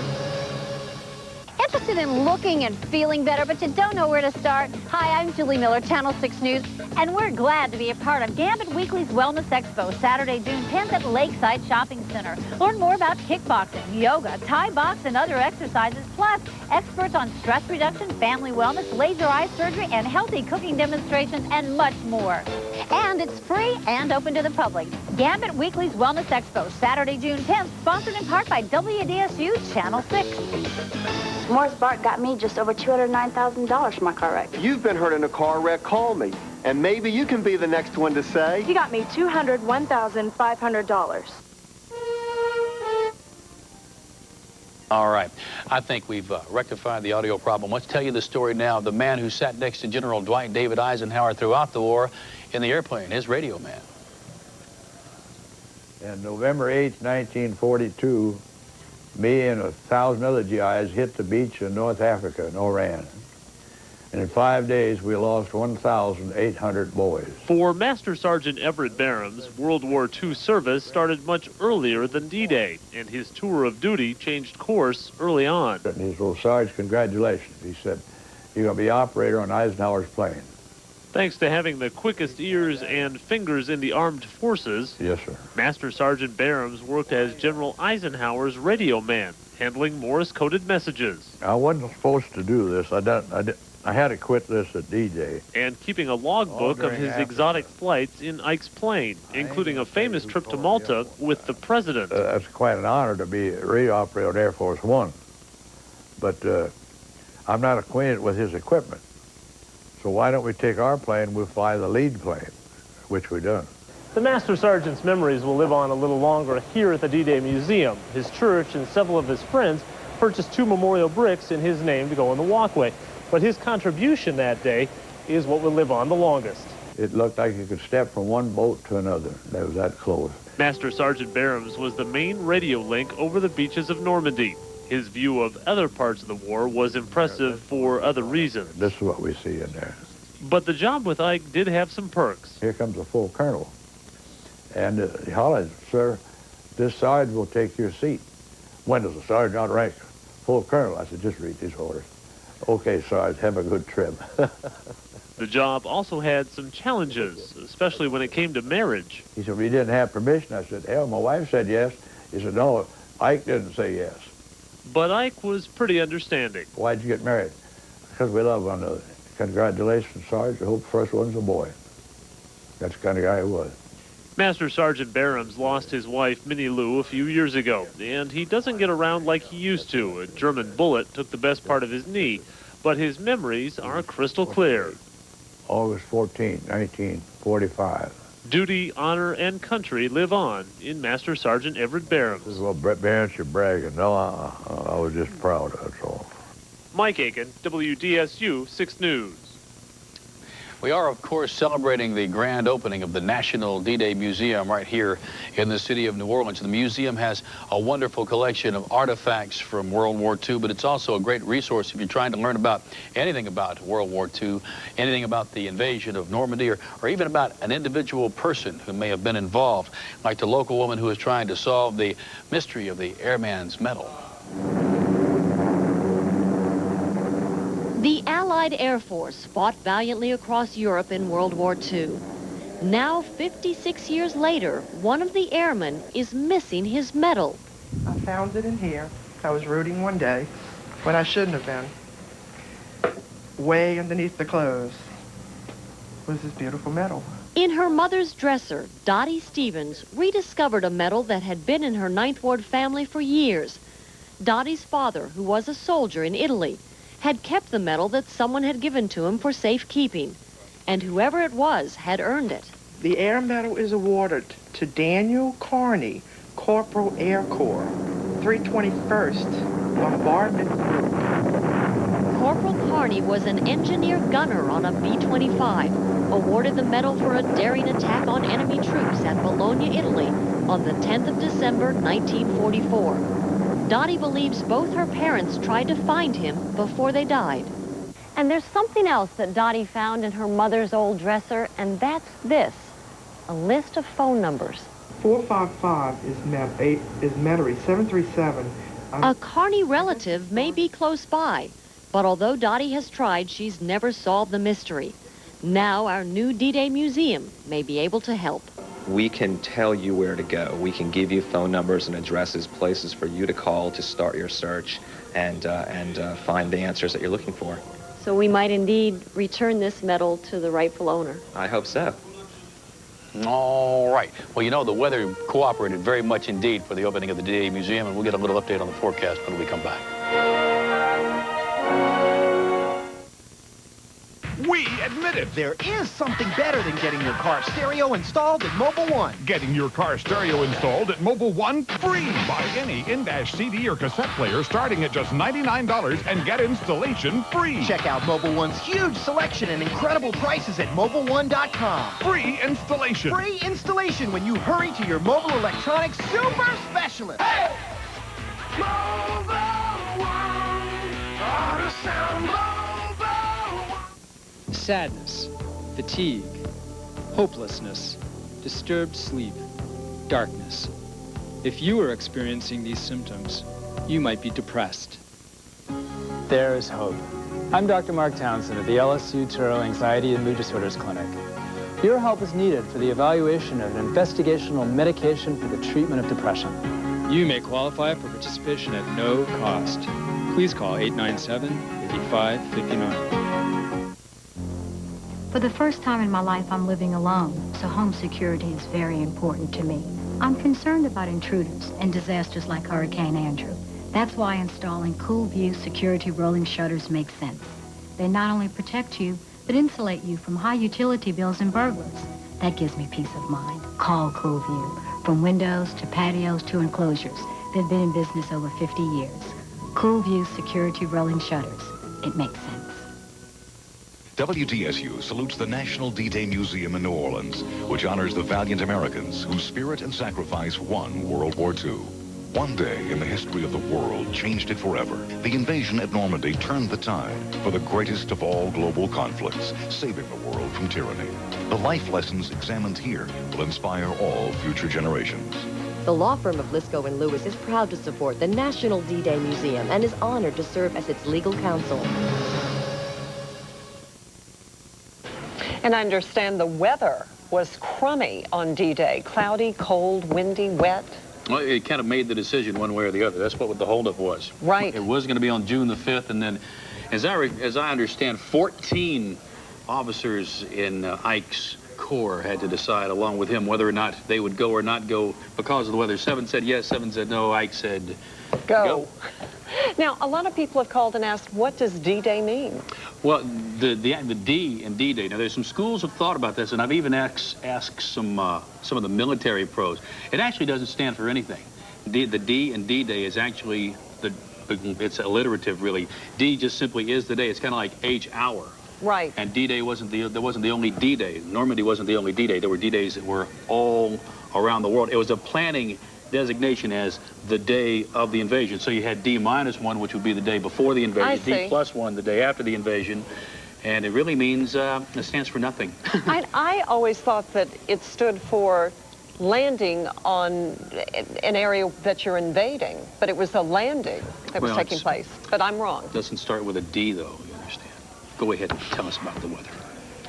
Emphasis interested in looking and feeling better, but you don't know where to start? Hi, I'm Julie Miller, Channel 6 News, and we're glad to be a part of Gambit Weekly's Wellness Expo, Saturday, June 10th at Lakeside Shopping Center. Learn more about kickboxing, yoga, Thai box, and other exercises, plus experts on stress reduction, family wellness, laser eye surgery, and healthy cooking demonstrations, and much more. And it's free and open to the public. Gambit Weekly's Wellness Expo, Saturday, June 10th, sponsored in part by WDSU Channel 6. Morris Bart got me just over $209,000 for my car wreck. You've been hurt in a car wreck, call me. And maybe you can be the next one to say... He got me $201,500. All right. I think we've rectified the audio problem. Let's tell you the story now of the man who sat next to General Dwight David Eisenhower throughout the war in the airplane, his radio man. On November 8, 1942, me and 1,000 other GIs hit the beach in North Africa, in Oran. And in 5 days, we lost 1,800 boys. For Master Sergeant Everett Barham's World War II service started much earlier than D-Day, and his tour of duty changed course early on. And he said, Sarge, congratulations. He said, you're going to be operator on Eisenhower's plane. Thanks to having the quickest ears and fingers in the armed forces, yes, sir. Master Sergeant Barham's worked as General Eisenhower's radio man, handling Morse-coded messages. I wasn't supposed to do this. I had to quit this at D-Day. And keeping a logbook of his exotic flights in Ike's plane, including a famous trip to Malta with the president. That's quite an honor to be a radio operator on Air Force One. But I'm not acquainted with his equipment. So why don't we take our plane, we'll fly the lead plane, which we done. The Master Sergeant's memories will live on a little longer here at the D-Day Museum. His church and several of his friends purchased 2 memorial bricks in his name to go on the walkway. But his contribution that day is what will live on the longest. It looked like you could step from one boat to another. That was that close. Master Sergeant Barham's was the main radio link over the beaches of Normandy. His view of other parts of the war was impressive for other reasons. This is what we see in there. But the job with Ike did have some perks. Here comes a full colonel. And he hollered, sir, this sergeant will take your seat. When does the sergeant outrank? Full colonel. I said, just read these orders. Okay, Sarge, have a good trip. The job also had some challenges, especially when it came to marriage. He said, well, you didn't have permission. I said, hell, my wife said yes. He said, no, Ike didn't say yes. But Ike was pretty understanding. Why'd you get married? Because we love one another. Congratulations, Sarge. I hope the first one's a boy. That's the kind of guy he was. Master Sergeant Barham's lost his wife, Minnie Lou, a few years ago, and he doesn't get around like he used to. A German bullet took the best part of his knee, but his memories are crystal clear. August 14, 1945. Duty, honor, and country live on in Master Sergeant Everett Barham's. This is what Brett Barnes, you're bragging. No, I was just proud, that's all. Mike Aiken, WDSU 6 News. We are, of course, celebrating the grand opening of the National D-Day Museum right here in the city of New Orleans. The museum has a wonderful collection of artifacts from World War II, but it's also a great resource if you're trying to learn about anything about World War II, anything about the invasion of Normandy, or even about an individual person who may have been involved, like the local woman who is trying to solve the mystery of the Airman's Medal. The Allied Air Force fought valiantly across Europe in World War II. Now, 56 years later, one of the airmen is missing his medal. I found it in here. I was rooting one day when I shouldn't have been. Way underneath the clothes was this beautiful medal. In her mother's dresser, Dottie Stevens rediscovered a medal that had been in her Ninth Ward family for years. Dottie's father, who was a soldier in Italy, had kept the medal that someone had given to him for safekeeping, and whoever it was had earned it. The Air Medal is awarded to Daniel Carney, Corporal Air Corps, 321st Bombardment Group. Corporal Carney was an engineer gunner on a B-25, awarded the medal for a daring attack on enemy troops at Bologna, Italy, on the 10th of December, 1944. Dottie believes both her parents tried to find him before they died. And there's something else that Dottie found in her mother's old dresser, and that's this, a list of phone numbers. 455 is Metairie, 737 A Kearney relative may be close by, but although Dottie has tried, she's never solved the mystery. Now our new D-Day Museum may be able to help. We can tell you where to go. We can give you phone numbers and addresses, places for you to call to start your search and find the answers that you're looking for. So we might indeed return this medal to the rightful owner. I hope so. All right. Well, you know, the weather cooperated very much indeed for the opening of the D-Day Museum, and we'll get a little update on the forecast when we come back. We admit it. There is something better than getting your car stereo installed at Mobile One. Getting your car stereo installed at Mobile One free. Buy any in-dash CD or cassette player starting at just $99 and get installation free. Check out Mobile One's huge selection and incredible prices at MobileOne.com. Free installation. Free installation when you hurry to your mobile electronics super specialist. Hey! Mobile One. Auto sound. Sadness, fatigue, hopelessness, disturbed sleep, darkness. If you are experiencing these symptoms, you might be depressed. There is hope. I'm Dr. Mark Townsend at the LSU Turo Anxiety and Mood Disorders Clinic. Your help is needed for the evaluation of an investigational medication for the treatment of depression. You may qualify for participation at no cost. Please call 897-5559. For the first time in my life, I'm living alone, so home security is very important to me. I'm concerned about intruders and disasters like Hurricane Andrew. That's why installing Cool View security rolling shutters makes sense. They not only protect you, but insulate you from high utility bills and burglars. That gives me peace of mind. Call Cool View. From windows to patios to enclosures, they've been in business over 50 years. Cool View security rolling shutters. It makes sense. WDSU salutes the National D-Day Museum in New Orleans, which honors the valiant Americans whose spirit and sacrifice won World War II. One day in the history of the world changed it forever. The invasion at Normandy turned the tide for the greatest of all global conflicts, saving the world from tyranny. The life lessons examined here will inspire all future generations. The law firm of Lisco & Lewis is proud to support the National D-Day Museum and is honored to serve as its legal counsel. And I understand the weather was crummy on D-Day. Cloudy, cold, windy, wet. Well, it kind of made the decision one way or the other. That's what the holdup was. Right. It was going to be on June the 5th, and then, as I understand, 14 officers in Ike's Corps had to decide, along with him, whether or not they would go or not go because of the weather. 7 said yes, 7 said no. Ike said go. Now, a lot of people have called and asked, what does D-Day mean? Well, the D in D-Day. Now, there's some schools have thought about this, and I've even asked some of the military pros. It actually doesn't stand for anything. The D in D-Day is actually it's alliterative, really. D just simply is the day. It's kind of like H hour. Right. And D-Day wasn't the only D-Day. Normandy wasn't the only D-Day. There were D-Days that were all around the world. It was a planning designation as the day of the invasion. So you had D-1, which would be the day before the invasion, D+1, the day after the invasion, and it really means, it stands for nothing. I always thought that it stood for landing on an area that you're invading, but it was a landing that was taking place. But I'm wrong. It doesn't start with a D, though, you understand. Go ahead and tell us about the weather.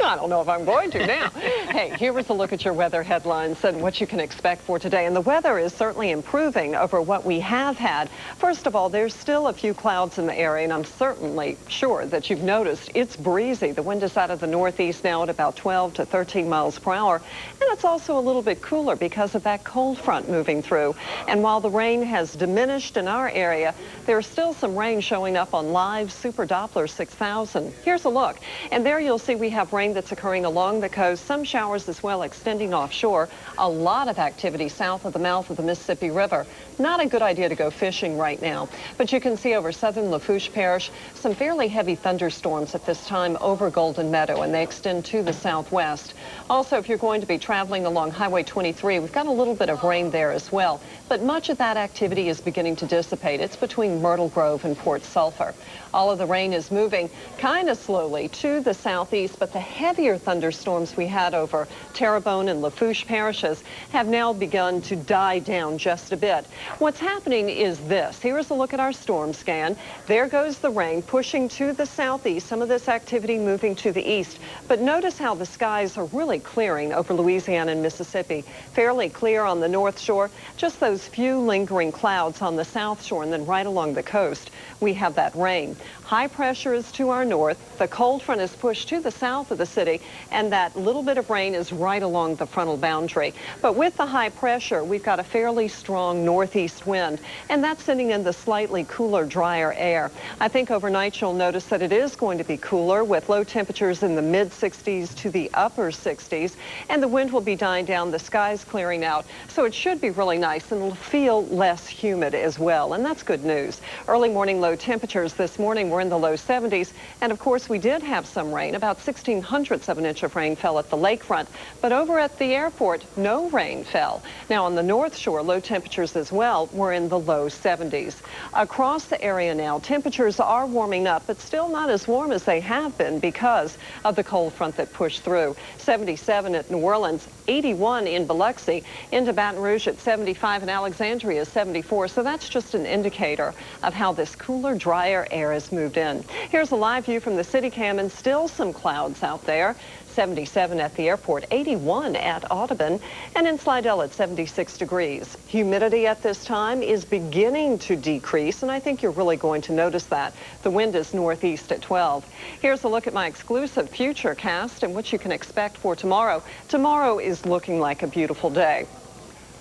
I don't know if I'm going to now. Hey, here is a look at your weather headlines and what you can expect for today. And the weather is certainly improving over what we have had. First of all, there's still a few clouds in the area, and I'm certainly sure that you've noticed it's breezy. The wind is out of the northeast now at about 12 to 13 miles per hour. And it's also a little bit cooler because of that cold front moving through. And while the rain has diminished in our area, there's still some rain showing up on live Super Doppler 6000. Here's a look. And there you'll see we have rain that's occurring along the coast, some showers as well extending offshore, a lot of activity south of the mouth of the Mississippi River. Not a good idea to go fishing right now, but you can see over southern Lafourche Parish some fairly heavy thunderstorms at this time over Golden Meadow, and they extend to the southwest. Also, if you're going to be traveling along Highway 23, we've got a little bit of rain there as well, but much of that activity is beginning to dissipate. It's between Myrtle Grove and Port Sulphur. All of the rain is moving kind of slowly to the southeast, but the heavier thunderstorms we had over Terrebonne and Lafourche parishes have now begun to die down just a bit. What's happening is this. Here's a look at our storm scan. There goes the rain pushing to the southeast, some of this activity moving to the east. But notice how the skies are really clearing over Louisiana and Mississippi. Fairly clear on the north shore, just those few lingering clouds on the south shore, and then right along the coast we have that rain. High pressure is to our north. The cold front is pushed to the south of the city, and that little bit of rain is right along the frontal boundary. But with the high pressure, we've got a fairly strong northeast wind, and that's sending in the slightly cooler, drier air. I think overnight you'll notice that it is going to be cooler with low temperatures in the mid-60s to the upper 60s, and the wind will be dying down, the sky's clearing out, so it should be really nice, and it'll feel less humid as well, and that's good news. Early morning low temperatures this morning were in the low 70s, and of course we did have some rain. About 1/1600ths of an inch of rain fell at the lakefront, but over at the airport no rain fell. Now on the north shore, low temperatures as well were in the low 70s. Across the area now, temperatures are warming up, but still not as warm as they have been because of the cold front that pushed through. 77 at New Orleans, 81 in Biloxi, into Baton Rouge at 75, and Alexandria is 74. So that's just an indicator of how this cooler, drier air has moved in. Here's a live view from the city cam, and still some clouds out there. 77 at the airport, 81 at Audubon, and in Slidell at 76 degrees. Humidity at this time is beginning to decrease, and I think you're really going to notice that. The wind is northeast at 12. Here's a look at my exclusive future cast and what you can expect for tomorrow. Tomorrow is looking like a beautiful day.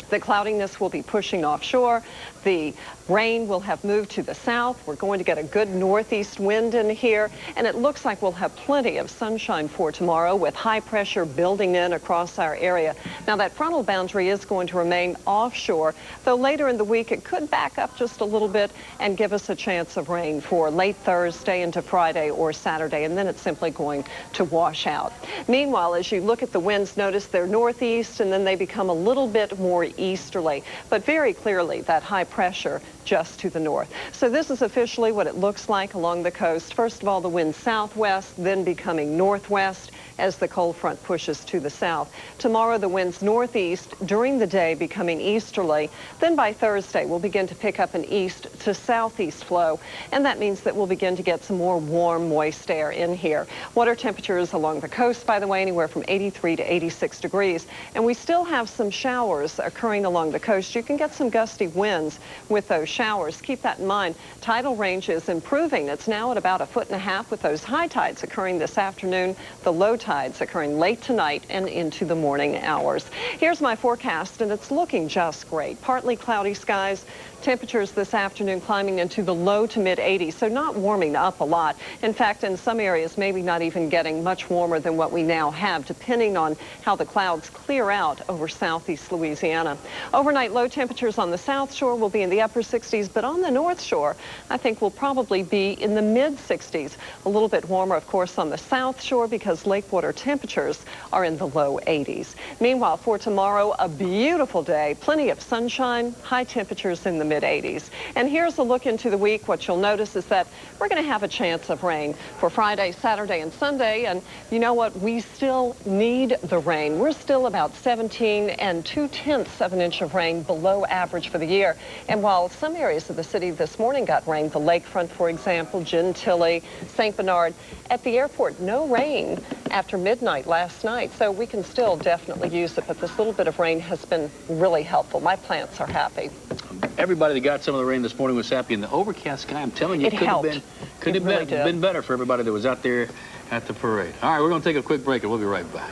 The cloudiness will be pushing offshore. The rain will have moved to the south. We're going to get a good northeast wind in here, and it looks like we'll have plenty of sunshine for tomorrow with high pressure building in across our area. Now that frontal boundary is going to remain offshore, though later in the week it could back up just a little bit and give us a chance of rain for late Thursday into Friday or Saturday, and then it's simply going to wash out. Meanwhile, as you look at the winds, notice they're northeast and then they become a little bit more easterly, but very clearly that high pressure just to the north. So this is officially what it looks like along the coast. First of all, the wind southwest, then becoming northwest as the cold front pushes to the south. Tomorrow, the winds northeast during the day becoming easterly. Then by Thursday, we'll begin to pick up an east to southeast flow, and that means that we'll begin to get some more warm, moist air in here. Water temperatures along the coast, by the way, anywhere from 83 to 86 degrees, and we still have some showers occurring along the coast. You can get some gusty winds with those showers. Keep that in mind. Tidal range is improving. It's now at about 1.5 feet with those high tides occurring this afternoon, the low tides occurring late tonight and into the morning hours. Here's my forecast, and it's looking just great. Partly cloudy skies. Temperatures this afternoon climbing into the low to mid 80s, so not warming up a lot. In fact, in some areas, maybe not even getting much warmer than what we now have, depending on how the clouds clear out over southeast Louisiana. Overnight low temperatures on the south shore will be in the upper 60s, but on the north shore, I think we'll probably be in the mid 60s. A little bit warmer, of course, on the south shore because lake water temperatures are in the low 80s. Meanwhile, for tomorrow, a beautiful day, plenty of sunshine, high temperatures in the mid-80s. And here's a look into the week. What you'll notice is that we're going to have a chance of rain for Friday, Saturday, and Sunday. And you know what? We still need the rain. We're still about 17 2/10 of an inch of rain below average for the year. And while some areas of the city this morning got rain, the lakefront, for example, Gentilly, St. Bernard, at the airport, no rain after midnight last night. So we can still definitely use it, but this little bit of rain has been really helpful. My plants are happy. Everybody that got some of the rain this morning was happy, and the overcast sky, I'm telling you, it helped. Could have been better for everybody that was out there at the parade. All right, we're going to take a quick break, and we'll be right back.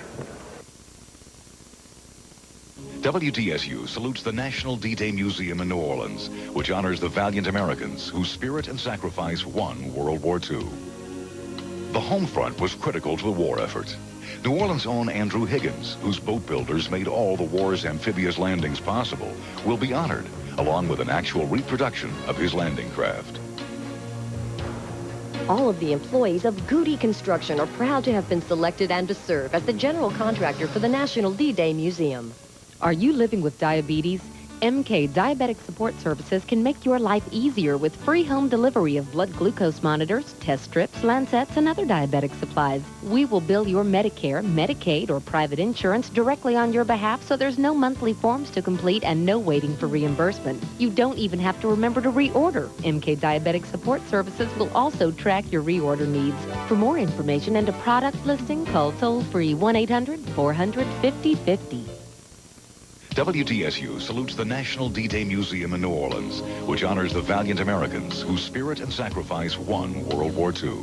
WDSU salutes the National D-Day Museum in New Orleans, which honors the valiant Americans whose spirit and sacrifice won World War II. The home front was critical to the war effort. New Orleans' own Andrew Higgins, whose boat builders made all the war's amphibious landings possible, will be honored, along with an actual reproduction of his landing craft. All of the employees of Goody Construction are proud to have been selected and to serve as the general contractor for the National D-Day Museum. Are you living with diabetes? MK Diabetic Support Services can make your life easier with free home delivery of blood glucose monitors, test strips, lancets, and other diabetic supplies. We will bill your Medicare, Medicaid, or private insurance directly on your behalf, so there's no monthly forms to complete and no waiting for reimbursement. You don't even have to remember to reorder. MK Diabetic Support Services will also track your reorder needs. For more information and a product listing, call toll-free 1-800-400-5050. WDSU salutes the National D-Day Museum in New Orleans, which honors the valiant Americans whose spirit and sacrifice won World War II.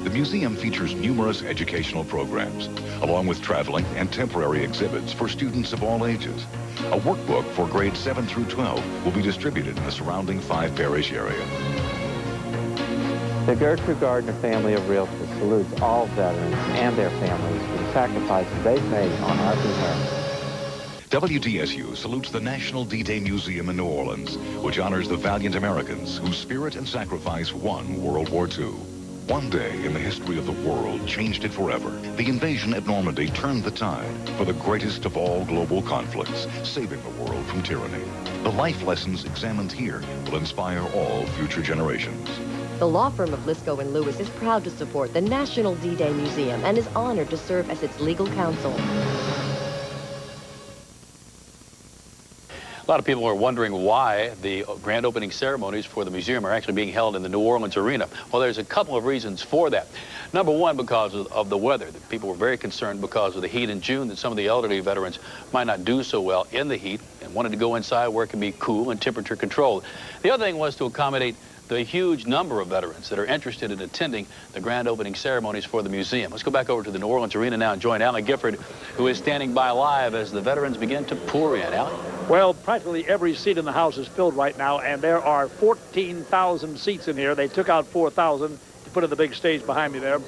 The museum features numerous educational programs, along with traveling and temporary exhibits for students of all ages. A workbook for grades 7 through 12 will be distributed in the surrounding 5-parish area. The Gertrude Gardner family of realtors salutes all veterans and their families for the sacrifices they've made on our behalf. WDSU salutes the National D-Day Museum in New Orleans, which honors the valiant Americans whose spirit and sacrifice won World War II. One day in the history of the world changed it forever. The invasion at Normandy turned the tide for the greatest of all global conflicts, saving the world from tyranny. The life lessons examined here will inspire all future generations. The law firm of Lisco & Lewis is proud to support the National D-Day Museum and is honored to serve as its legal counsel. A lot of people are wondering why the grand opening ceremonies for the museum are actually being held in the New Orleans arena. Well, there's a couple of reasons for that. Number one, because of the weather. People were very concerned because of the heat in June that some of the elderly veterans might not do so well in the heat and wanted to go inside where it can be cool and temperature controlled. The other thing was to accommodate the huge number of veterans that are interested in attending the grand opening ceremonies for the museum. Let's go back over to the New Orleans arena now and join Allie Gifford, who is standing by live as the veterans begin to pour in. Allie? Well, practically every seat in the house is filled right now, and there are 14,000 seats in here. They took out 4,000 to put in the big stage behind me there.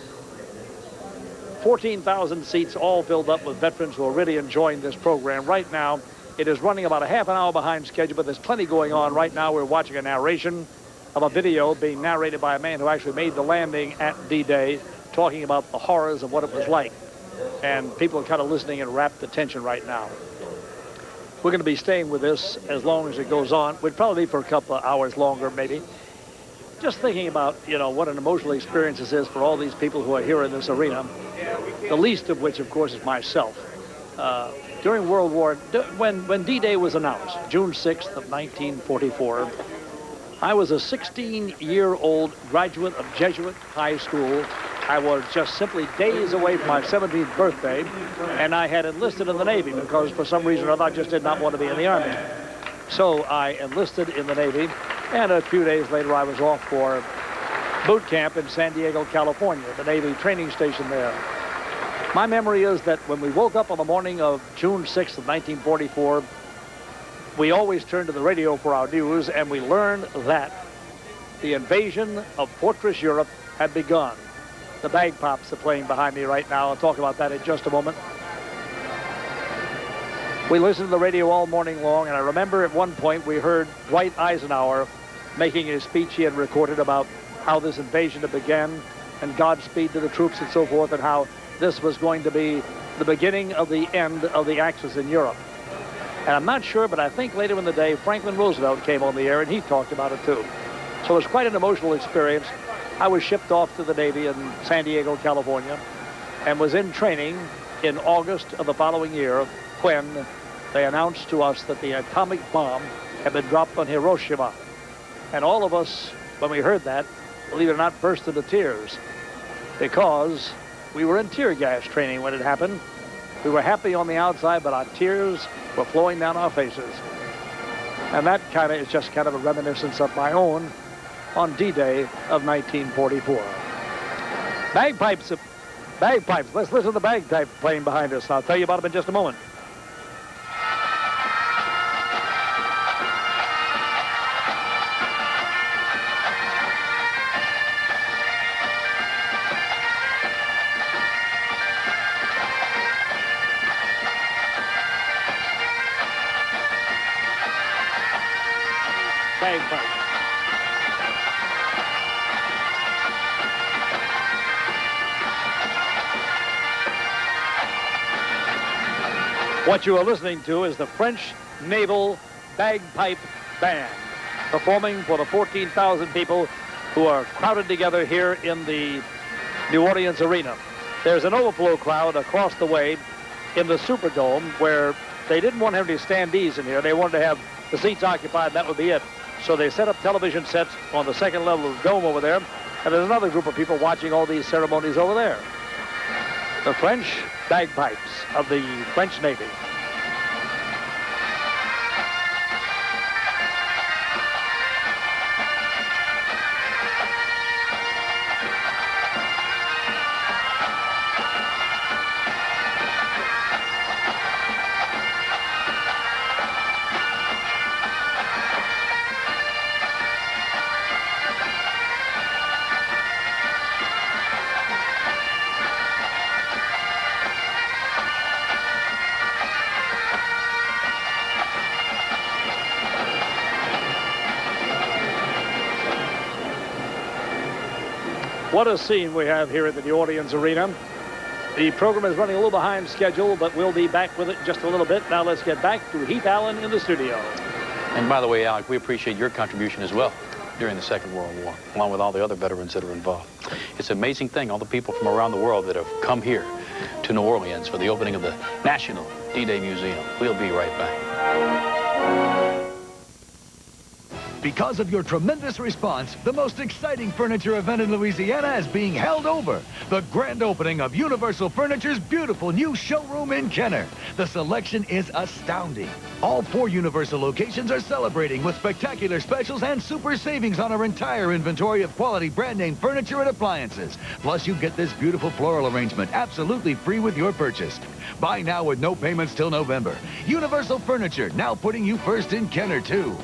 14,000 seats all filled up with veterans who are really enjoying this program. Right now, it is running about a half an hour behind schedule, but there's plenty going on. Right now, we're watching a narration of a video being narrated by a man who actually made the landing at D-Day, talking about the horrors of what it was like. And people are kind of listening in rapt attention right now. We're going to be staying with this as long as it goes on. We'd probably be for a couple of hours longer, maybe. Just thinking about, you know, what an emotional experience this is for all these people who are here in this arena, the least of which, of course, is myself. During World War, when D-Day was announced, June 6th of 1944, I was a 16-year-old graduate of Jesuit High School. I was just simply days away from my 17th birthday, and I had enlisted in the Navy because for some reason or other I just did not want to be in the Army. So I enlisted in the Navy, and a few days later I was off for boot camp in San Diego, California, the Navy training station there. My memory is that when we woke up on the morning of June 6th of 1944, we always turned to the radio for our news, and we learned that the invasion of Fortress Europe had begun. The bagpipes are playing behind me right now. I'll talk about that in just a moment. We listened to the radio all morning long, and I remember at one point we heard Dwight Eisenhower making a speech he had recorded about how this invasion had begun and Godspeed to the troops and so forth, and how this was going to be the beginning of the end of the Axis in Europe. And I'm not sure, but I think later in the day, Franklin Roosevelt came on the air, and he talked about it too. So it was quite an emotional experience. I was shipped off to the Navy in San Diego, California, and was in training in August of the following year when they announced to us that the atomic bomb had been dropped on Hiroshima. And all of us, when we heard that, believe it or not, burst into tears because we were in tear gas training when it happened. We were happy on the outside, but our tears were flowing down our faces. And that kind of is just kind of a reminiscence of my own on D-Day of 1944. Bagpipes. Let's listen to the bagpipe playing behind us. I'll tell you about them in just a moment. Bagpipes. What you are listening to is the French Naval Bagpipe Band, performing for the 14,000 people who are crowded together here in the New Orleans Arena. There's an overflow crowd across the way in the Superdome where they didn't want to have any standees in here. They wanted to have the seats occupied, that would be it. So they set up television sets on the second level of the dome over there, and there's another group of people watching all these ceremonies over there. The French bagpipes of the French Navy. What a scene we have here at the New Orleans Arena. The program is running a little behind schedule, but we'll be back with it in just a little bit. Now let's get back to Heath Allen in the studio. And by the way, Alec, we appreciate your contribution as well during the Second World War, along with all the other veterans that are involved. It's an amazing thing, all the people from around the world that have come here to New Orleans for the opening of the National D-Day Museum. We'll be right back. Because of your tremendous response, the most exciting furniture event in Louisiana is being held over. The grand opening of Universal Furniture's beautiful new showroom in Kenner. The selection is astounding. All 4 Universal locations are celebrating with spectacular specials and super savings on our entire inventory of quality brand name furniture and appliances. Plus, you get this beautiful floral arrangement absolutely free with your purchase. Buy now with no payments till November. Universal Furniture, now putting you first in Kenner, too.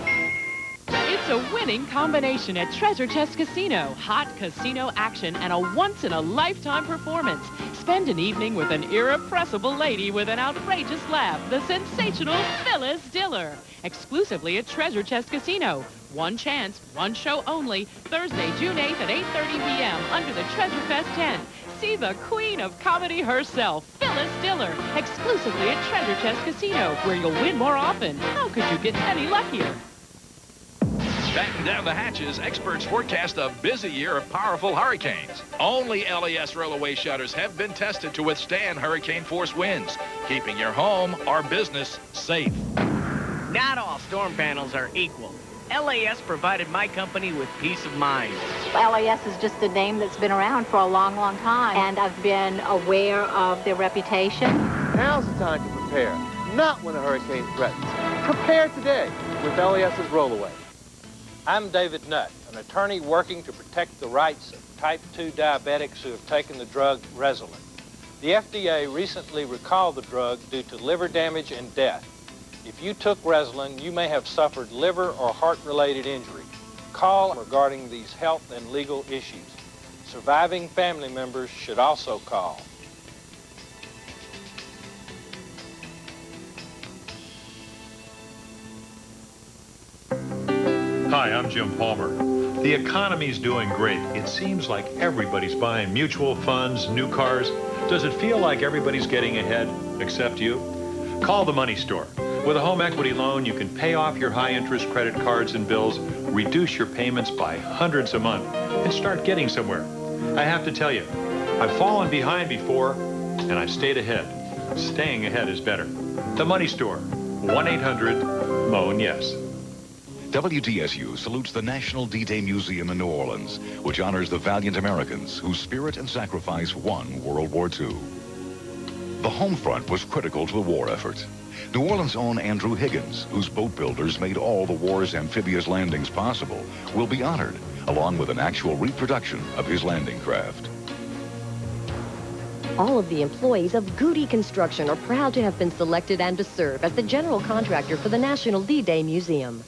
It's a winning combination at Treasure Chest Casino. Hot casino action and a once-in-a-lifetime performance. Spend an evening with an irrepressible lady with an outrageous laugh, the sensational Phyllis Diller. Exclusively at Treasure Chest Casino. One chance, one show only, Thursday, June 8th at 8:30 p.m. under the Treasure Fest tent. See the queen of comedy herself, Phyllis Diller, exclusively at Treasure Chest Casino, where you'll win more often. How could you get any luckier? Batten down the hatches, experts forecast a busy year of powerful hurricanes. Only LAS roll-away shutters have been tested to withstand hurricane-force winds, keeping your home or business safe. Not all storm panels are equal. LAS provided my company with peace of mind. LAS is just a name that's been around for a long, long time, and I've been aware of their reputation. Now's the time to prepare, not when a hurricane threatens. Prepare today with LAS's roll-away. I'm David Nutt, an attorney working to protect the rights of type 2 diabetics who have taken the drug Resolute. The FDA recently recalled the drug due to liver damage and death. If you took Resolute, you may have suffered liver or heart-related injury. Call regarding these health and legal issues. Surviving family members should also call. Hi, I'm Jim Palmer. The economy's doing great. It seems like everybody's buying mutual funds, new cars. Does it feel like everybody's getting ahead, except you? Call the Money Store. With a home equity loan, you can pay off your high-interest credit cards and bills, reduce your payments by hundreds a month, and start getting somewhere. I have to tell you, I've fallen behind before, and I've stayed ahead. Staying ahead is better. The Money Store, 1-800-MOAN-YES. WDSU salutes the National D-Day Museum in New Orleans, which honors the valiant Americans whose spirit and sacrifice won World War II. The home front was critical to the war effort. New Orleans' own Andrew Higgins, whose boat builders made all the war's amphibious landings possible, will be honored, along with an actual reproduction of his landing craft. All of the employees of Goody Construction are proud to have been selected and to serve as the general contractor for the National D-Day Museum.